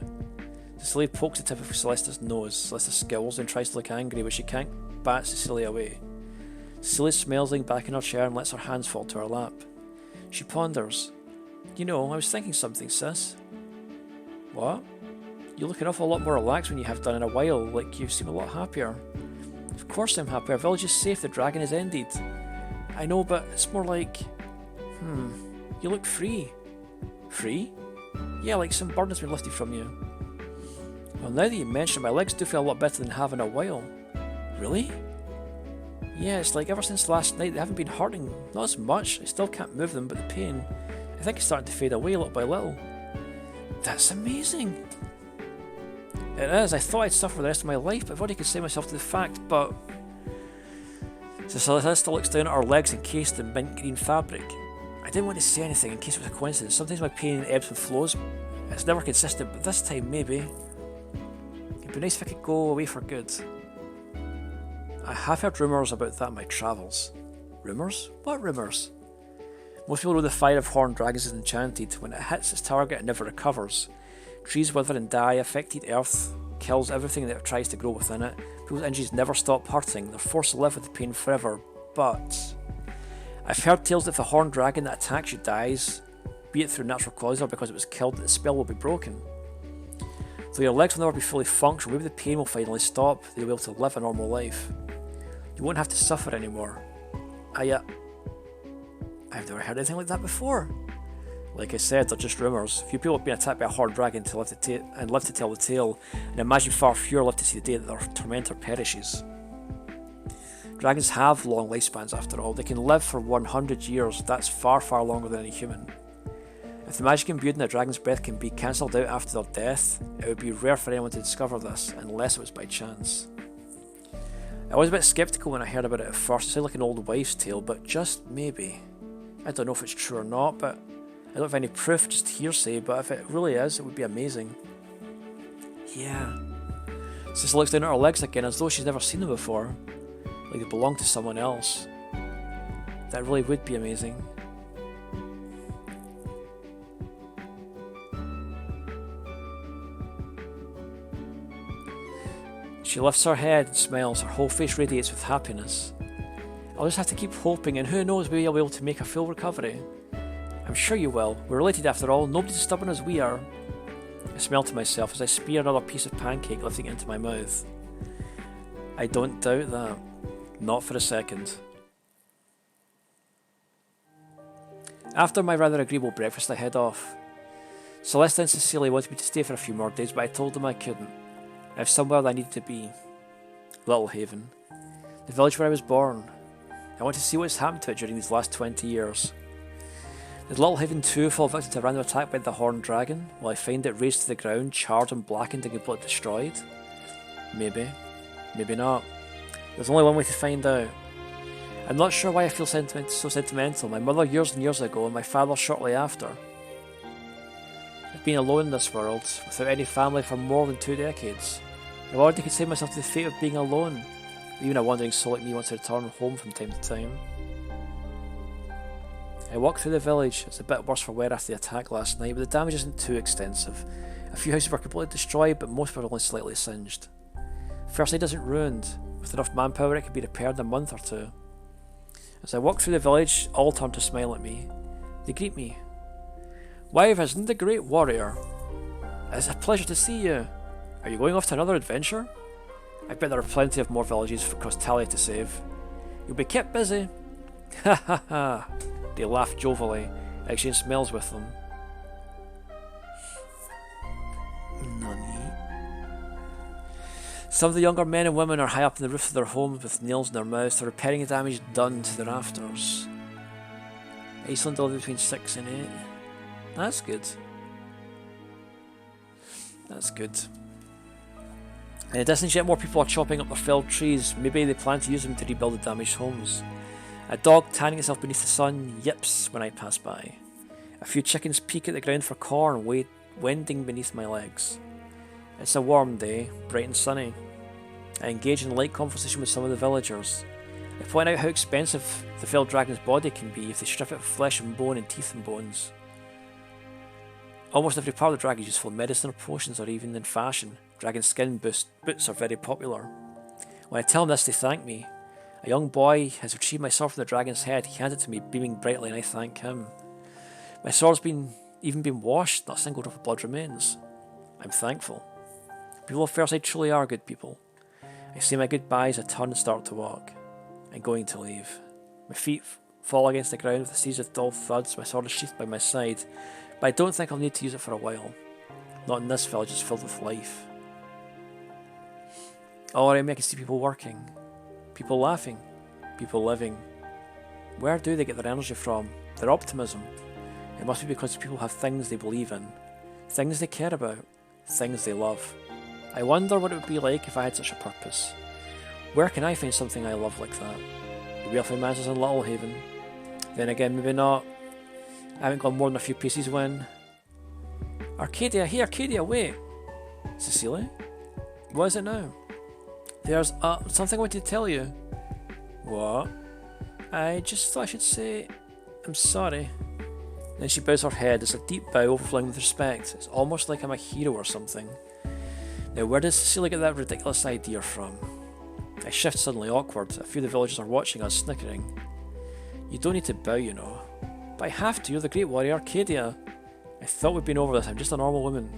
Cecilia pokes the tip of Celesta's nose. Celesta skills and tries to look angry, but she can't bat Cecilia away. Cecilia smiles, laying back in her chair, and lets her hands fall to her lap. She ponders. You know, I was thinking something, sis. What? You look an awful lot more relaxed when you have done in a while, like you seem a lot happier. Of course I'm happy, our village is safe, the dragon has ended. I know, but it's more like... you look free. Free? Yeah, like some burden has been lifted from you. Well, now that you mention it, my legs do feel a lot better than have in a while. Really? Yeah, it's like ever since last night they haven't been hurting. Not as much, I still can't move them, but the pain, I think it's starting to fade away little by little. That's amazing! It is. I thought I'd suffer the rest of my life, but I've already consigned myself to the fact, but... Celesta looks down at her legs encased in mint green fabric. I didn't want to say anything in case it was a coincidence. Sometimes my pain ebbs and flows. It's never consistent, but this time maybe. It'd be nice if I could go away for good. I have heard rumours about that in my travels. Rumours? What rumours? Most people know the fire of horned dragons is enchanted. When it hits its target, it never recovers. Trees wither and die, affected earth kills everything that tries to grow within it. People's injuries never stop hurting, they're forced to live with the pain forever, but... I've heard tales that if the horned dragon that attacks you dies, be it through natural causes or because it was killed, that the spell will be broken. Though your legs will never be fully functional, maybe the pain will finally stop, you'll be able to live a normal life. You won't have to suffer anymore. I've never heard anything like that before. Like I said, they're just rumours. Few people have been attacked by a horned dragon to live to tell the tale, and imagine far fewer live to see the day that their tormentor perishes. Dragons have long lifespans after all. They can live for 100 years. That's far, far longer than any human. If the magic imbued in a dragon's breath can be cancelled out after their death, it would be rare for anyone to discover this, unless it was by chance. I was a bit sceptical when I heard about it at first. It sounded like an old wives' tale, but just maybe. I don't know if it's true or not, but I don't have any proof, just hearsay, but if it really is, it would be amazing. Yeah. Cecil looks down at her legs again as though she's never seen them before. Like they belong to someone else. That really would be amazing. She lifts her head and smiles, her whole face radiates with happiness. I'll just have to keep hoping, and who knows, maybe I'll be able to make a full recovery. I'm sure you will. We're related after all, nobody's as stubborn as we are. I smile to myself as I spear another piece of pancake, lifting it into my mouth. I don't doubt that. Not for a second. After my rather agreeable breakfast, I head off. Celeste and Cecilia wanted me to stay for a few more days, but I told them I couldn't. I have somewhere that I needed to be. Little Haven. The village where I was born. I want to see what's happened to it during these last 20 years. Did Little Haven 2 fall victim to a random attack by the Horned Dragon? Will I find it razed to the ground, charred and blackened and completely destroyed? Maybe. Maybe not. There's only one way to find out. I'm not sure why I feel so sentimental. My mother years and years ago, and my father shortly after. I've been alone in this world, without any family for more than 2 decades. I've already consigned myself to the fate of being alone. Even a wandering soul like me wants to return home from time to time. I walk through the village. It's a bit worse for wear after the attack last night, but the damage isn't too extensive. A few houses were completely destroyed, but most were only slightly singed. First aid isn't ruined. With enough manpower, it could be repaired in a month or 2. As I walk through the village, all turn to smile at me. They greet me. Wyvern, the great warrior. It's a pleasure to see you. Are you going off to another adventure? I bet there are plenty of more villages across Talia to save. You'll be kept busy. Ha ha ha. They laugh jovially. I exchange smiles with them. Nani? Some of the younger men and women are high up on the roof of their homes with nails in their mouths. They're repairing the damage done to the rafters. Iceland delivered between 6 and 8. That's good. That's good. In the distance, yet more people are chopping up their felled trees. Maybe they plan to use them to rebuild the damaged homes. A dog tanning itself beneath the sun yips when I pass by. A few chickens peek at the ground for corn, wending beneath my legs. It's a warm day, bright and sunny. I engage in light conversation with some of the villagers. I point out how expensive the felled dragon's body can be if they strip it of flesh and bone and teeth and bones. Almost every part of the dragon is useful in medicine or potions or even in fashion. Dragon skin boots are very popular. When I tell them this, they thank me. A young boy has retrieved my sword from the dragon's head. He hands it to me, beaming brightly, and I thank him. My sword's even been washed, not a single drop of blood remains. I'm thankful. People of Fairside truly are good people. I say my goodbyes, I turn and start to walk. I'm going to leave. My feet fall against the ground with a series of dull thuds. My sword is sheathed by my side, but I don't think I'll need to use it for a while. Not in this village, it's filled with life. All around me I can see people working, people laughing, people living. Where do they get their energy from? Their optimism? It must be because people have things they believe in, things they care about, things they love. I wonder what it would be like if I had such a purpose. Where can I find something I love like that? Maybe I'll find answers in Little Haven. Then again, maybe not. I haven't gone more than a few paces when... Arcadia, hey Arcadia, wait! Cecilia? What is it now? There's something I wanted to tell you. What? I just thought I should say... I'm sorry. Then she bows her head. It's a deep bow overflowing with respect. It's almost like I'm a hero or something. Now where does Cecilia get that ridiculous idea from? I shift suddenly awkward. A few of the villagers are watching us, snickering. You don't need to bow, you know. But I have to, you're the great warrior Arcadia. I thought we'd been over this, I'm just a normal woman.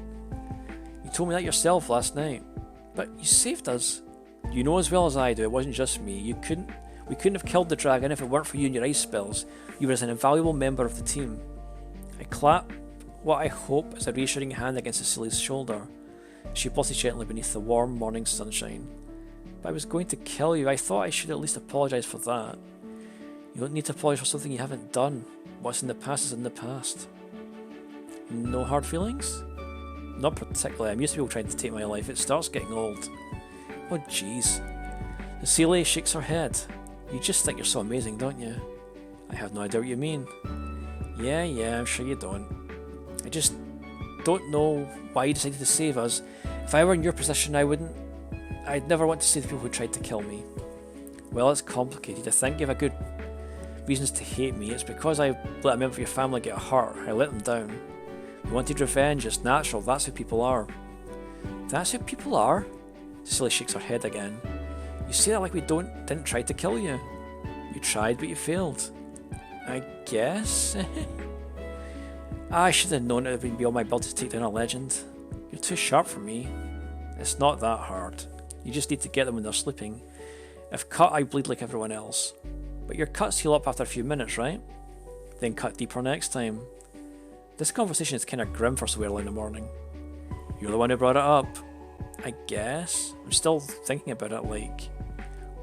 You told me that yourself last night. But you saved us. You know as well as I do, it wasn't just me. We couldn't have killed the dragon if it weren't for you and your ice spells. You were an invaluable member of the team. I clap what I hope is a reassuring hand against Cecilia's shoulder. She pulses gently beneath the warm morning sunshine. But I was going to kill you. I thought I should at least apologise for that. You don't need to apologise for something you haven't done. What's in the past is in the past. No hard feelings? Not particularly. I'm used to people trying to take my life. It starts getting old. Oh jeez. Cecilia shakes her head. You just think you're so amazing, don't you? I have no idea what you mean. Yeah, I'm sure you don't. I just don't know why you decided to save us. If I were in your position, I'd never want to save the people who tried to kill me. Well, it's complicated. I think you have a good reasons to hate me. It's because I let a member of your family get hurt. I let them down. You wanted revenge. It's natural. That's who people are. That's who people are? Cecilia shakes her head again. You say that like we didn't try to kill you. You tried, but you failed. I guess. I should have known it would be beyond my ability to take down a legend. You're too sharp for me. It's not that hard. You just need to get them when they're sleeping. If cut, I bleed like everyone else. But your cuts heal up after a few minutes, right? Then cut deeper next time. This conversation is kind of grim for so early in the morning. You're the one who brought it up. I guess. I'm still thinking about it, like...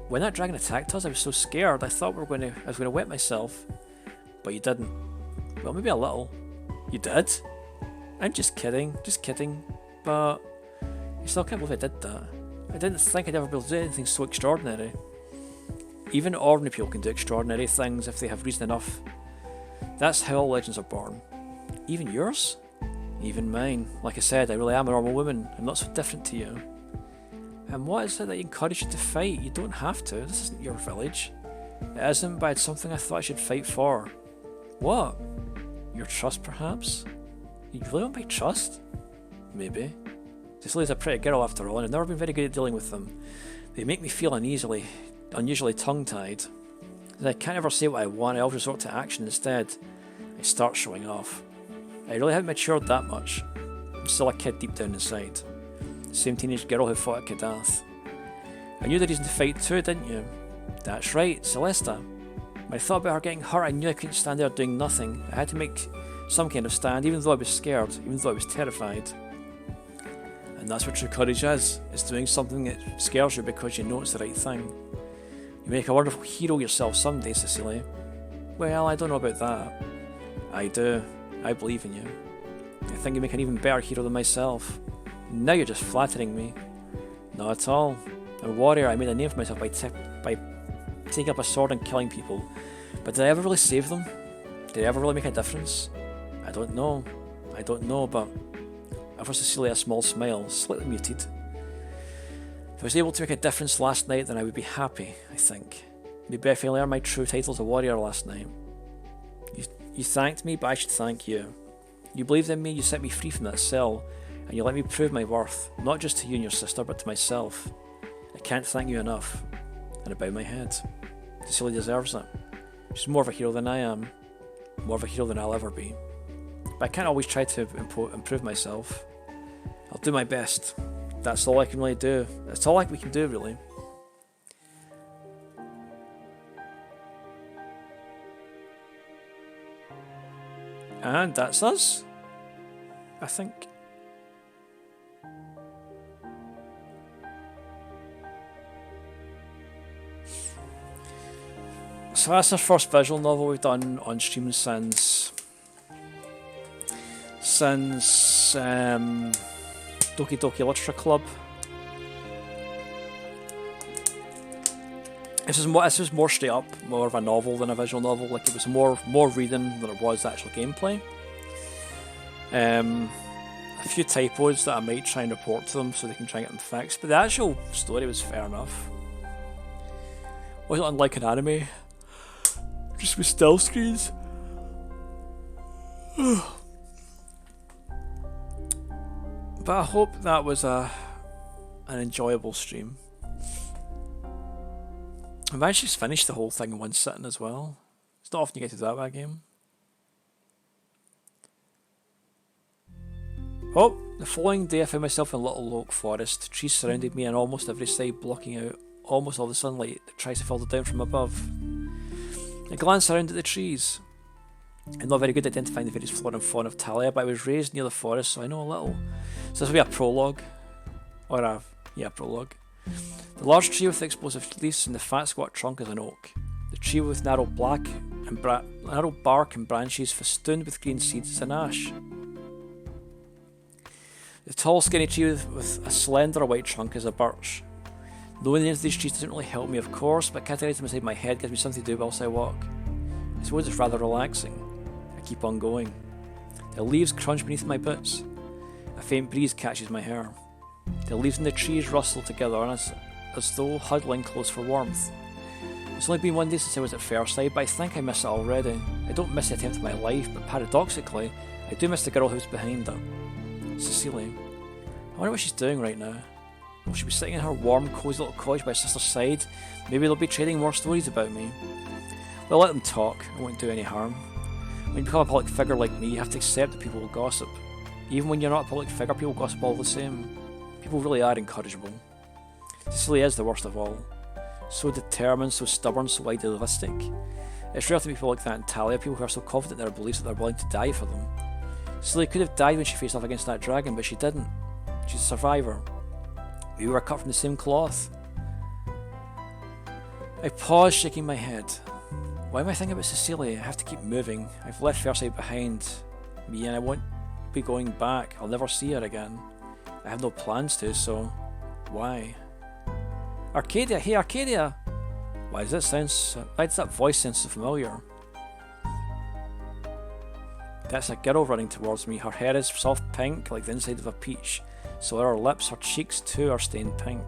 When that dragon attacked us, I was so scared. I thought I was going to wet myself. But you didn't. Well, maybe a little. You did? I'm just kidding. But... I still can't believe I did that. I didn't think I'd ever be able to do anything so extraordinary. Even ordinary people can do extraordinary things if they have reason enough. That's how all legends are born. Even yours? Even mine. Like I said, I really am a normal woman. I'm not so different to you. And what is it that encouraged you to fight? You don't have to. This isn't your village. It isn't, but it's something I thought I should fight for. What? Your trust, perhaps? You really want my trust? Maybe. Cecilia's a pretty girl after all, and I've never been very good at dealing with them. They make me feel unusually tongue-tied. And I can't ever say what I want, I always resort to action instead. I start showing off. I really haven't matured that much. I'm still a kid deep down inside. The same teenage girl who fought at Kadath. I knew the reason to fight too, didn't you? That's right, Celesta. When I thought about her getting hurt, I knew I couldn't stand there doing nothing. I had to make some kind of stand, even though I was scared, even though I was terrified. And that's what true courage is. It's doing something that scares you because you know it's the right thing. You make a wonderful hero yourself someday, Cecilia. Well, I don't know about that. I do. I believe in you. I think you make an even better hero than myself. Now you're just flattering me. Not at all. I'm a warrior. I made a name for myself by taking up a sword and killing people. But did I ever really save them? Did I ever really make a difference? I don't know, but... I offered Cecilia a small smile, slightly muted. If I was able to make a difference last night, then I would be happy, I think. Maybe I finally earned my true title as a warrior last night. You thanked me, but I should thank you. You believed in me, you set me free from that cell, and you let me prove my worth, not just to you and your sister, but to myself. I can't thank you enough. And I bow my head. Cecilia deserves it. She's more of a hero than I am. More of a hero than I'll ever be. But I can't always try to improve myself. I'll do my best. That's all I can really do. That's all we can do, really. And that's us, I think. So that's our first visual novel we've done on stream since Doki Doki Literature Club. This is more straight up, more of a novel than a visual novel. Like, it was more reading than it was actual gameplay. A few typos that I might try and report to them so they can try and get them fixed, but the actual story was fair enough. Wasn't unlike an anime, just with still screens. But I hope that was an enjoyable stream. I've actually just finished the whole thing in one sitting as well. It's not often you get to do that with a game. Oh, the following day I found myself in a little oak forest. Trees surrounded me on almost every side, blocking out almost all the sunlight that tries to filter down from above. I glanced around at the trees. I'm not very good at identifying the various flora and fauna of Talia, but I was raised near the forest, so I know a little. So this will be a prologue. Prologue. The large tree with explosive leaves and the fat squat trunk is an oak. The tree with narrow bark and branches festooned with green seeds is an ash. The tall skinny tree with a slender white trunk is a birch. Knowing the names of these trees doesn't really help me, of course, but categorizing them inside my head gives me something to do whilst I walk. I suppose it's rather relaxing. I keep on going. The leaves crunch beneath my boots. A faint breeze catches my hair. The leaves in the trees rustle together as though huddling close for warmth. It's only been one day since I was at Fairside, but I think I miss it already. I don't miss the attempt of my life, but paradoxically, I do miss the girl who's behind it. Cecilia. I wonder what she's doing right now. Will she be sitting in her warm, cosy little cottage by her sister's side? Maybe they'll be trading more stories about me. Well, let them talk. It won't do any harm. When you become a public figure like me, you have to accept that people will gossip. Even when you're not a public figure, people gossip all the same. People really are incorrigible. Cecilia is the worst of all. So determined, so stubborn, so idealistic. It's rare to meet people like that in Talia, people who are so confident in their beliefs that they're willing to die for them. Cecilia could have died when she faced off against that dragon, but she didn't. She's a survivor. We were cut from the same cloth. I paused, shaking my head. Why am I thinking about Cecilia? I have to keep moving. I've left Fairsight behind me and I won't be going back. I'll never see her again. I have no plans to, so why? Arcadia! Hey, Arcadia! Why does that voice sound so familiar? That's a girl running towards me. Her hair is soft pink, like the inside of a peach. So are her lips, her cheeks too are stained pink.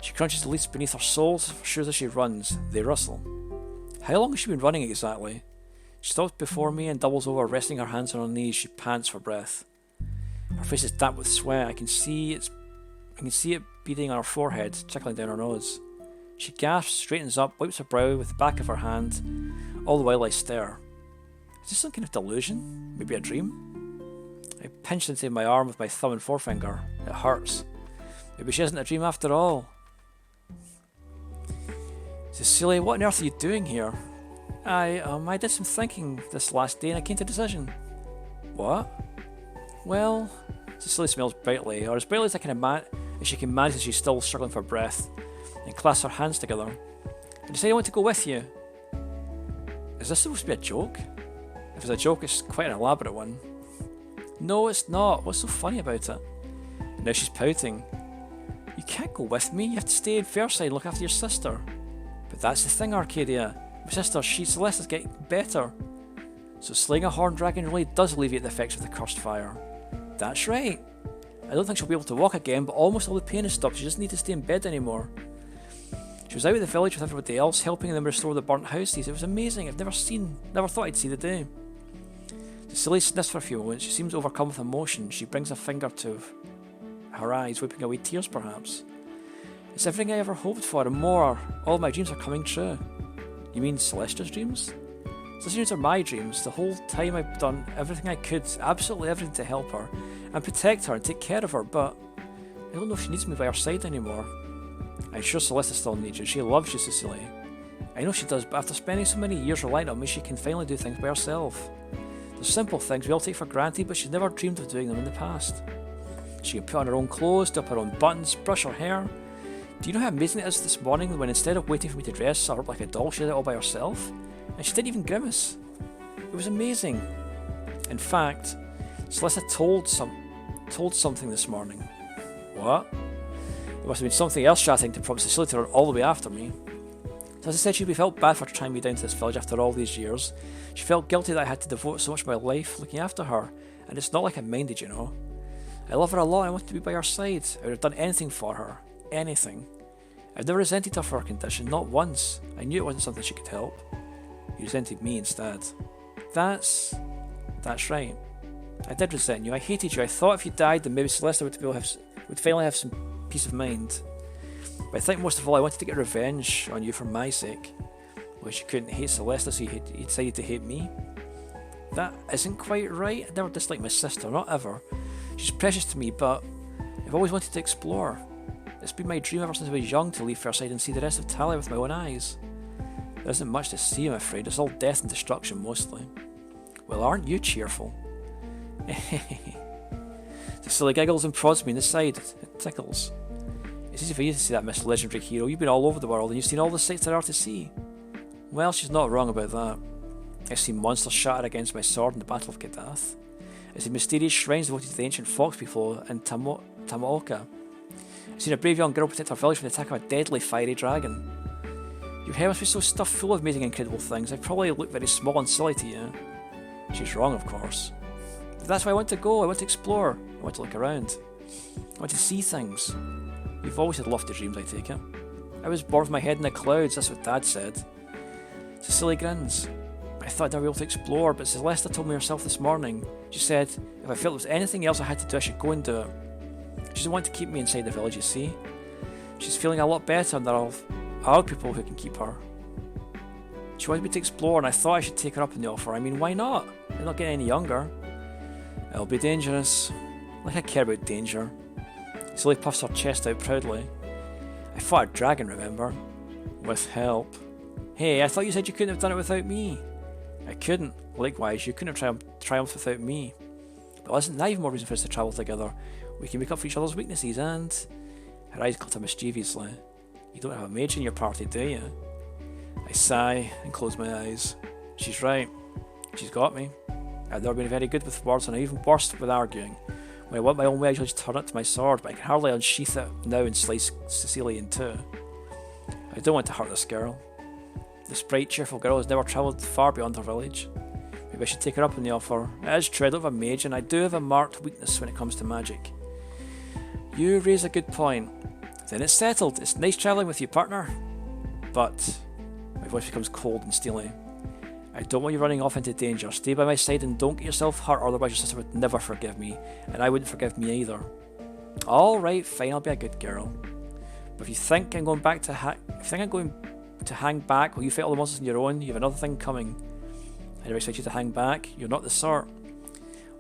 She crunches the leaves beneath her soles, sure as she runs. They rustle. How long has she been running exactly? She stops before me and doubles over, resting her hands on her knees. She pants for breath. Her face is damp with sweat. I can see it beading on her forehead, trickling down her nose. She gasps, straightens up, wipes her brow with the back of her hand. All the while I stare. Is this some kind of delusion? Maybe a dream? I pinch into my arm with my thumb and forefinger. It hurts. Maybe she isn't a dream after all. Cecilia, what on earth are you doing here? I did some thinking this last day and I came to a decision. What? Well, Cecilia smiles brightly, or as brightly as she can manage as she's still struggling for breath, and clasps her hands together. I decided I want to go with you. Is this supposed to be a joke? If it's a joke, it's quite an elaborate one. No, it's not. What's so funny about it? And now she's pouting. You can't go with me. You have to stay in Fairside and look after your sister. But that's the thing, Arcadia. My sister, Celeste, is getting better. So slaying a horned dragon really does alleviate the effects of the cursed fire. That's right. I don't think she'll be able to walk again, but almost all the pain has stopped. She doesn't need to stay in bed anymore. She was out of the village with everybody else, helping them restore the burnt houses. It was amazing. I've never thought I'd see the day. Cecilia sniffs for a few moments. She seems overcome with emotion. She brings a finger to her eyes, wiping away tears perhaps. It's everything I ever hoped for and more. All my dreams are coming true. You mean Celestia's dreams? Celestia's dreams are my dreams. The whole time I've done everything I could, absolutely everything to help her and protect her and take care of her, but I don't know if she needs me by her side anymore. I'm sure Celeste still needs you. She loves you, Cecilia. I know she does, but after spending so many years relying on me, she can finally do things by herself. The simple things we all take for granted, but she's never dreamed of doing them in the past. She can put on her own clothes, do up her own buttons, brush her hair. Do you know how amazing it is this morning when instead of waiting for me to dress her up like a doll, she did it all by herself? And she didn't even grimace. It was amazing. In fact, Celeste told something this morning. What? It must have been something else chatting to prompt Cecilia to run all the way after me. So as I said, she felt bad for trying me down to this village after all these years. She felt guilty that I had to devote so much of my life looking after her, and it's not like I minded, you know. I love her a lot and I want to be by her side. I would have done anything for her. Anything. I've never resented her for her condition, not once. I knew it wasn't something she could help. You resented me instead. That's right. I did resent you. I hated you. I thought if you died, then maybe Celeste would finally have some peace of mind. But I think most of all, I wanted to get revenge on you for my sake. Well, you couldn't hate Celeste, so you decided to hate me. That isn't quite right. I never disliked my sister, not ever. She's precious to me, but I've always wanted to explore. It's been my dream ever since I was young to leave Fairside and see the rest of Talia with my own eyes. There isn't much to see, I'm afraid. It's all death and destruction, mostly. Well, aren't you cheerful? Cecilia giggles and prods me in the side. It tickles. It's easy for you to see that, Miss Legendary Hero. You've been all over the world and you've seen all the sights there are to see. Well, she's not wrong about that. I've seen monsters shatter against my sword in the Battle of Kadath. I've seen mysterious shrines devoted to the ancient fox people in Tamaoka. I've seen a brave young girl protect her village from the attack of a deadly fiery dragon. Your hair must be so stuffed full of amazing incredible things. I probably look very small and silly to you. She's wrong, of course. But that's why I want to go. I want to explore. I want to look around. I want to see things. You've always had lofty dreams, I take it. I was born with my head in the clouds, that's what Dad said. Cecilia grins. I thought I'd never be able to explore, but Celeste told me herself this morning. She said, if I felt there was anything else I had to do, I should go and do it. She doesn't want to keep me inside the village, you see. She's feeling a lot better and there are people who can keep her. She wanted me to explore and I thought I should take her up on the offer. I mean, why not? I'm not getting any younger. It'll be dangerous. Like I care about danger. Cecilia puffs her chest out proudly. I fought a dragon, remember? With help. Hey, I thought you said you couldn't have done it without me. I couldn't. Likewise, you couldn't have triumphed without me. But listen, now you've more reason for us to travel together. We can make up for each other's weaknesses and... Her eyes glittered mischievously. You don't have a mage in your party, do you? I sigh and close my eyes. She's right. She's got me. I've never been very good with words, and I even worse with arguing. When I want my own way, I usually turn it to my sword, but I can hardly unsheath it now and slice Cecilia in two. I don't want to hurt this girl. This bright, cheerful girl has never travelled far beyond her village. Maybe I should take her up on the offer. It is true, I don't have a mage, and I do have a marked weakness when it comes to magic. You raise a good point. Then it's settled. It's nice travelling with you, partner. But... My voice becomes cold and steely. I don't want you running off into danger. Stay by my side and don't get yourself hurt, otherwise your sister would never forgive me, and I wouldn't forgive me either. Alright, fine, I'll be a good girl. But if you think I'm going to hang back while you fight all the monsters on your own, you have another thing coming. I never expect you to hang back. You're not the sort.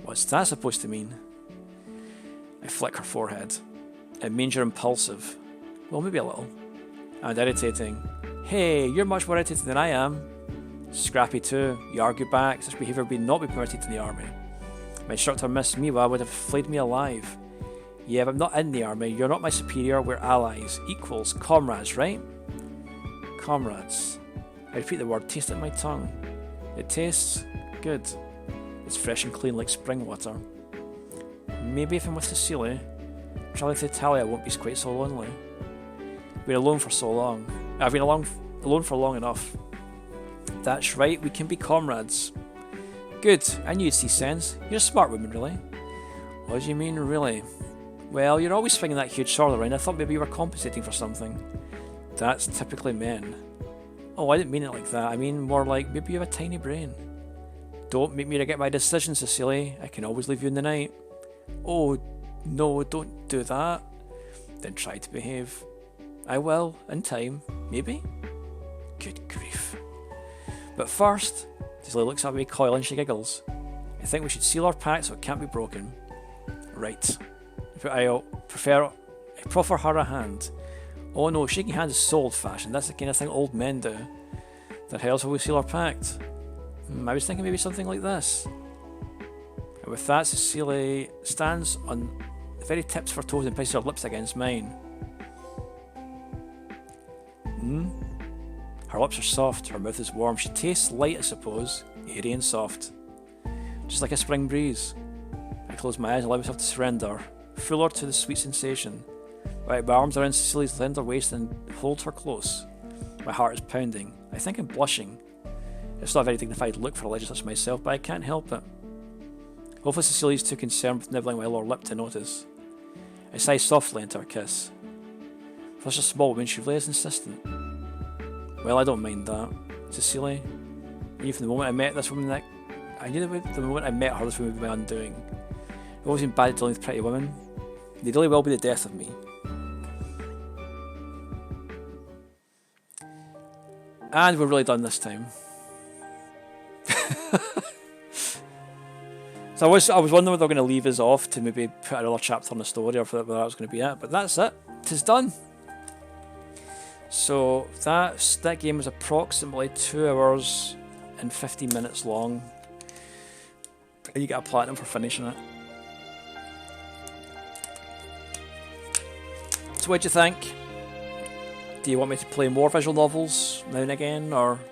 What's that supposed to mean? I flick her forehead. It means you're impulsive. Well, maybe a little. And irritating. Hey, you're much more irritating than I am. Scrappy too. You argue back. Such behaviour would not be permitted in the army. My instructor, Miss Miwa, would have flayed me alive. Yeah, but I'm not in the army. You're not my superior. We're allies. Equals. Comrades, right? Comrades. I repeat the word. Taste it in my tongue. It tastes good. It's fresh and clean like spring water. Maybe if I'm with Cecilia, travelling to Talia won't be quite so lonely. I've been alone for so long. I've been alone for long enough. That's right, we can be comrades. Good, I knew you'd see sense. You're a smart woman, really. What do you mean, really? Well, you're always swinging that huge sword around. I thought maybe you were compensating for something. That's typically men. Oh, I didn't mean it like that. I mean more like maybe you have a tiny brain. Don't make me regret my decision, Cecilia. I can always leave you in the night. Oh, no, don't do that. Then try to behave. I will, in time. Maybe? Good grief. But first, Cecilia looks at me coyly and she giggles. I think we should seal our pact so it can't be broken. Right. I proffer her a hand. Oh no, shaking hands is so old-fashioned. That's the kind of thing old men do. The hell's will we seal our pact? I was thinking maybe something like this. And with that, Cecilia stands on the very tips of her toes and presses her lips against mine. Her lips are soft, her mouth is warm. She tastes light, I suppose, airy and soft. Just like a spring breeze. I close my eyes and allow myself to surrender, fuller to the sweet sensation. I wrap my arms around Cecilia's slender waist and hold her close. My heart is pounding. I think I'm blushing. It's not a very dignified look for a legend such as myself, but I can't help it. Hopefully Cecilia's too concerned with nibbling my lower lip to notice. I sigh softly into her kiss. For such a small woman, she really is insistent. Well, I don't mind that. Cecilia, I knew from the moment I met this woman that... the moment I met her, this woman would be my undoing. I've always been bad at dealing with pretty women. They really will be the death of me. And we're really done this time. So I was wondering whether they were going to leave us off to maybe put another chapter on the story or whether that was going to be it, but that's it. 'Tis done. So that game was approximately 2 hours and 50 minutes long. And you get a platinum for finishing it. So what do you think? Do you want me to play more visual novels now and again, or do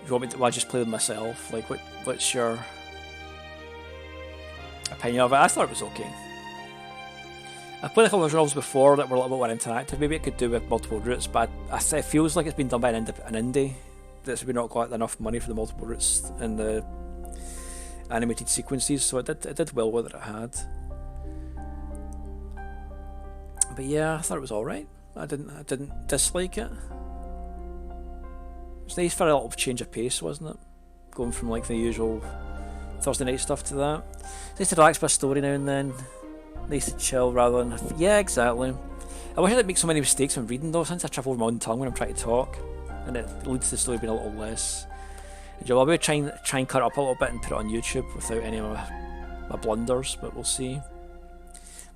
you want me to just play them myself? Like, what's your opinion of it? I thought it was okay. I've played a couple of novels before that were a little bit more interactive. Maybe it could do with multiple routes, but it feels like it's been done by an indie that's not got enough money for the multiple routes and the animated sequences, so it did well with what it had. But yeah, I thought it was alright. I didn't dislike it. It was nice for a little change of pace, wasn't it? Going from like the usual Thursday night stuff to that. It's nice to relax by a story now and then. Nice to chill rather than... Yeah, exactly. I wish I didn't make so many mistakes when reading though, since I travel over my own tongue when I'm trying to talk. And it leads to the story being a little less... I'll maybe try and cut it up a little bit and put it on YouTube without any of my blunders, but we'll see.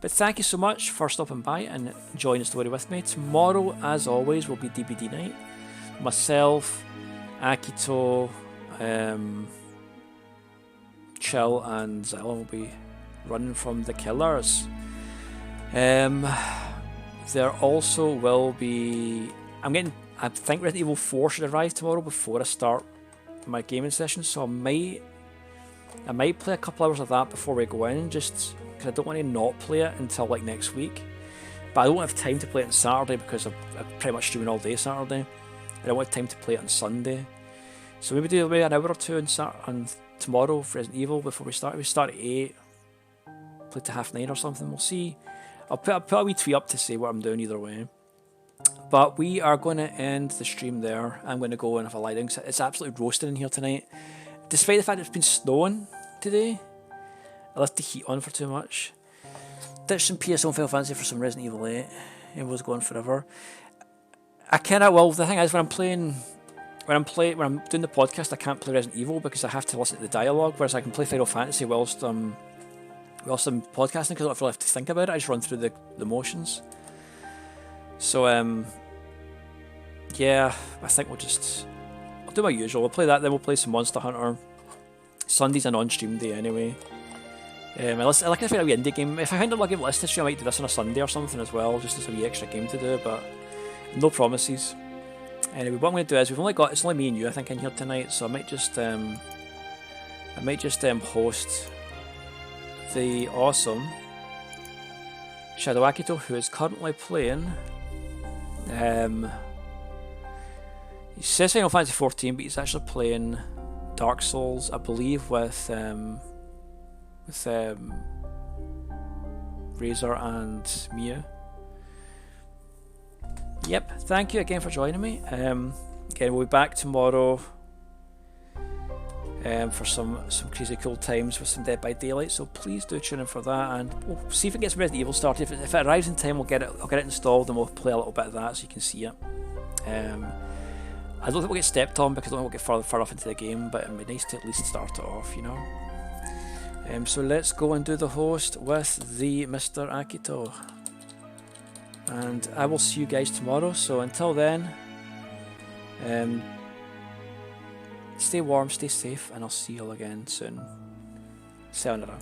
But thank you so much for stopping by and enjoying the story with me. Tomorrow, as always, will be DBD night. Myself, Akito, Chill, and Zella will be running from the killers. There also will be. I think Resident Evil 4 should arrive tomorrow before I start my gaming session, so I might play a couple hours of that before we go in, just because I don't want to not play it until like next week. But I don't have time to play it on Saturday because I'm pretty much streaming all day Saturday. I don't have time to play it on Sunday. So maybe do maybe an hour or two on tomorrow for Resident Evil before we start. We start at 8, play to 9:30 or something. We'll see. I'll put a wee tweet up to say what I'm doing either way. But we are going to end the stream there. I'm going to go and have a lie down. It's absolutely roasting in here tonight. Despite the fact it's been snowing today, I left the heat on for too much. Ditched some PS1 Final Fantasy for some Resident Evil 8. It was going forever. The thing is, when I'm doing the podcast, I can't play Resident Evil because I have to listen to the dialogue, whereas I can play Final Fantasy whilst I'm podcasting because I don't really have to think about it. I just run through the motions. So yeah, I think I'll do my usual. We'll play that, then we'll play some Monster Hunter. Sunday's a non-stream day anyway. I like to find a wee indie game. If I find a game listed, I might do this on a Sunday or something as well, just as a wee extra game to do, but no promises. Anyway, what I'm going to do is it's only me and you I think in here tonight, so I might just host the awesome Shadow Akito, who is currently playing. He says Final Fantasy 14, but he's actually playing Dark Souls, I believe, with Razor and Mia. Yep, thank you again for joining me. Again, we'll be back tomorrow for some crazy cool times with some Dead by Daylight, so please do tune in for that, and we'll see if it gets Resident Evil started. If it arrives in time, I'll get it installed and we'll play a little bit of that so you can see it. I don't think we'll get stepped on because I don't think we'll get far off into the game, but it'd be nice to at least start it off, you know. So let's go and do the host with the Mr. Akito. And I will see you guys tomorrow, so until then, stay warm, stay safe, and I'll see you all again soon. Sayonara.